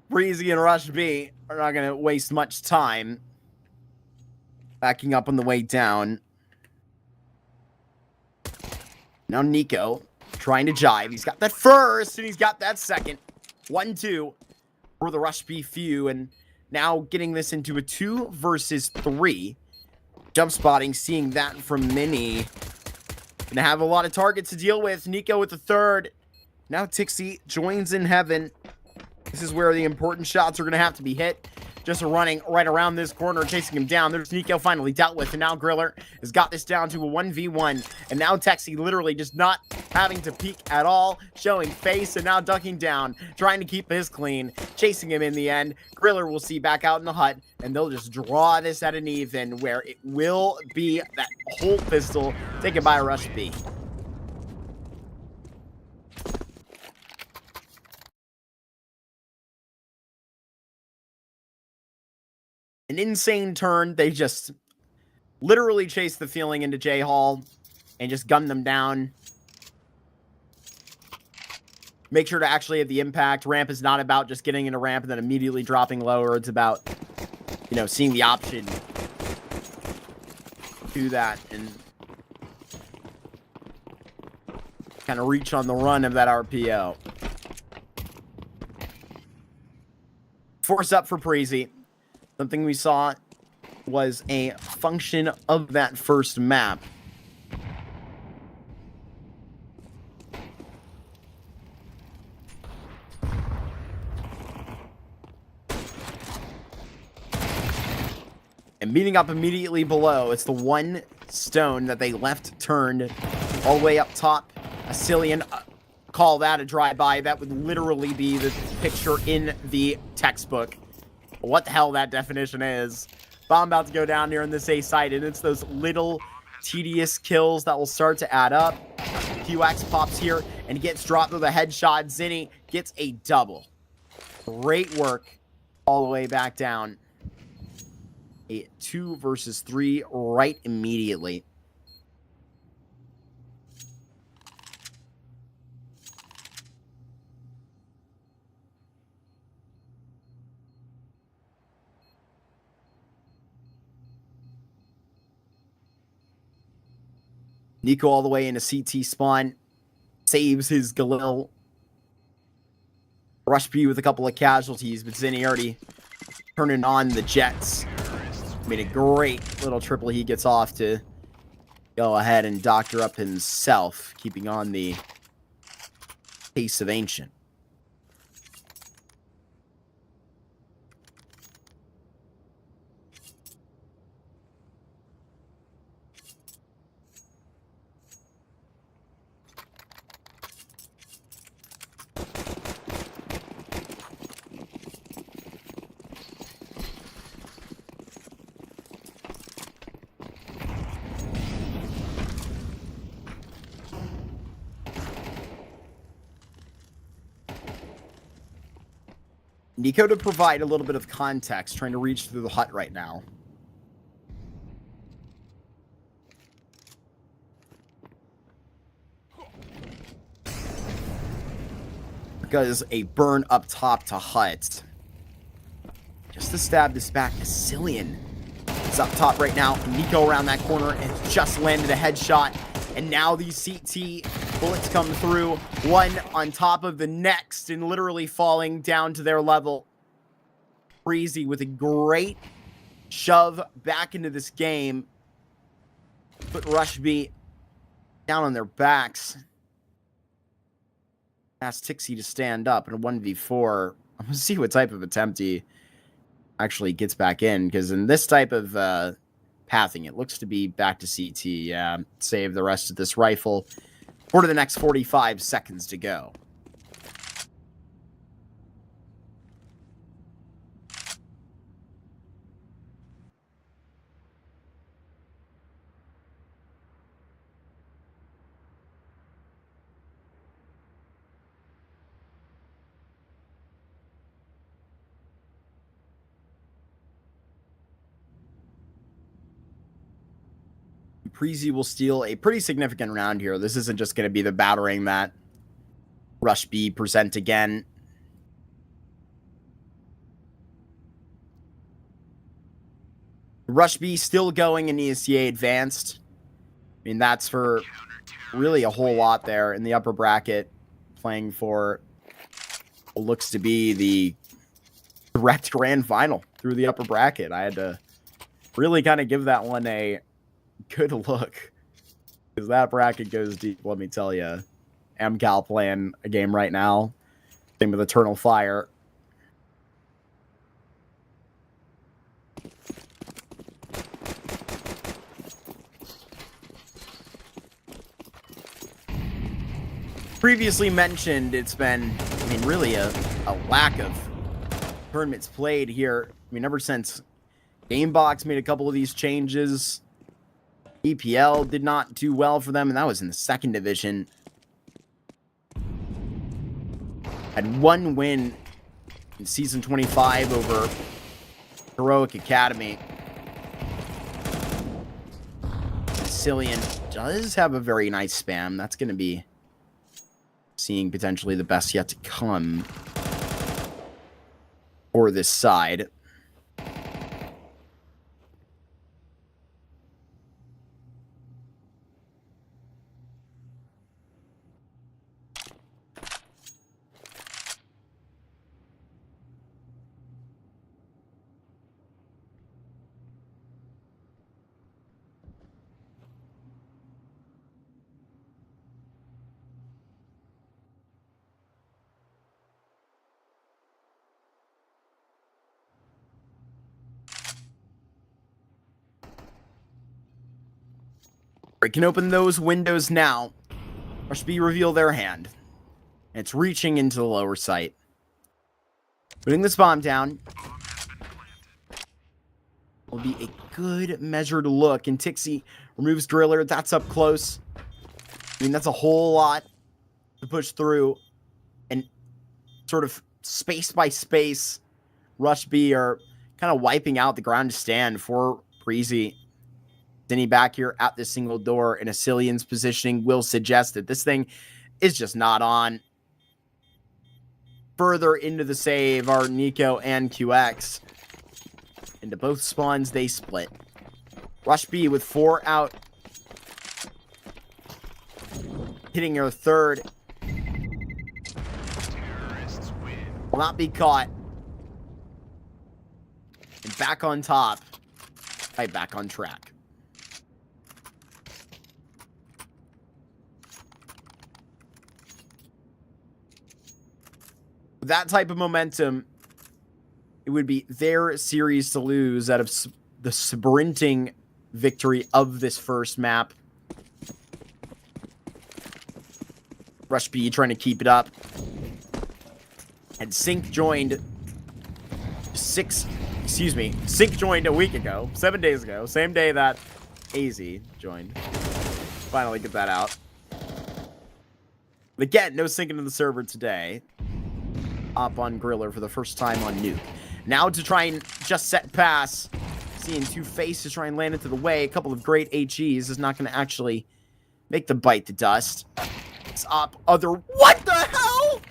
Preasy and Rush B are not going to waste much time backing up on the way down. Now Nico trying to jive. He's got that first, and he's got that second. 1-2 for the Rush B few, and now getting this into a 2 versus 3. Jump spotting, seeing that from Mini. Gonna have a lot of targets to deal with. Nico with the third. Now Tixie joins in heaven. This is where the important shots are going to have to be hit. Just running right around this corner, chasing him down. There's Nico finally dealt with, and now Griller has got this down to a 1v1. And now Texie literally just not having to peek at all, showing face, and now ducking down, trying to keep his clean, chasing him in the end. Griller will see back out in the hut, and they'll just draw this at an even, where it will be that whole pistol taken by Rush B. An insane turn. They just literally chased the feeling into J Hall and just gunned them down. Make sure to actually have the impact. Ramp is not about just getting into ramp and then immediately dropping lower. It's about, seeing the option to do that and kind of reach on the run of that RPO. Force up for Preasy. Something we saw was a function of that first map. And meeting up immediately below, it's the one stone that they left turned all the way up top. A Cillian, call that a drive-by. That would literally be the picture in the textbook. What the hell that definition is. Bomb about to go down here on this A site, and it's those little tedious kills that will start to add up. QX pops here and gets dropped with a headshot. Zinni gets a double. Great work all the way back down. A 2 versus 3 right immediately. Nico all the way into CT spawn. Saves his Galil. Rush B with a couple of casualties, but Zinni already turning on the Jets. Made a great little triple he gets off to go ahead and doctor up himself, keeping on the pace of Ancient. Nico to provide a little bit of context, trying to reach through the hut right now. Because a burn up top to hut. Just to stab this back to Cillian. It's up top right now. Nico around that corner and just landed a headshot. And now these CT bullets come through, one on top of the next, and literally falling down to their level. Preasy with a great shove back into this game. Put Rush B down on their backs. Ask Tixie to stand up in a 1v4. I'm going to see what type of attempt he actually gets back in, because in this type of pathing, it looks to be back to CT. Yeah, save the rest of this rifle for the next 45 seconds to go. Preasy will steal a pretty significant round here. This isn't just going to be the battering that Rush B present again. Rush B still going in ESCA Advanced. I mean, that's for really a whole lot there in the upper bracket, playing for what looks to be the direct grand final through the upper bracket. I had to really kind of give that one a good look, because that bracket goes deep, let me tell you. MCal playing a game right now. Same with Eternal Fire. Previously mentioned, it's been, I mean, really a lack of tournaments played here. I mean, ever since Gamebox made a couple of these changes, EPL did not do well for them, and that was in the 2nd division. Had one win in Season 25 over Heroic Academy. Sicilian does have a very nice spam. That's going to be seeing potentially the best yet to come for this side. Breaking open those windows now. Rush B reveal their hand. And it's reaching into the lower sight. Putting this bomb down will be a good measured look. And Tixie removes Driller. That's up close. I mean, that's a whole lot to push through. And sort of space by space, Rush B are kind of wiping out the ground to stand for Preasy. Denny back here at this single door, and Asilian's positioning will suggest that this thing is just not on. Further into the save are Nico and QX. Into both spawns, they split. Rush B with 4 out. Hitting her 3rd. Will not be caught. And back on top. Right back on track. With that type of momentum, it would be their series to lose out of the sprinting victory of this first map. Rush B trying to keep it up. And Sync joined Sync joined a week ago, 7 days ago, same day that AZ joined. Finally get that out. But again, no Sync into the server today. Up on Griller for the first time on Nuke. Now to try and just set pass. Seeing 2 faces try and land into the way. A couple of great HEs is not going to actually make the bite to dust. It's up. What the hell?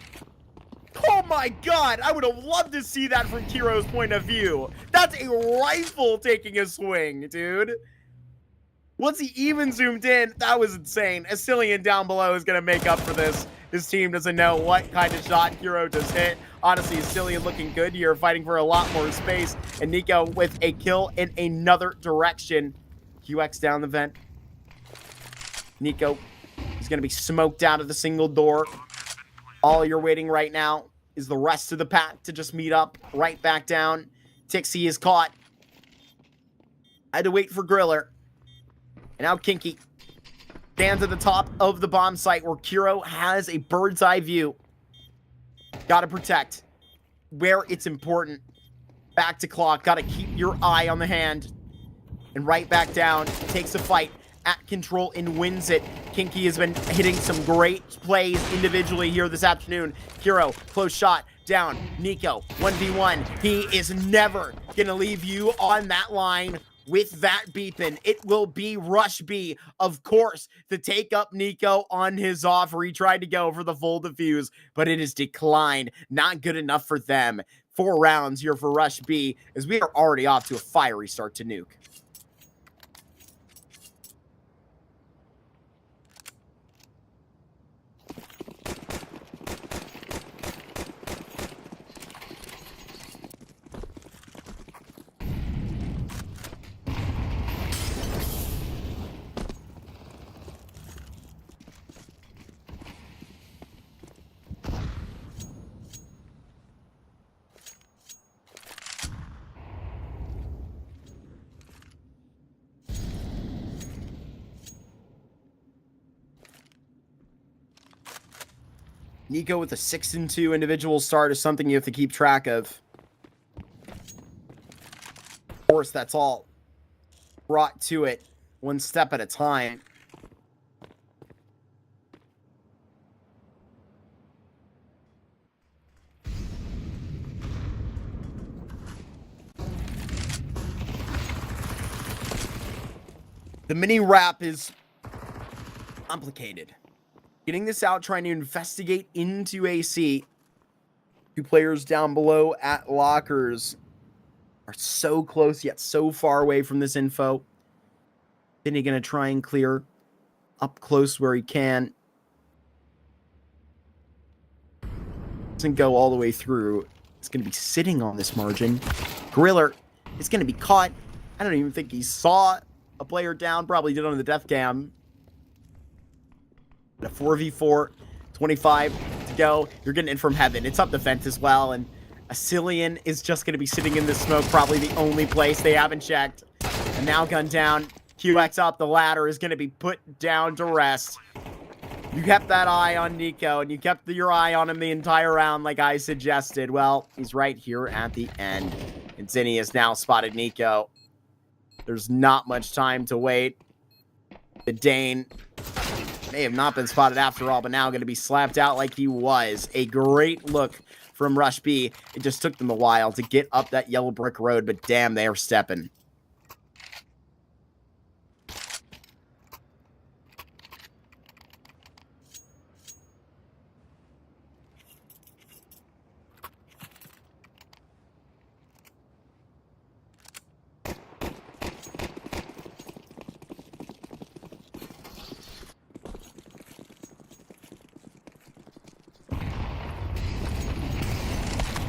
Oh my god. I would have loved to see that from Kiro's point of view. That's a rifle taking a swing, dude. Once he even zoomed in, that was insane. Asilian down below is going to make up for this. His team doesn't know what kind of shot Hero just hit. Honestly, Asilian looking good here, fighting for a lot more space. And Nico with a kill in another direction. QX down the vent. Nico is going to be smoked out of the single door. All you're waiting right now is the rest of the pack to just meet up right back down. Tixie is caught. I had to wait for Griller. And now Kinky stands at the top of the bomb site where Kiro has a bird's eye view. Gotta protect where it's important. Back to clock. Gotta keep your eye on the hand. And right back down. Takes a fight at control and wins it. Kinky has been hitting some great plays individually here this afternoon. Kiro, close shot, down. Nico, 1v1. He is never gonna leave you on that line. with that beeping, it will be Rush B, of course, to take up Nico on his offer. He tried to go for the full defuse, but it is declined. Not good enough for them. 4 rounds here for Rush B, as we are already off to a fiery start to Nuke. Nico with a 6-2 individual start is something you have to keep track of. Of course, that's all brought to it one step at a time. The mini wrap is complicated. Getting this out, trying to investigate into AC. 2 players down below at lockers are so close yet so far away from this info. Then he's going to try and clear up close where he can. Doesn't go all the way through. It's going to be sitting on this margin. Griller is going to be caught. I don't even think he saw a player down. Probably did on the death cam. A 4v4, 25 to go. You're getting in from heaven. It's up defense as well, and Asilian is just going to be sitting in the smoke, probably the only place they haven't checked. And now gun down. QX up the ladder is going to be put down to rest. You kept that eye on Nico, and you kept your eye on him the entire round like I suggested. Well, he's right here at the end. And Zinni has now spotted Nico. There's not much time to wait. The Dane may have not been spotted after all, but now going to be slapped out like he was. A great look from Rush B. It just took them a while to get up that yellow brick road, but damn, they are stepping.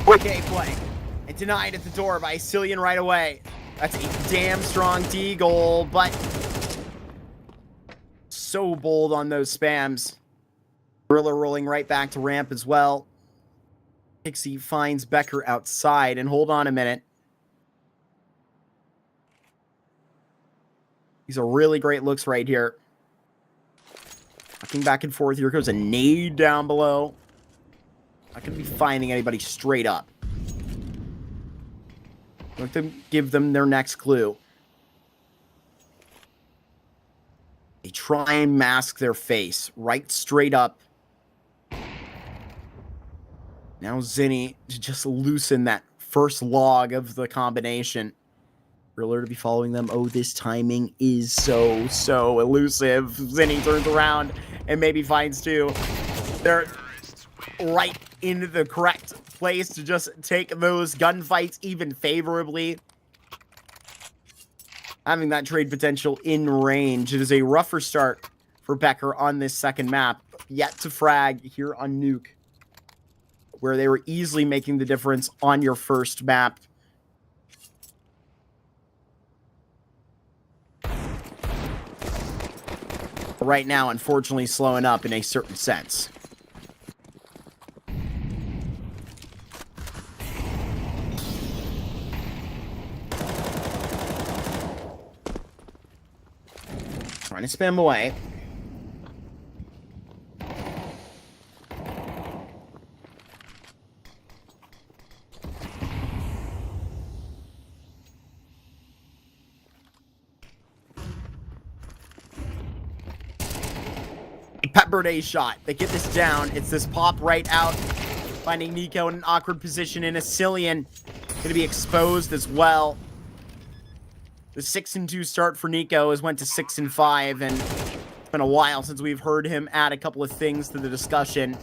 Quick A play. And denied at the door by Cillian right away. That's a damn strong D goal, but so bold on those spams. Gorilla rolling right back to ramp as well. Pixie finds Becker outside, and hold on a minute. These are really great looks right here. Walking back and forth. Here goes a nade down below. Not going to be finding anybody straight up. Let them give them their next clue. They try and mask their face right straight up. Now Zinni to just loosen that first log of the combination. Griller to be following them. Oh, this timing is so elusive. Zinni turns around and maybe finds 2. They're right into the correct place to just take those gunfights even favorably. Having that trade potential in range. It is a rougher start for Becker on this second map. Yet to frag here on Nuke, where they were easily making the difference on your first map. Right now, unfortunately, slowing up in a certain sense. Trying to spam away. Pepper Day shot. They get this down. It's this pop right out. Finding Nico in an awkward position, and Asilian going to be exposed as well. The 6-2 start for Nico has went to 6-5, and it's been a while since we've heard him add a couple of things to the discussion.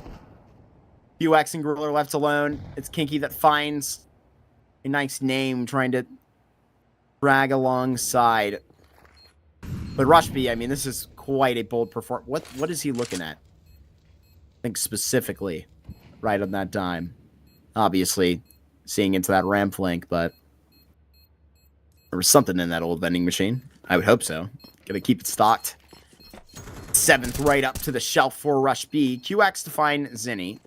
UX and Griller left alone. It's Kinky that finds a nice name trying to drag alongside. But Rush B, I mean, this is quite a bold performance. What is he looking at? I think specifically right on that dime. Obviously, seeing into that ramp flank, but there was something in that old vending machine. I would hope so. Gonna keep it stocked. 7th right up to the shelf for Rush B. QX to find Zinni.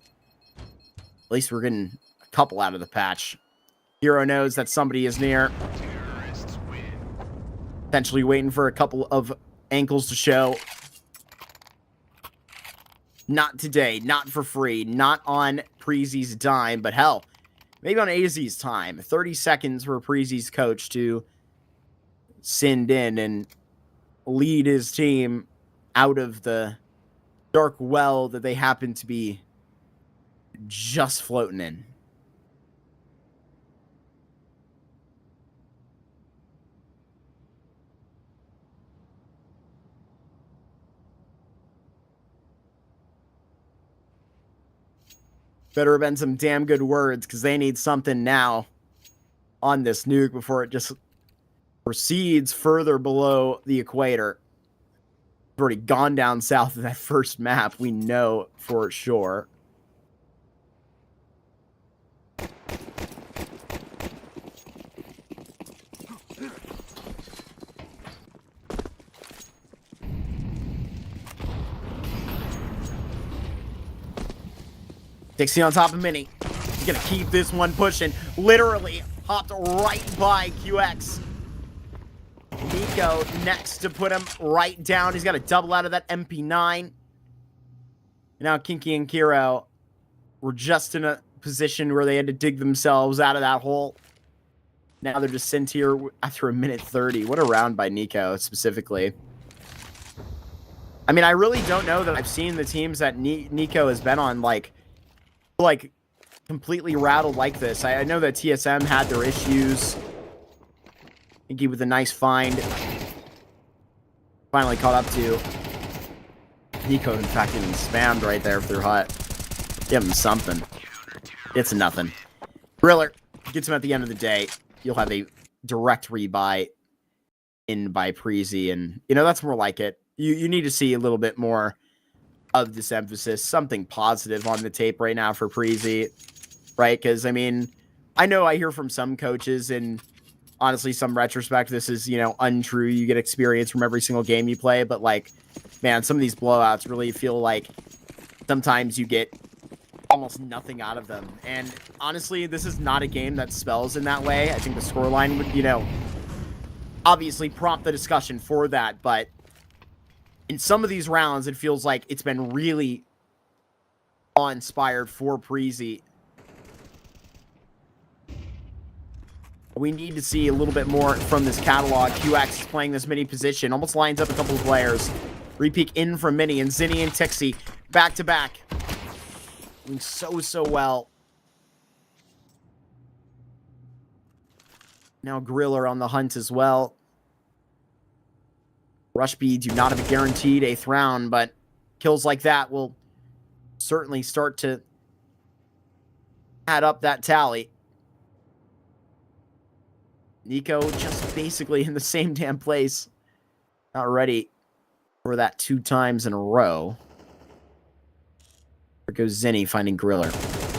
At least we're getting a couple out of the patch. Hero knows that somebody is near. Potentially waiting for a couple of ankles to show. Not today, not for free, not on Preasy's dime, but hell, maybe on AZ's time. 30 seconds for Preasy's coach to send in and lead his team out of the dark well that they happen to be just floating in. Better have been some damn good words, because they need something now on this nuke before it just proceeds further below the equator. We've already gone down south of that first map, we know for sure. Dixie on top of Mini. He's gonna keep this one pushing. Literally hopped right by QX. Nico next to put him right down. He's got a double out of that MP9. Now Kinky and Kiro were just in a position where they had to dig themselves out of that hole. Now they're just sent here after a minute 30. What a round by Nico specifically. I mean, I really don't know that I've seen the teams that Nico has been on like completely rattled like this. I know that TSM had their issues. Kinky with a nice find. Finally caught up to Nico, in fact, even spammed right there through hut. Give him something. It's nothing. Griller gets him at the end of the day. You'll have a direct rebuy in by Preasy, and you know that's more like it. You need to see a little bit more of this emphasis, something positive on the tape right now for Preasy, right? Because, I mean, I know I hear from some coaches, and honestly, some retrospect, this is, you know, untrue. You get experience from every single game you play, but, like, man, some of these blowouts really feel like sometimes you get almost nothing out of them. And honestly, this is not a game that spells in that way. I think the scoreline would, you know, obviously prompt the discussion for that, but in some of these rounds, it feels like it's been really awe-inspired for Preasy. We need to see a little bit more from this catalog. QX is playing this mini position, almost lines up a couple of players. Repeat in from Mini, and Zinni and Tixie back-to-back. Doing so well. Now Griller on the hunt as well. Rush B do not have a guaranteed 8th round, but kills like that will certainly start to add up that tally. Nico just basically in the same damn place. Not ready for that 2 times in a row. There goes Zinni finding Griller.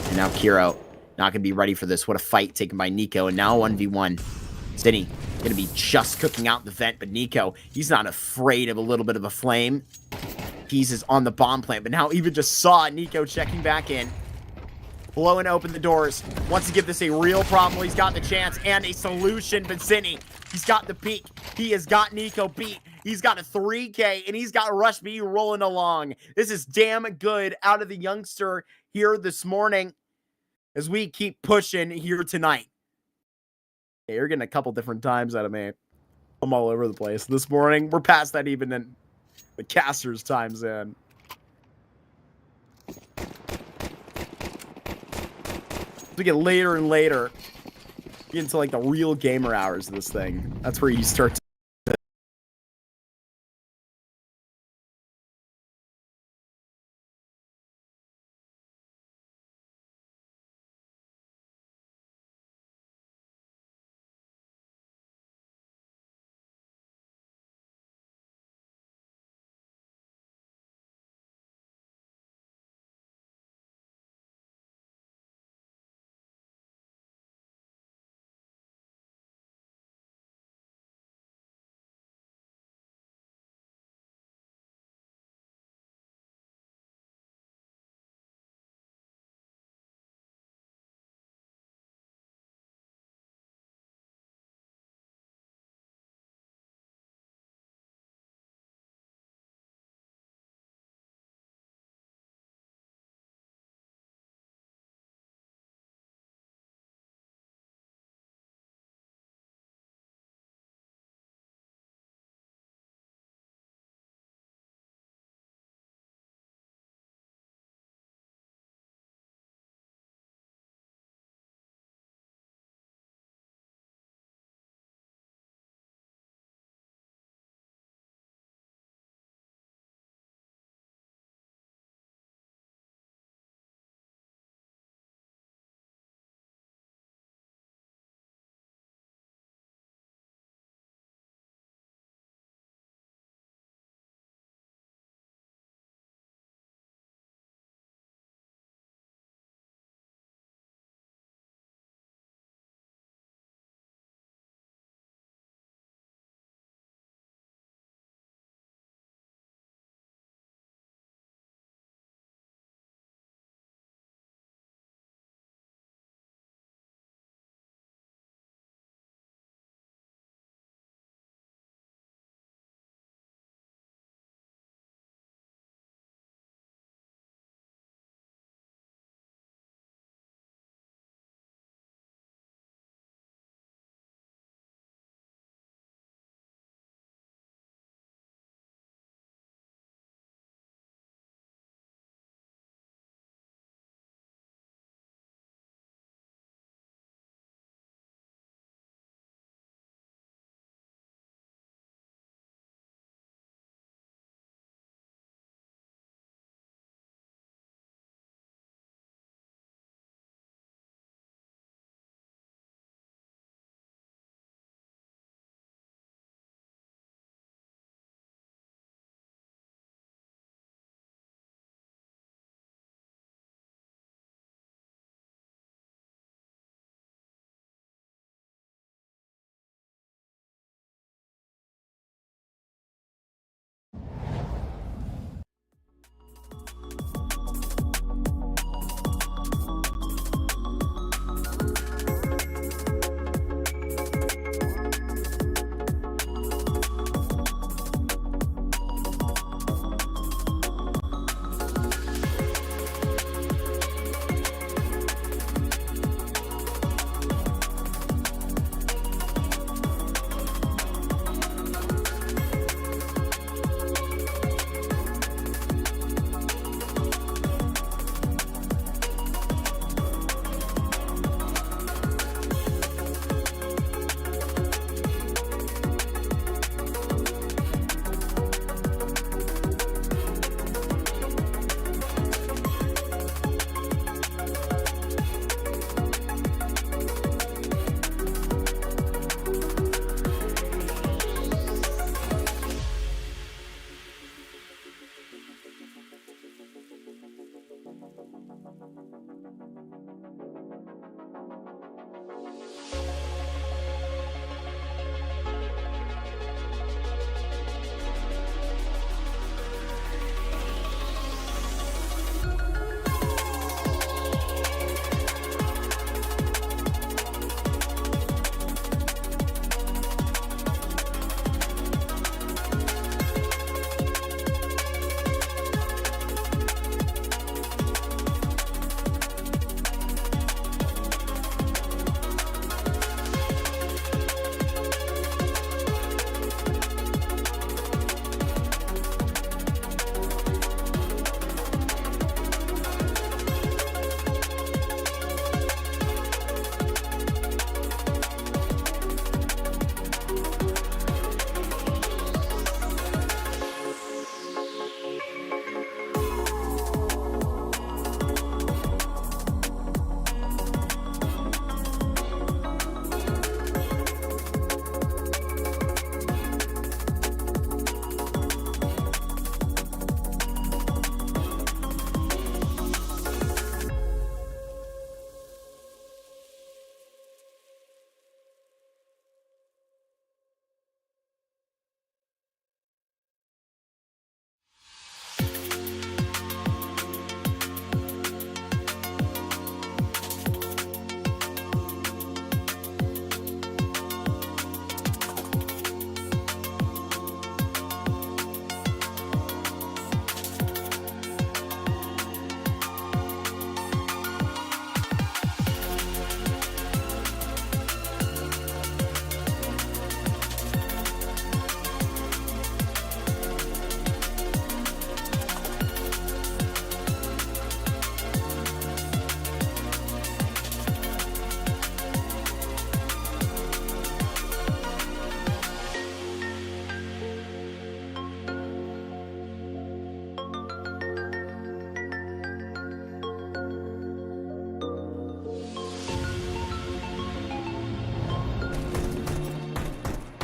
And now Kiro not going to be ready for this. What a fight taken by Nico. And now 1v1. Zinni going to be just cooking out the vent, but Nico, he's not afraid of a little bit of a flame. He's is on the bomb plant, but now even just saw Nico checking back in. Blowing open the doors. Wants to give this a real problem. He's got the chance and a solution, but Zinni, he's got the peak. He has got Nico beat. He's got a 3K, and he's got Rush B rolling along. This is damn good out of the youngster here this morning as we keep pushing here tonight. Yeah, you're getting a couple different times out of me. I'm all over the place. This morning, we're past that even in the caster's times in. We get later and later. get into like the real gamer hours of this thing. That's where you start to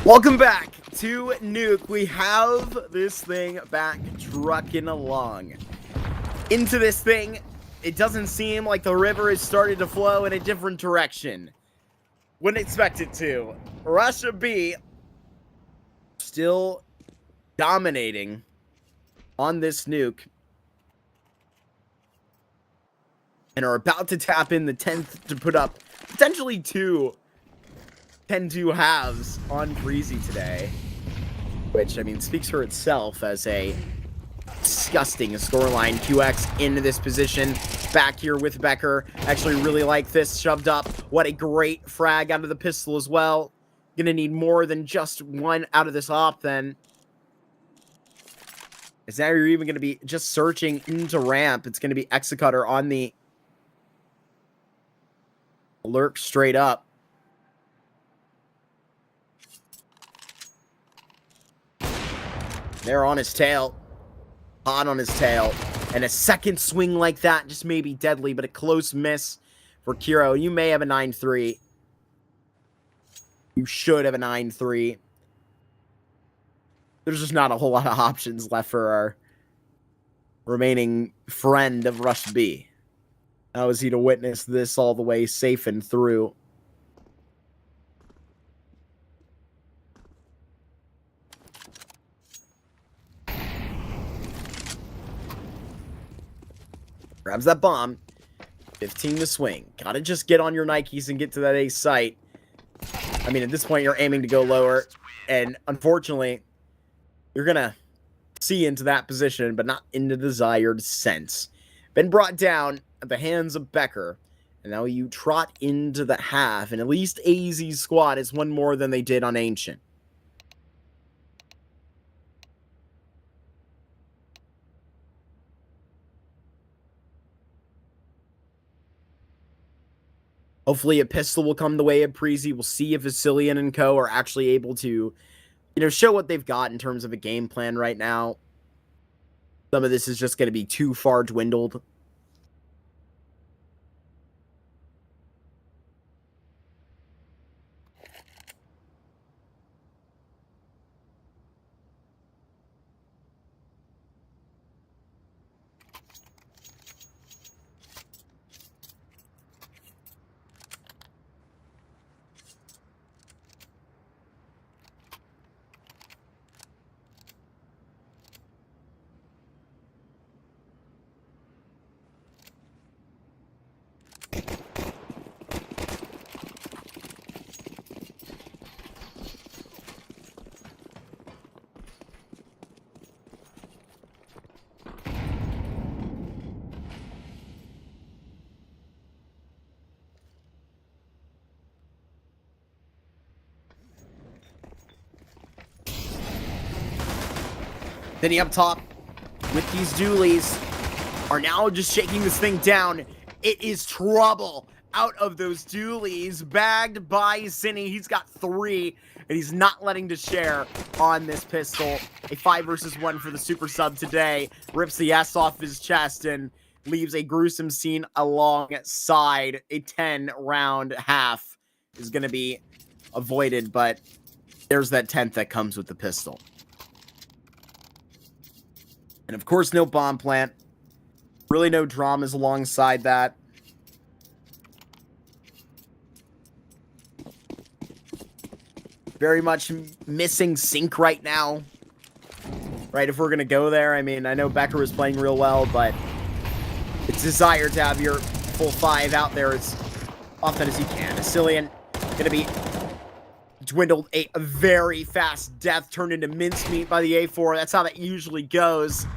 Welcome back to Nuke. We have this thing back trucking along. Into this thing, it doesn't seem like the river has started to flow in a different direction. Wouldn't expect it to. Russia B still dominating on this Nuke. And are about to tap in the 10th to put up potentially 2 10-2 halves on Preasy today. Which, I mean, speaks for itself as a disgusting scoreline. QX into this position. Back here with Becker. Actually really like this. Shoved up. What a great frag out of the pistol as well. Gonna need more than just one out of this op then. As now you're even gonna be just searching into ramp. It's gonna be Executor on the lurk straight up. They're on his tail. Hot on his tail. And a second swing like that just may be deadly, but a close miss for Kiro. You may have a 9-3. You should have a 9-3. There's just not a whole lot of options left for our remaining friend of Rush B. How is he to witness this all the way safe and through? Grabs that bomb. 15 to swing. Gotta just get on your Nikes and get to that ace site. I mean, at this point, you're aiming to go lower. And unfortunately, you're gonna see into that position, but not in the desired sense. Been brought down at the hands of Becker. And now you trot into the half. And at least AZ's squad is one more than they did on Ancient. Hopefully a pistol will come the way of Preasy. We'll see if Vasilian and co are actually able to, show what they've got in terms of a game plan right now. Some of this is just going to be too far dwindled. Then he up top with these dualies are now just shaking this thing down. It is trouble out of those dualies. Bagged by Zinni. He's got 3, and he's not letting to share on this pistol. A 5 versus 1 for the super sub today. Rips the S off his chest and leaves a gruesome scene alongside. A 10-round half is going to be avoided, but there's that 10th that comes with the pistol. And of course, no bomb plant. Really no dramas alongside that. Very much missing sync right now. Right, if we're going to go there. I mean, I know Becker was playing real well, but it's desired to have your full 5 out there as often as you can. Asilian going to be dwindled. A very fast death turned into mincemeat by the A4. That's how that usually goes.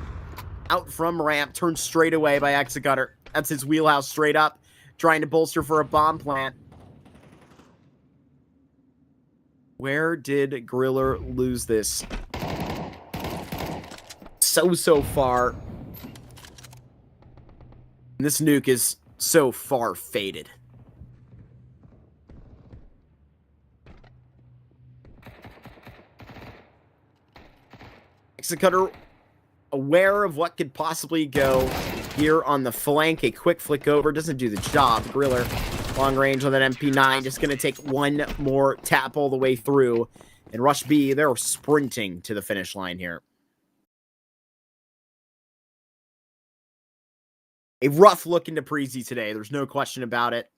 Out from ramp, turned straight away by Executor. That's his wheelhouse straight up. Trying to bolster for a bomb plant. Where did Griller lose this? So far. This Nuke is so far faded. Executor aware of what could possibly go here on the flank. A quick flick over doesn't do the job. Griller long range on that MP9, just going to take one more tap all the way through And Rush B, they're sprinting to the finish line here. A rough look into Preasy today. There's no question about it.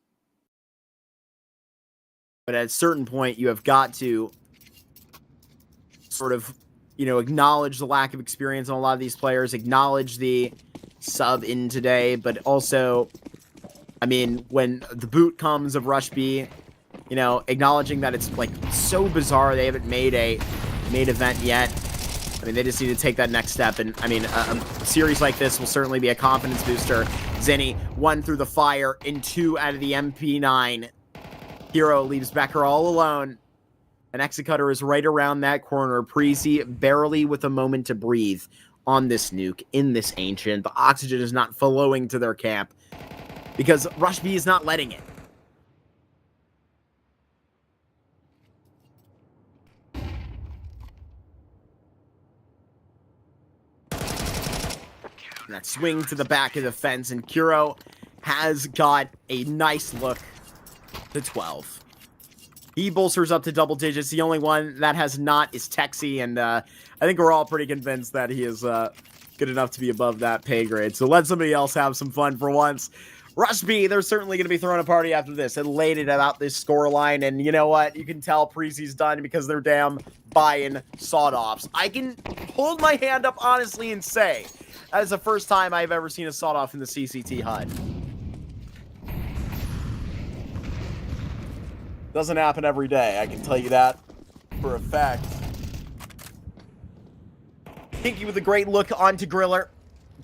But at a certain point, you have got to sort of, acknowledge the lack of experience on a lot of these players, acknowledge the sub in today, but also, when the boot comes of Rush B, acknowledging that it's, so bizarre they haven't made a main event yet. They just need to take that next step, and, a series like this will certainly be a confidence booster. Zenny, 1 through the fire, and 2 out of the MP9. Hero leaves Becker all alone. An Executor is right around that corner. Preasy barely with a moment to breathe on this nuke, in this Ancient. The oxygen is not flowing to their camp, because Rush B is not letting it. And that swing to the back of the fence, and Kuro has got a nice look to 12. He bolsters up to double digits. The only one that has not is Texy, and I think we're all pretty convinced that he is good enough to be above that pay grade. So let somebody else have some fun for once. Rush B, they're certainly going to be throwing a party after this, elated about this scoreline, and you know what? You can tell Preasy's done because they're damn buying sawed-offs. I can hold my hand up honestly and say that is the first time I've ever seen a sawed-off in the CCT HUD. Doesn't happen every day, I can tell you that for a fact. Kinky with a great look onto Griller.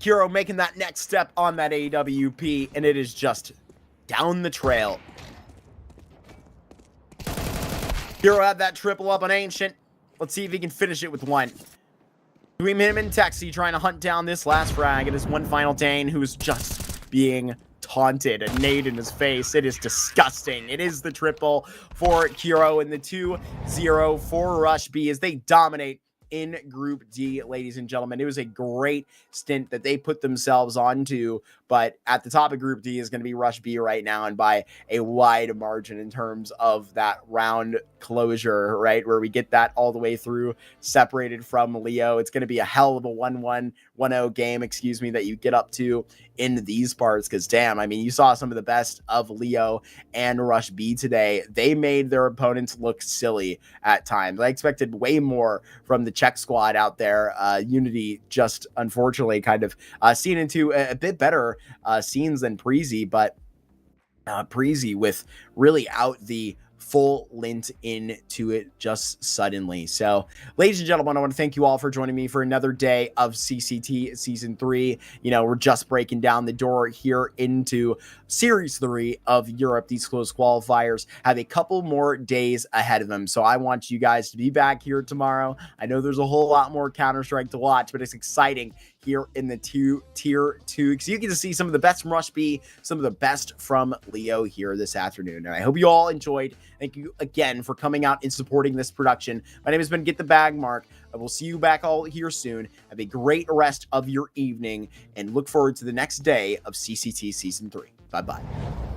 Kuro making that next step on that AWP, and it is just down the trail. Kuro had that triple up on Ancient. Let's see if he can finish it with one. Between him and Texy trying to hunt down this last frag, it is one final Dane who's just being taunted, a nade in his face. It is disgusting. It is the triple for Kuro and the 2-0 for Rush B as they dominate in Group D, ladies and gentlemen. It was a great stint that they put themselves onto, but at the top of Group D is going to be Rush B right now, and by a wide margin in terms of that round closure, right, where we get that all the way through, separated from Leo. It's going to be a hell of a 1-1, 1-0 game, that you get up to in these parts, because damn, you saw some of the best of Leo and Rush B today. They made their opponents look silly at times. I expected way more from the Czech squad out there. Unity just unfortunately kind of seen into a bit better scenes than Preasy, but Preasy with really out the full lint into it just suddenly. So, ladies and gentlemen, I want to thank you all for joining me for another day of CCT Season 3. We're just breaking down the door here into Series 3 of Europe. These close qualifiers have a couple more days ahead of them, so I want you guys to be back here tomorrow. I know there's a whole lot more Counter-Strike to watch, but it's exciting here in the Tier 2, because you get to see some of the best from Rush B, some of the best from Leo here this afternoon. And I hope you all enjoyed. Thank you again for coming out and supporting this production. My name has been Get the Bag Mark. I will see you back all here soon. Have a great rest of your evening, and look forward to the next day of CCT Season 3. Bye-bye.